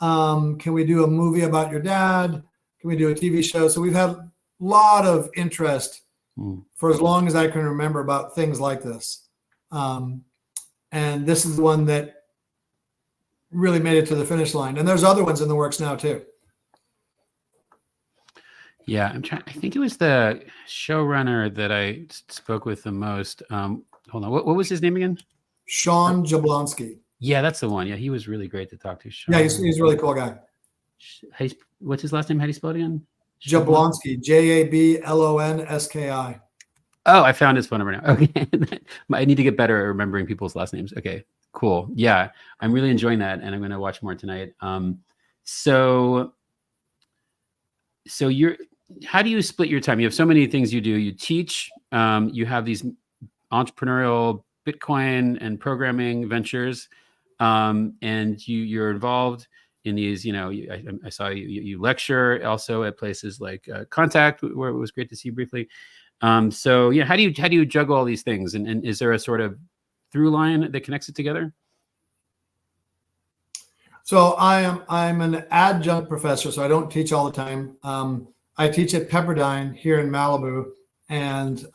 S2: Can we do a movie about your dad? Can we do a TV show? So we've had a lot of interest for as long as I can remember about things like this. And this is the one that really made it to the finish line. And there's other ones in the works now too.
S1: Yeah, I think it was the showrunner that I spoke with the most. Hold on. What was his name again?
S2: Sean Jablonski.
S1: Yeah, that's the one. Yeah, he was really great to talk to. Sean.
S2: Yeah, he's a really cool guy.
S1: What's his last name? How do you spell it again?
S2: Jablonski. Jablonski.
S1: Oh, I found his phone number now. Okay. I need to get better at remembering people's last names. Okay, cool. Yeah, I'm really enjoying that, and I'm going to watch more tonight. So how do you split your time? You have so many things you do. You teach, you have these entrepreneurial Bitcoin and programming ventures, and you're involved in these, I saw you lecture also at places like Contact, where it was great to see you briefly. So yeah, how do you juggle all these things? And is there a sort of through line that connects it together?
S2: So I'm an adjunct professor, so I don't teach all the time. I teach at Pepperdine here in Malibu, and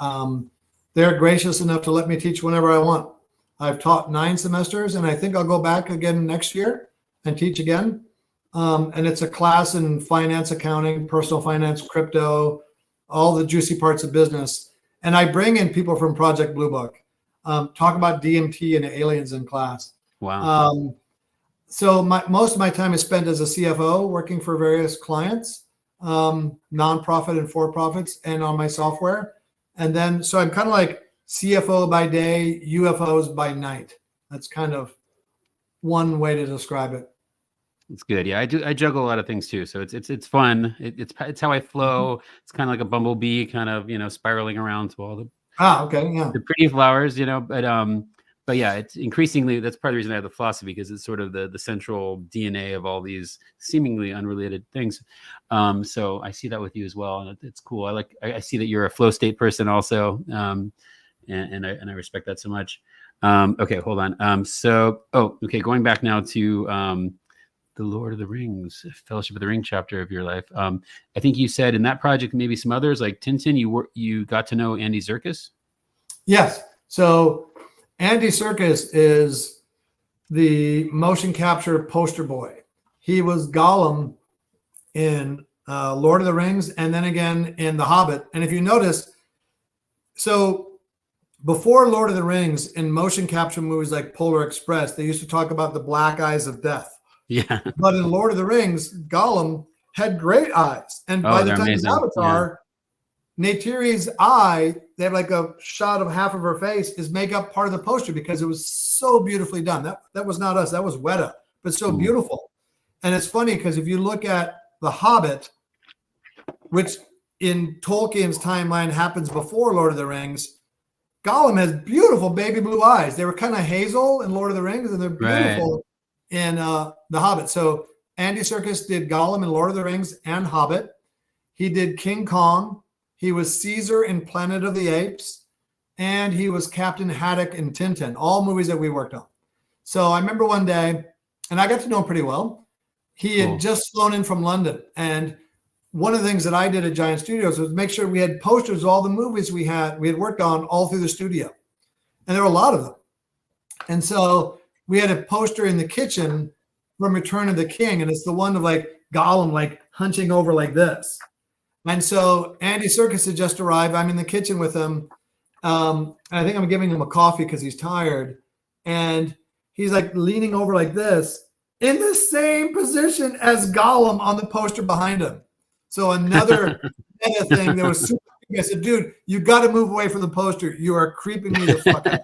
S2: they're gracious enough to let me teach whenever I want. I've taught 9 semesters, and I think I'll go back again next year and teach again. And it's a class in finance, accounting, personal finance, crypto, all the juicy parts of business. And I bring in people from Project Blue Book, talk about DMT and aliens in class.
S1: Wow.
S2: So most of my time is spent as a CFO working for various clients. nonprofit and for-profits and on my software. And then, so I'm kind of like CFO by day, UFOs by night. That's kind of one way to describe it.
S1: It's good. Yeah, I juggle a lot of things too, so it's fun. It's how I flow. It's kind of like a bumblebee, kind of spiraling around to all
S2: Okay, yeah.
S1: the pretty flowers, but yeah, it's increasingly, that's part of the reason I have the philosophy, because it's sort of the central DNA of all these seemingly unrelated things. So I see that with you as well, and it's cool. I see that you're a flow state person also, and I respect that so much. Okay, hold on. Okay, going back now to the Lord of the Rings, Fellowship of the Ring chapter of your life. I think you said in that project, maybe some others like Tintin, you got to know Andy Serkis.
S2: Yes. So Andy Serkis is the motion capture poster boy. He was Gollum in Lord of the Rings, and then again in The Hobbit. And if you notice, so before Lord of the Rings, in motion capture movies like Polar Express, they used to talk about the black eyes of death.
S1: Yeah.
S2: But in Lord of the Rings, Gollum had great eyes. And by the time in Avatar, Neytiri's eye, they have like a shot of half of her face, is make up part of the poster because it was so beautifully done. That was not us, that was Weta, but so beautiful. And it's funny because if you look at The Hobbit, which in Tolkien's timeline happens before Lord of the Rings, Gollum has beautiful baby blue eyes. They were kind of hazel in Lord of the Rings, and they're beautiful in The Hobbit. So Andy Serkis did Gollum in Lord of the Rings and Hobbit. He did King Kong. He was Caesar in Planet of the Apes. And he was Captain Haddock in Tintin, all movies that we worked on. So I remember one day, and I got to know him pretty well. He had just flown in from London. And one of the things that I did at Giant Studios was make sure we had posters of all the movies we had worked on all through the studio. And there were a lot of them. And so we had a poster in the kitchen from Return of the King, and it's the one of like Gollum like hunching over like this. And so Andy Serkis had just arrived. I'm in the kitchen with him. I think I'm giving him a coffee because he's tired. And he's like leaning over like this in the same position as Gollum on the poster behind him. So another thing that was super. I said, dude, you got to move away from the poster. You are creeping me the fuck out.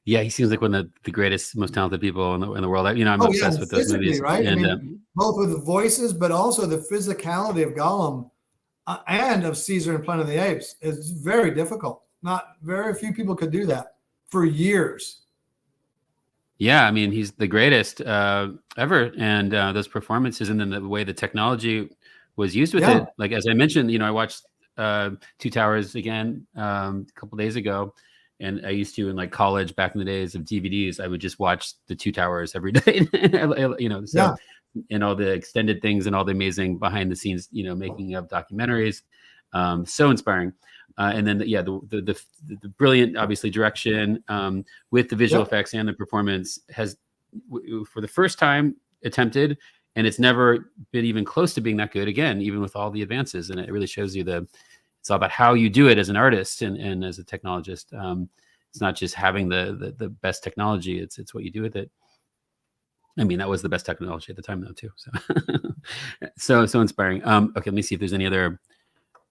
S1: Yeah, he seems like one of the greatest, most talented people in the world. I'm obsessed with those movies.
S2: Right? And, both with the voices, but also the physicality of Gollum and of Caesar and Planet of the Apes is very difficult. Not very few people could do that for years.
S1: Yeah, I mean, he's the greatest ever. And those performances and then the way the technology was used with it. Like, as I mentioned, I watched Two Towers again a couple days ago. And I used to, in like college back in the days of DVDs, I would just watch the Two Towers every day, and all the extended things and all the amazing behind the scenes, making of documentaries. So inspiring. And then, the brilliant, obviously, direction with the visual effects and the performance has, for the first time, attempted, and it's never been even close to being that good again, even with all the advances. And it really shows you it's all about how you do it as an artist and as a technologist. It's not just having the best technology; it's what you do with it. I mean, that was the best technology at the time, though, too. So, so inspiring. Okay, let me see if there's any other.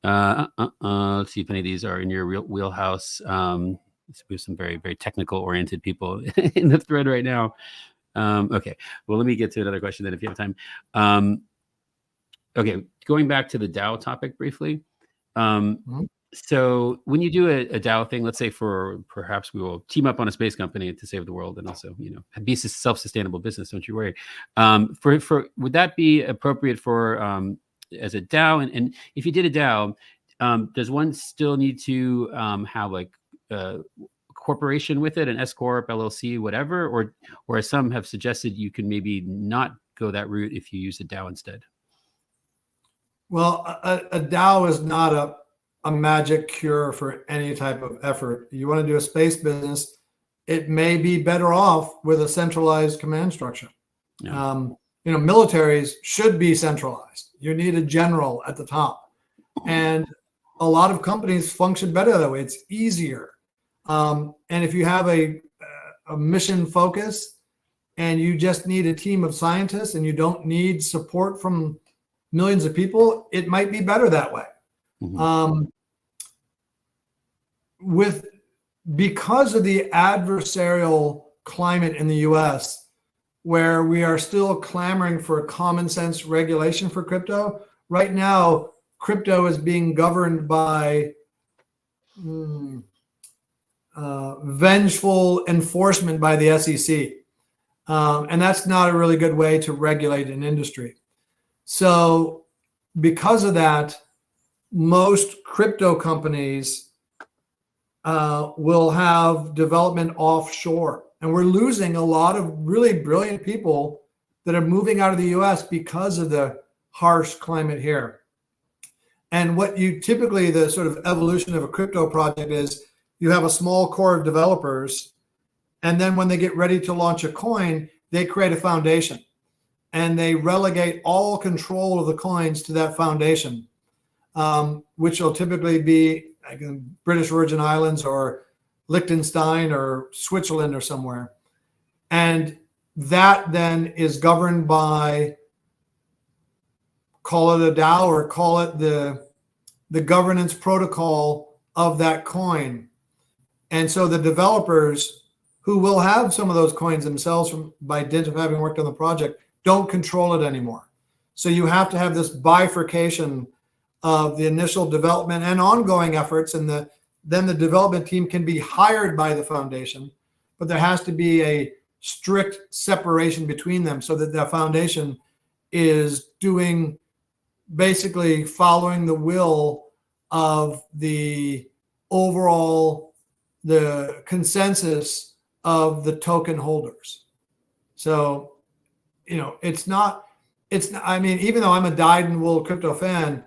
S1: Let's see if any of these are in your real wheelhouse. We have some very, very technical oriented people in the thread right now. Okay, well, let me get to another question then, if you have time. Okay, going back to the DAO topic briefly. So when you do a DAO thing, let's say perhaps we will team up on a space company to save the world and also, be a self-sustainable business. Don't you worry. Would that be appropriate for as a DAO? And if you did a DAO, does one still need to have like a corporation with it, an S corp, LLC, whatever, or as some have suggested, you can maybe not go that route if you use a DAO instead?
S2: Well, a DAO is not a magic cure for any type of effort. You want to do a space business, it may be better off with a centralized command structure. Yeah. Militaries should be centralized. You need a general at the top. And a lot of companies function better that way. It's easier. And if you have a mission focus and you just need a team of scientists and you don't need support from millions of people, it might be better that way.
S1: Mhm.
S2: Because of the adversarial climate in the US, where we are still clamoring for common sense regulation for crypto, right now, crypto is being governed by vengeful enforcement by the SEC. And that's not a really good way to regulate an industry. So because of that, most crypto companies will have development offshore. And we're losing a lot of really brilliant people that are moving out of the US because of the harsh climate here. And what you typically, the sort of evolution of a crypto project is you have a small core of developers. And then when they get ready to launch a coin, they create a foundation and they relegate all control of the coins to that foundation, which will typically be like in British Virgin Islands or Liechtenstein or Switzerland or somewhere. And that then is governed by, call it a DAO or call it the governance protocol of that coin. And so the developers who will have some of those coins themselves by dint of having worked on the project don't control it anymore. So you have to have this bifurcation of the initial development and ongoing efforts, and then the development team can be hired by the foundation, but there has to be a strict separation between them so that the foundation is doing, basically following the will of the overall, the consensus of the token holders. So, I mean, even though I'm a dyed-in-the-wool crypto fan,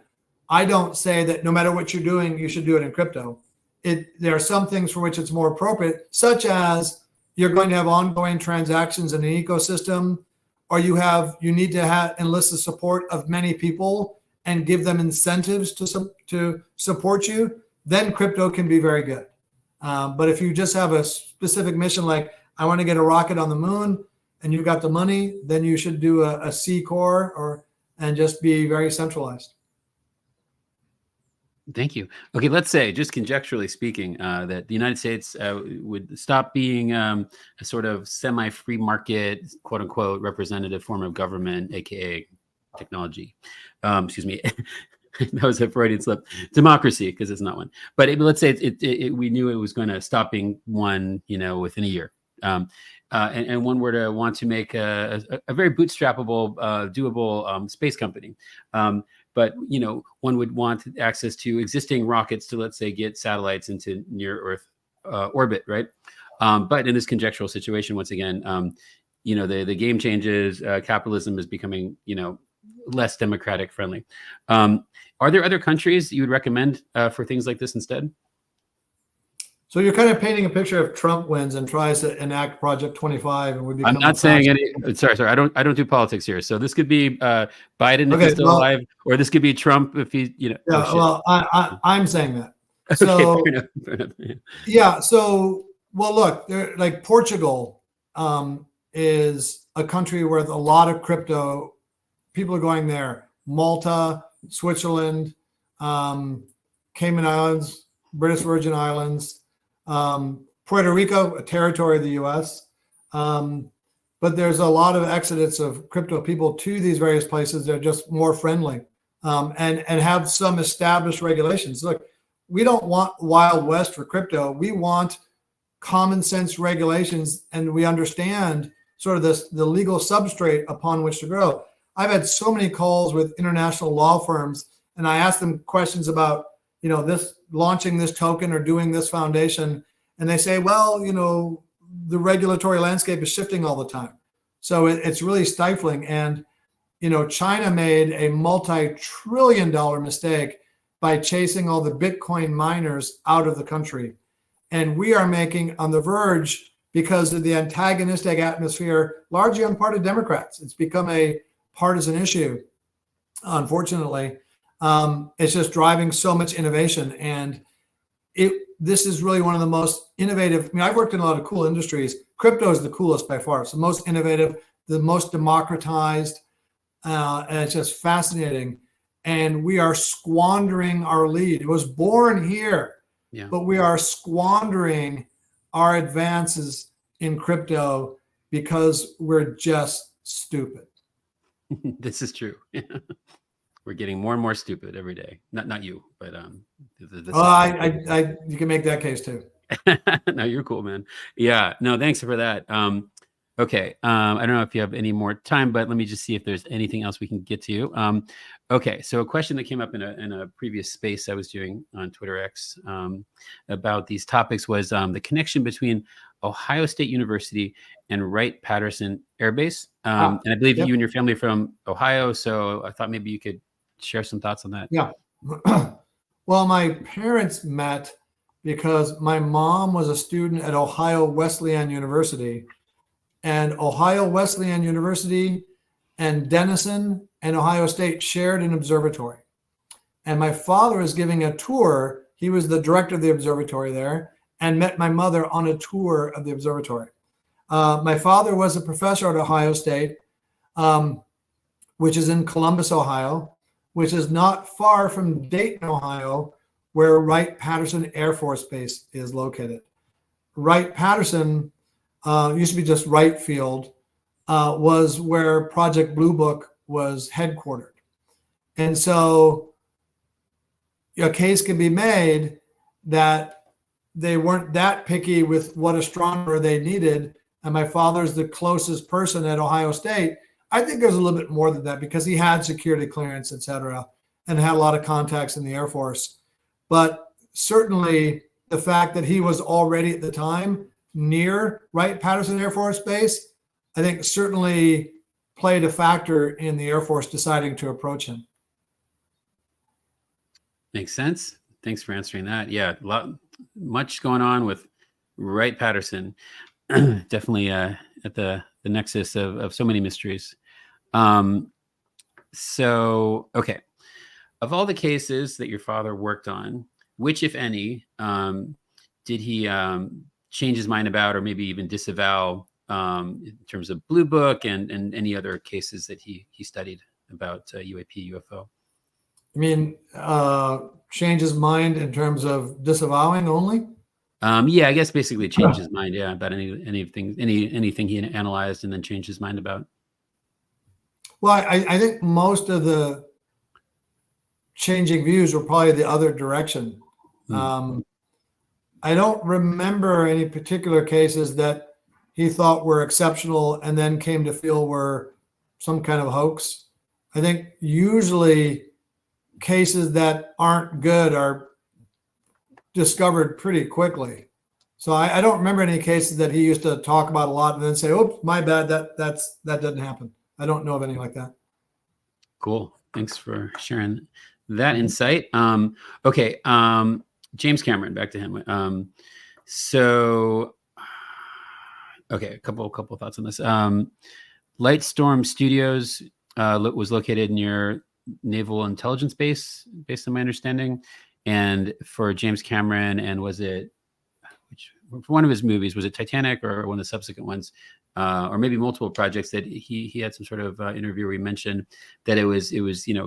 S2: I don't say that no matter what you're doing, you should do it in crypto. There are some things for which it's more appropriate, such as you're going to have ongoing transactions in an ecosystem, or you need to enlist the support of many people and give them incentives to support you. Then crypto can be very good. But if you just have a specific mission, like I want to get a rocket on the moon, and you've got the money, then you should do a C core and just be very centralized.
S1: Thank you. Okay, let's say, just conjecturally speaking, that the United States would stop being a sort of semi-free market, quote unquote, representative form of government, aka technology. Excuse me. That was a Freudian slip. Democracy, because it's not one. But let's say we knew it was going to stop being one, within a year. And one were to want to make a very bootstrappable, doable space company. But one would want access to existing rockets to, let's say, get satellites into near Earth orbit, right? But in this conjectural situation, once again, the game changes. Capitalism is becoming, less democratic friendly. Are there other countries that you would recommend for things like this instead?
S2: So you're kind of painting a picture of Trump wins and tries to enact Project 25, and we become.
S1: I'm not saying any. Sorry. I don't do politics here. So this could be Biden if he's still alive, or this could be Trump if he,
S2: Yeah. Well, I'm saying that.
S1: Okay,
S2: So
S1: fair enough.
S2: yeah. So look, like Portugal is a country where a lot of crypto people are going there. Malta, Switzerland, Cayman Islands, British Virgin Islands. Puerto Rico, a territory of the U.S. But there's a lot of exodus of crypto people to these various places. They're just more friendly and have some established regulations. Look, we don't want Wild West for crypto. We want common sense regulations, and we understand sort of the legal substrate upon which to grow. I've had so many calls with international law firms, and I ask them questions about this launching this token or doing this foundation. And they say, well, the regulatory landscape is shifting all the time. So it's really stifling. And, China made a multi-trillion-dollar mistake by chasing all the Bitcoin miners out of the country. And we are making on the verge because of the antagonistic atmosphere, largely on part of Democrats. It's become a partisan issue, unfortunately. It's just driving so much innovation, and this is really one of the most innovative. I mean, I've worked in a lot of cool industries. Crypto is the coolest by far. It's the most innovative, the most democratized. and it's just fascinating. And we are squandering our lead. It was born here,
S1: Yeah.
S2: but we are squandering our advances in crypto because we're just stupid.
S1: This is true. We're getting more and more stupid every day. Not you, but
S2: You can make that case too.
S1: No, you're cool, man. Yeah, no, thanks for that. Okay, I don't know if you have any more time, but let me just see if there's anything else we can get to. Okay, so a question that came up in a previous space I was doing on Twitter X about these topics was the connection between Ohio State University and Wright-Patterson Air Base. And I believe you and your family are from Ohio, so I thought maybe you could share some thoughts on that.
S2: Yeah. Well, my parents met because my mom was a student at Ohio Wesleyan University, and Ohio Wesleyan University and Denison and Ohio State shared an observatory. And my father was giving a tour. He was the director of the observatory there and met my mother on a tour of the observatory. My father was a professor at Ohio State, which is in Columbus, Ohio, which is not far from Dayton, Ohio, where Wright-Patterson Air Force Base is located. Wright-Patterson used to be just Wright Field, was where Project Blue Book was headquartered. And so a case can be made that they weren't that picky with what astronomer they needed. And my father's the closest person at Ohio State. I think there's a little bit more than that because he had security clearance, et cetera, and had a lot of contacts in the Air Force. But certainly the fact that he was already at the time near Wright-Patterson Air Force Base, I think certainly played a factor in the Air Force deciding to approach him.
S1: Makes sense. Thanks for answering that. Yeah, much going on with Wright-Patterson. Definitely at the nexus of so many mysteries. So, okay. Of all the cases that your father worked on, which, if any, did he change his mind about or maybe even disavow in terms of Blue Book and any other cases that he studied about UAP, UFO?
S2: You mean change his mind in terms of disavowing only?
S1: Yeah, I guess basically change his mind. Yeah, about anything he analyzed and then changed his mind about.
S2: Well, I think most of the changing views were probably the other direction. I don't remember any particular cases that he thought were exceptional and then came to feel were some kind of hoax. I think usually cases that aren't good are discovered pretty quickly. So I don't remember any cases that he used to talk about a lot and then say, "Oops, my bad. That doesn't happen." I don't know of anything like that.
S1: Cool. Thanks for sharing that insight. Okay. James Cameron, back to him. Okay, a couple thoughts on this. Lightstorm Studios was located near Naval Intelligence Base, based on my understanding. And for James Cameron, and for one of his movies, was it Titanic or one of the subsequent ones, or maybe multiple projects that he had some sort of interview where he mentioned that it was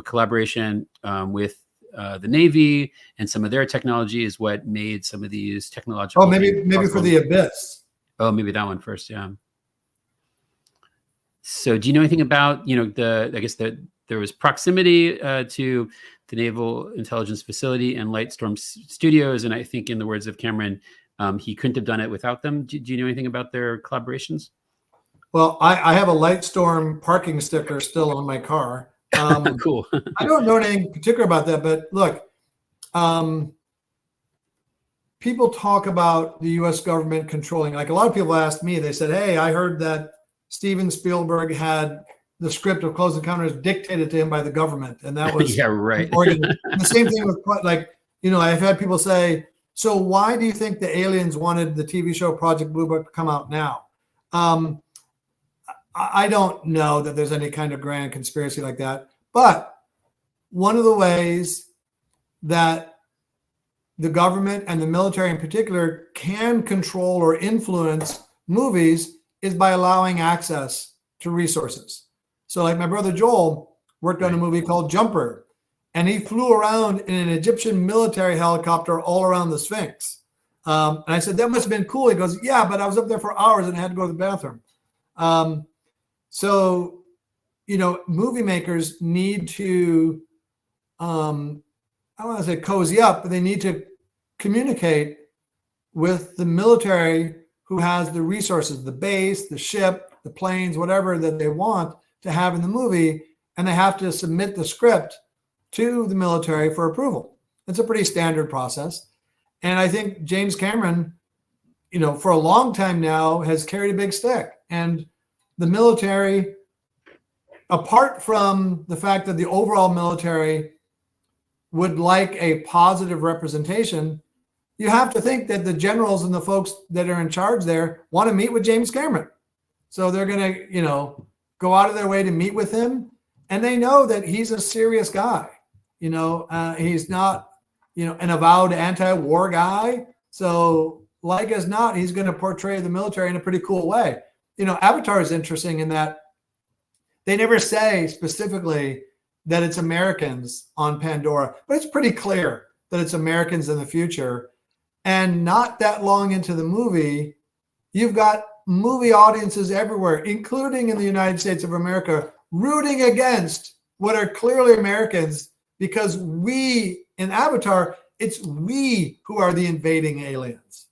S1: collaboration with the Navy and some of their technology is what made some of these technological.
S2: Oh, maybe for the Abyss.
S1: Oh, maybe that one first. Yeah. So, do you know anything about I guess that there was proximity to the Naval Intelligence Facility and Lightstorm Studios, and I think in the words of Cameron, he couldn't have done it without them. Do you know anything about their collaborations?
S2: Well, I have a Lightstorm parking sticker still on my car.
S1: Cool.
S2: I don't know anything particular about that, but look, people talk about the U.S. government controlling. Like a lot of people asked me, they said, "Hey, I heard that Steven Spielberg had the script of Close Encounters dictated to him by the government," and that was
S1: yeah, right.
S2: The same thing with I've had people say, "So why do you think the aliens wanted the TV show Project Blue Book to come out now?" I don't know that there's any kind of grand conspiracy like that. But one of the ways that the government and the military in particular can control or influence movies is by allowing access to resources. So like my brother Joel worked on a movie called Jumper, and he flew around in an Egyptian military helicopter all around the Sphinx. And I said, that must have been cool. He goes, yeah, but I was up there for hours and I had to go to the bathroom. So, movie makers need to, I don't want to say cozy up, but they need to communicate with the military who has the resources, the base, the ship, the planes, whatever that they want to have in the movie. And they have to submit the script to the military for approval. It's a pretty standard process. And I think James Cameron, for a long time now has carried a big stick. And the military, apart from the fact that the overall military would like a positive representation, you have to think that the generals and the folks that are in charge there want to meet with James Cameron. So they're going to, go out of their way to meet with him. And they know that he's a serious guy. He's not, an avowed anti-war guy. So like as not, he's going to portray the military in a pretty cool way. Avatar is interesting in that they never say specifically that it's Americans on Pandora, but it's pretty clear that it's Americans in the future. And not that long into the movie, you've got movie audiences everywhere, including in the United States of America, rooting against what are clearly Americans, because we, in Avatar, it's we who are the invading aliens.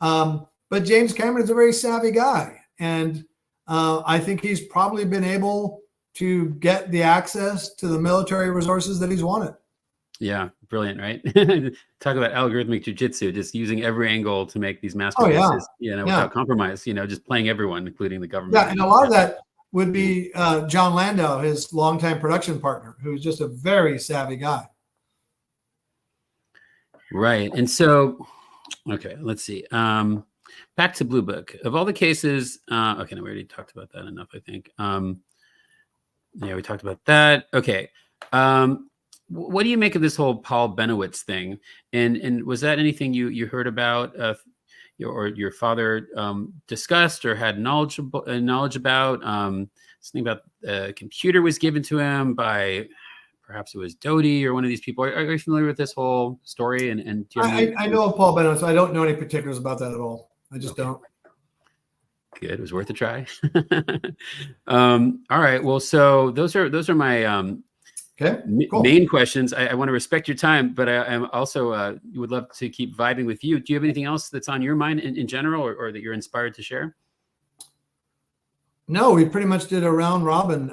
S2: But James Cameron is a very savvy guy. And I think he's probably been able to get the access to the military resources that he's wanted.
S1: Yeah, brilliant, right? Talk about algorithmic jujitsu, just using every angle to make these masterpieces, without compromise, just playing everyone, including the government.
S2: Yeah, and a lot of that would be John Landau, his longtime production partner, who's just a very savvy guy.
S1: Right. And so, okay, let's see. Back to Blue Book. Of all the cases, okay, no, we already talked about that enough, I think. Yeah, we talked about that. Okay. What do you make of this whole Paul Benowitz thing? And was that anything you heard about, or your father discussed or had knowledge about? Something about a computer was given to him by, perhaps it was Doty or one of these people. Are you familiar with this whole story? And do you
S2: I know of Paul Benowitz, so I don't know any particulars about that at all. I just don't.
S1: Good. It was worth a try. All right. Well, so those are my
S2: cool.
S1: main questions. I want to respect your time, but I am also would love to keep vibing with you. Do you have anything else that's on your mind in general, or that you're inspired to share?
S2: No, we pretty much did a round robin.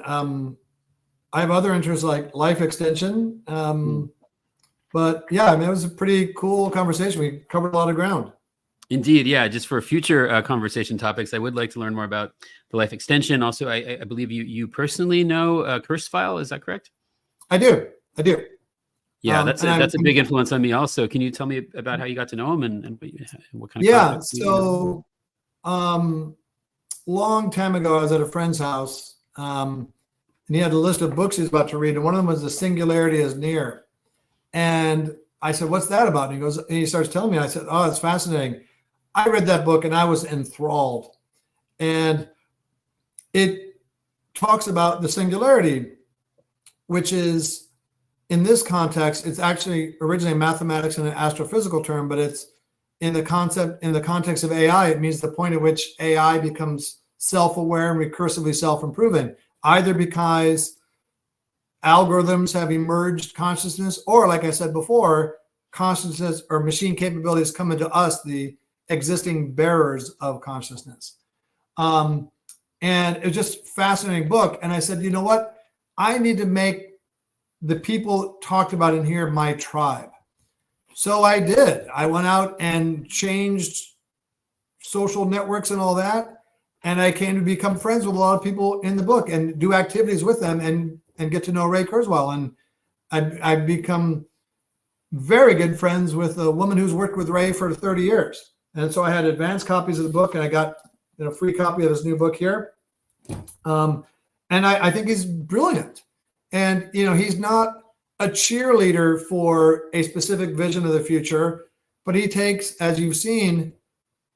S2: I have other interests like life extension. But yeah, it was a pretty cool conversation. We covered a lot of ground.
S1: Indeed. Yeah. Just for future conversation topics, I would like to learn more about the life extension. Also, I believe you personally know Kurzweil. Is that correct?
S2: I do.
S1: Yeah, that's a big influence on me also. Can you tell me about how you got to know him and what kind of
S2: context? So long time ago, I was at a friend's house, and he had a list of books he's about to read, and one of them was The Singularity is Near. And I said, what's that about? And he starts telling me. I said, oh, it's fascinating. I read that book and I was enthralled. And it talks about the singularity, which is, in this context, it's actually originally mathematics and an astrophysical term, but it's in the context of AI, it means the point at which AI becomes self-aware and recursively self-improving, either because algorithms have emerged consciousness, or like I said before, consciousness or machine capabilities come into us, the existing bearers of consciousness. And it's just a fascinating book. And I said, you know what? I need to make the people talked about in here my tribe. So I did. I went out and changed social networks and all that. And I came to become friends with a lot of people in the book and do activities with them and get to know Ray Kurzweil. And I've become very good friends with a woman who's worked with Ray for 30 years. And so I had advanced copies of the book, and I got a free copy of his new book here. And I think he's brilliant. And, he's not a cheerleader for a specific vision of the future, but he takes, as you've seen,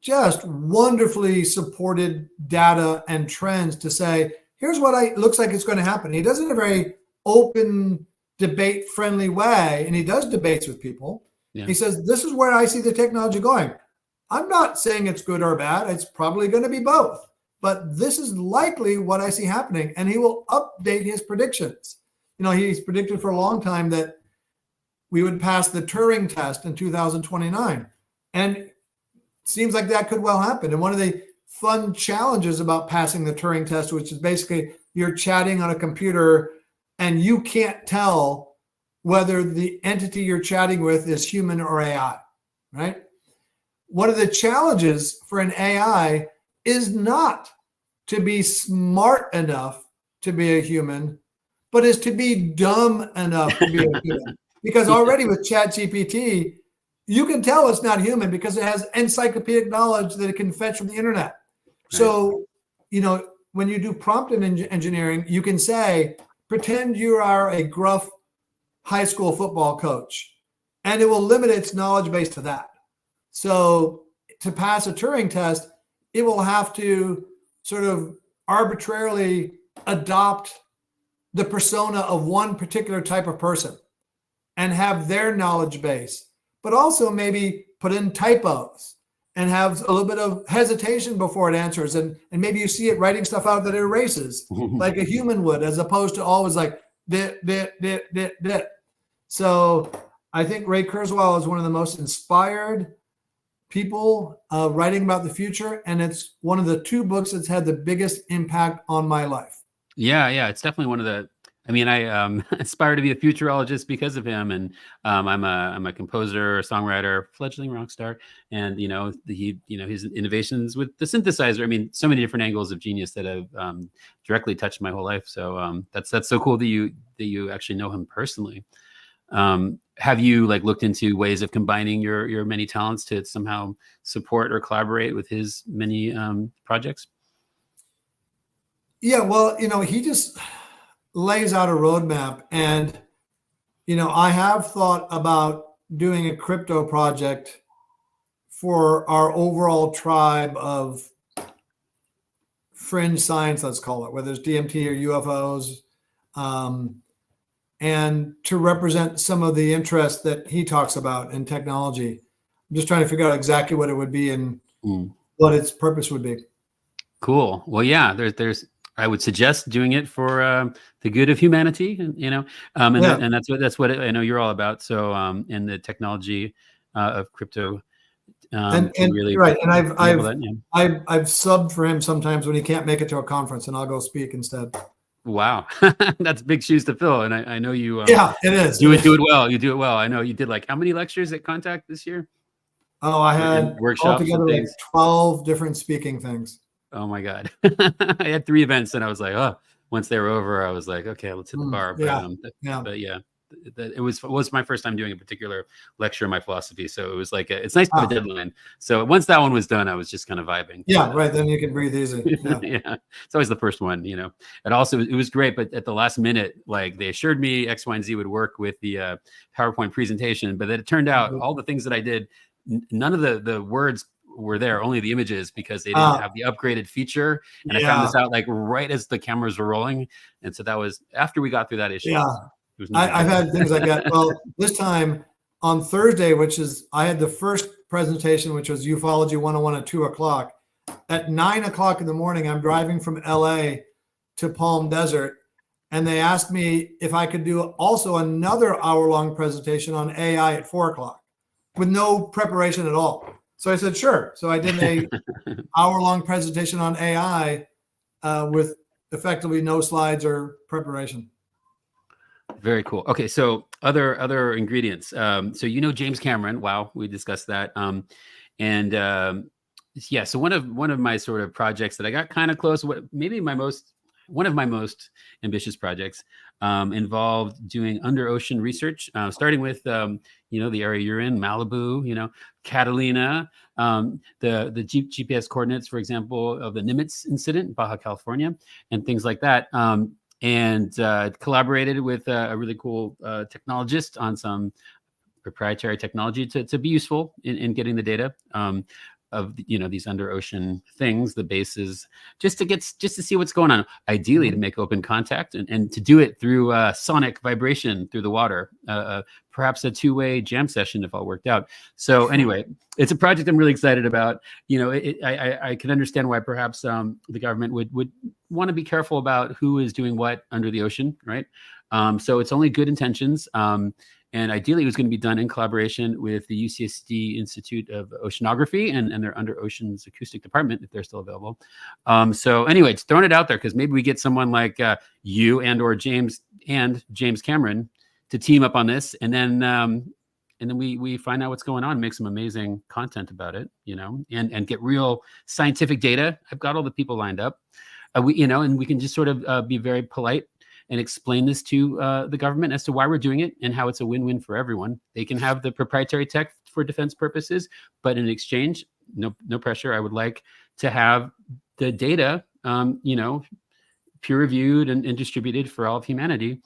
S2: just wonderfully supported data and trends to say, here's what looks like it's going to happen. He does it in a very open, debate friendly way, and he does debates with people.
S1: Yeah.
S2: He says, this is where I see the technology going. I'm not saying it's good or bad. It's probably going to be both, but this is likely what I see happening. And he will update his predictions. You know, he's predicted for a long time that we would pass the Turing test in 2029. And it seems like that could well happen. And one of the fun challenges about passing the Turing test, which is basically you're chatting on a computer and you can't tell whether the entity you're chatting with is human or AI, right? One of the challenges for an AI is not to be smart enough to be a human, but is to be dumb enough to be a human. Because already with ChatGPT, you can tell it's not human because it has encyclopedic knowledge that it can fetch from the internet. Right. So, you know, when you do prompt engineering, you can say, pretend you are a gruff high school football coach, and it will limit its knowledge base to that. So to pass a Turing test, it will have to sort of arbitrarily adopt the persona of one particular type of person and have their knowledge base, but also maybe put in typos and have a little bit of hesitation before it answers. And maybe you see it writing stuff out that it erases like a human would, as opposed to always like, dit. So I think Ray Kurzweil is one of the most inspired people writing about the future. And it's one of the 2 books that's had the biggest impact on my life.
S1: Yeah. It's definitely one of the, I mean, I aspire to be a futurologist because of him, and I'm a composer, songwriter, fledgling rock star, and his innovations with the synthesizer. I mean, so many different angles of genius that have directly touched my whole life. So that's so cool that you actually know him personally. Have you looked into ways of combining your many talents to somehow support or collaborate with his many projects?
S2: Yeah, well, he just lays out a roadmap, and I have thought about doing a crypto project for our overall tribe of fringe science, let's call it, whether it's DMT or UFOs, and to represent some of the interests that he talks about in technology. I'm just trying to figure out exactly what it would be and what its purpose would be.
S1: Cool. Well, yeah, there's I would suggest doing it for the good of humanity, and that's what I know you're all about. So, in the technology of crypto,
S2: and
S1: really
S2: right. And I've subbed for him sometimes when he can't make it to a conference, and I'll go speak instead.
S1: Wow, that's big shoes to fill, and I know you.
S2: Yeah, it is.
S1: Do it well. You do it well. I know you did how many lectures at Contact this year?
S2: Oh, I had
S1: workshops
S2: altogether like 12 different speaking things.
S1: Oh my God. I had 3 events, and I was like, oh, once they were over, I was like, okay, let's hit the bar. But it was my first time doing a particular lecture in my philosophy. So it was it's nice to have a deadline. So once that one was done, I was just kind of vibing.
S2: Yeah. Right. Then you can breathe easy. Yeah.
S1: Yeah. It's always the first one, and also it was great. But at the last minute, they assured me X, Y, and Z would work with the PowerPoint presentation, but then it turned out all the things that I did, none of the words were there, only the images, because they didn't have the upgraded feature. And I found this out right as the cameras were rolling. And so that was after we got through that issue.
S2: Yeah. I've had things like that. Well, this time on Thursday, I had the first presentation, which was Ufology 101 at 2:00. At 9:00 in the morning, I'm driving from LA to Palm Desert. And they asked me if I could do also another hour-long presentation on AI at 4:00 with no preparation at all. So I said, sure. So I did a hour-long presentation on AI with effectively no slides or preparation.
S1: Very cool. Okay, so other ingredients. So James Cameron. Wow, we discussed that. So one of my sort of projects that I got kind of close. One of my most ambitious projects involved doing under ocean research, starting with the area you're in, Malibu, Catalina, the GPS coordinates, for example, of the Nimitz incident in Baja California, and things like that. And collaborated with a really cool technologist on some proprietary technology to be useful in getting the data. these under ocean things, the bases, just to see what's going on. Ideally, to make open contact and to do it through sonic vibration through the water. Perhaps a two-way jam session if all worked out. So anyway, it's a project I'm really excited about. I can understand why perhaps the government would want to be careful about who is doing what under the ocean, right? So it's only good intentions. And ideally, it was going to be done in collaboration with the UCSD Institute of Oceanography and their Under Oceans Acoustic Department, if they're still available. So anyway, it's throwing it out there because maybe we get someone like you or James Cameron to team up on this, and then we find out what's going on, make some amazing content about it, and get real scientific data. I've got all the people lined up, and we can just sort of be very polite and explain this to the government as to why we're doing it and how it's a win-win for everyone. They can have the proprietary tech for defense purposes, but in exchange, no pressure. I would like to have the data, peer-reviewed and distributed for all of humanity,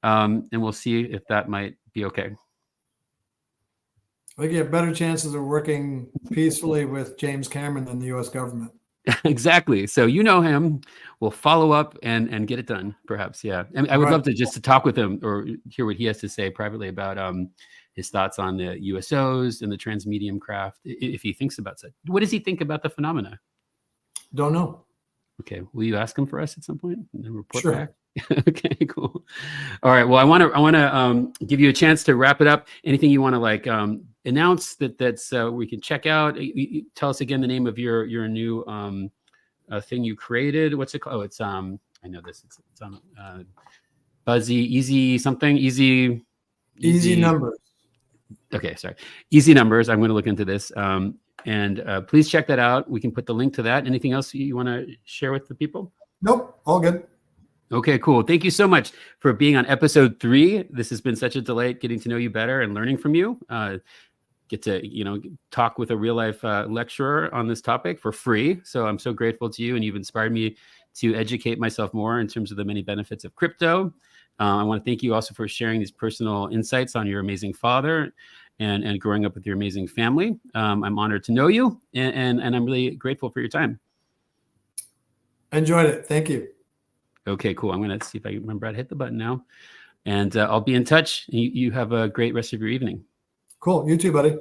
S1: and we'll see if that might be okay.
S2: I think you have better chances of working peacefully with James Cameron than the U.S. government.
S1: Exactly. So him. We'll follow up and get it done, perhaps. Yeah. And I would love to talk with him or hear what he has to say privately about his thoughts on the USOs and the transmedium craft, if he thinks about such. What does he think about the phenomena?
S2: Don't know.
S1: Okay. Will you ask him for us at some point and then report
S2: Sure.
S1: back? Okay, cool. All right. Well, I want to give you a chance to wrap it up. Anything you want to announce that's we can check out? Tell us again the name of your new thing you created. What's it called? Oh, it's I know this. It's on Buzzy Easy something Easy
S2: Numbers.
S1: Okay, sorry. Easy Numbers. I'm going to look into this. And please check that out. We can put the link to that. Anything else you want to share with the people?
S2: Nope. All good.
S1: Okay, cool. Thank you so much for being on episode 3. This has been such a delight getting to know you better and learning from you. Get to, talk with a real life lecturer on this topic for free. So I'm so grateful to you, and you've inspired me to educate myself more in terms of the many benefits of crypto. I want to thank you also for sharing these personal insights on your amazing father and growing up with your amazing family. I'm honored to know you, and I'm really grateful for your time.
S2: Enjoyed it. Thank you.
S1: Okay, cool. I'm going to see if I remember how to hit the button now. And I'll be in touch. You have a great rest of your evening.
S2: Cool. You too, buddy.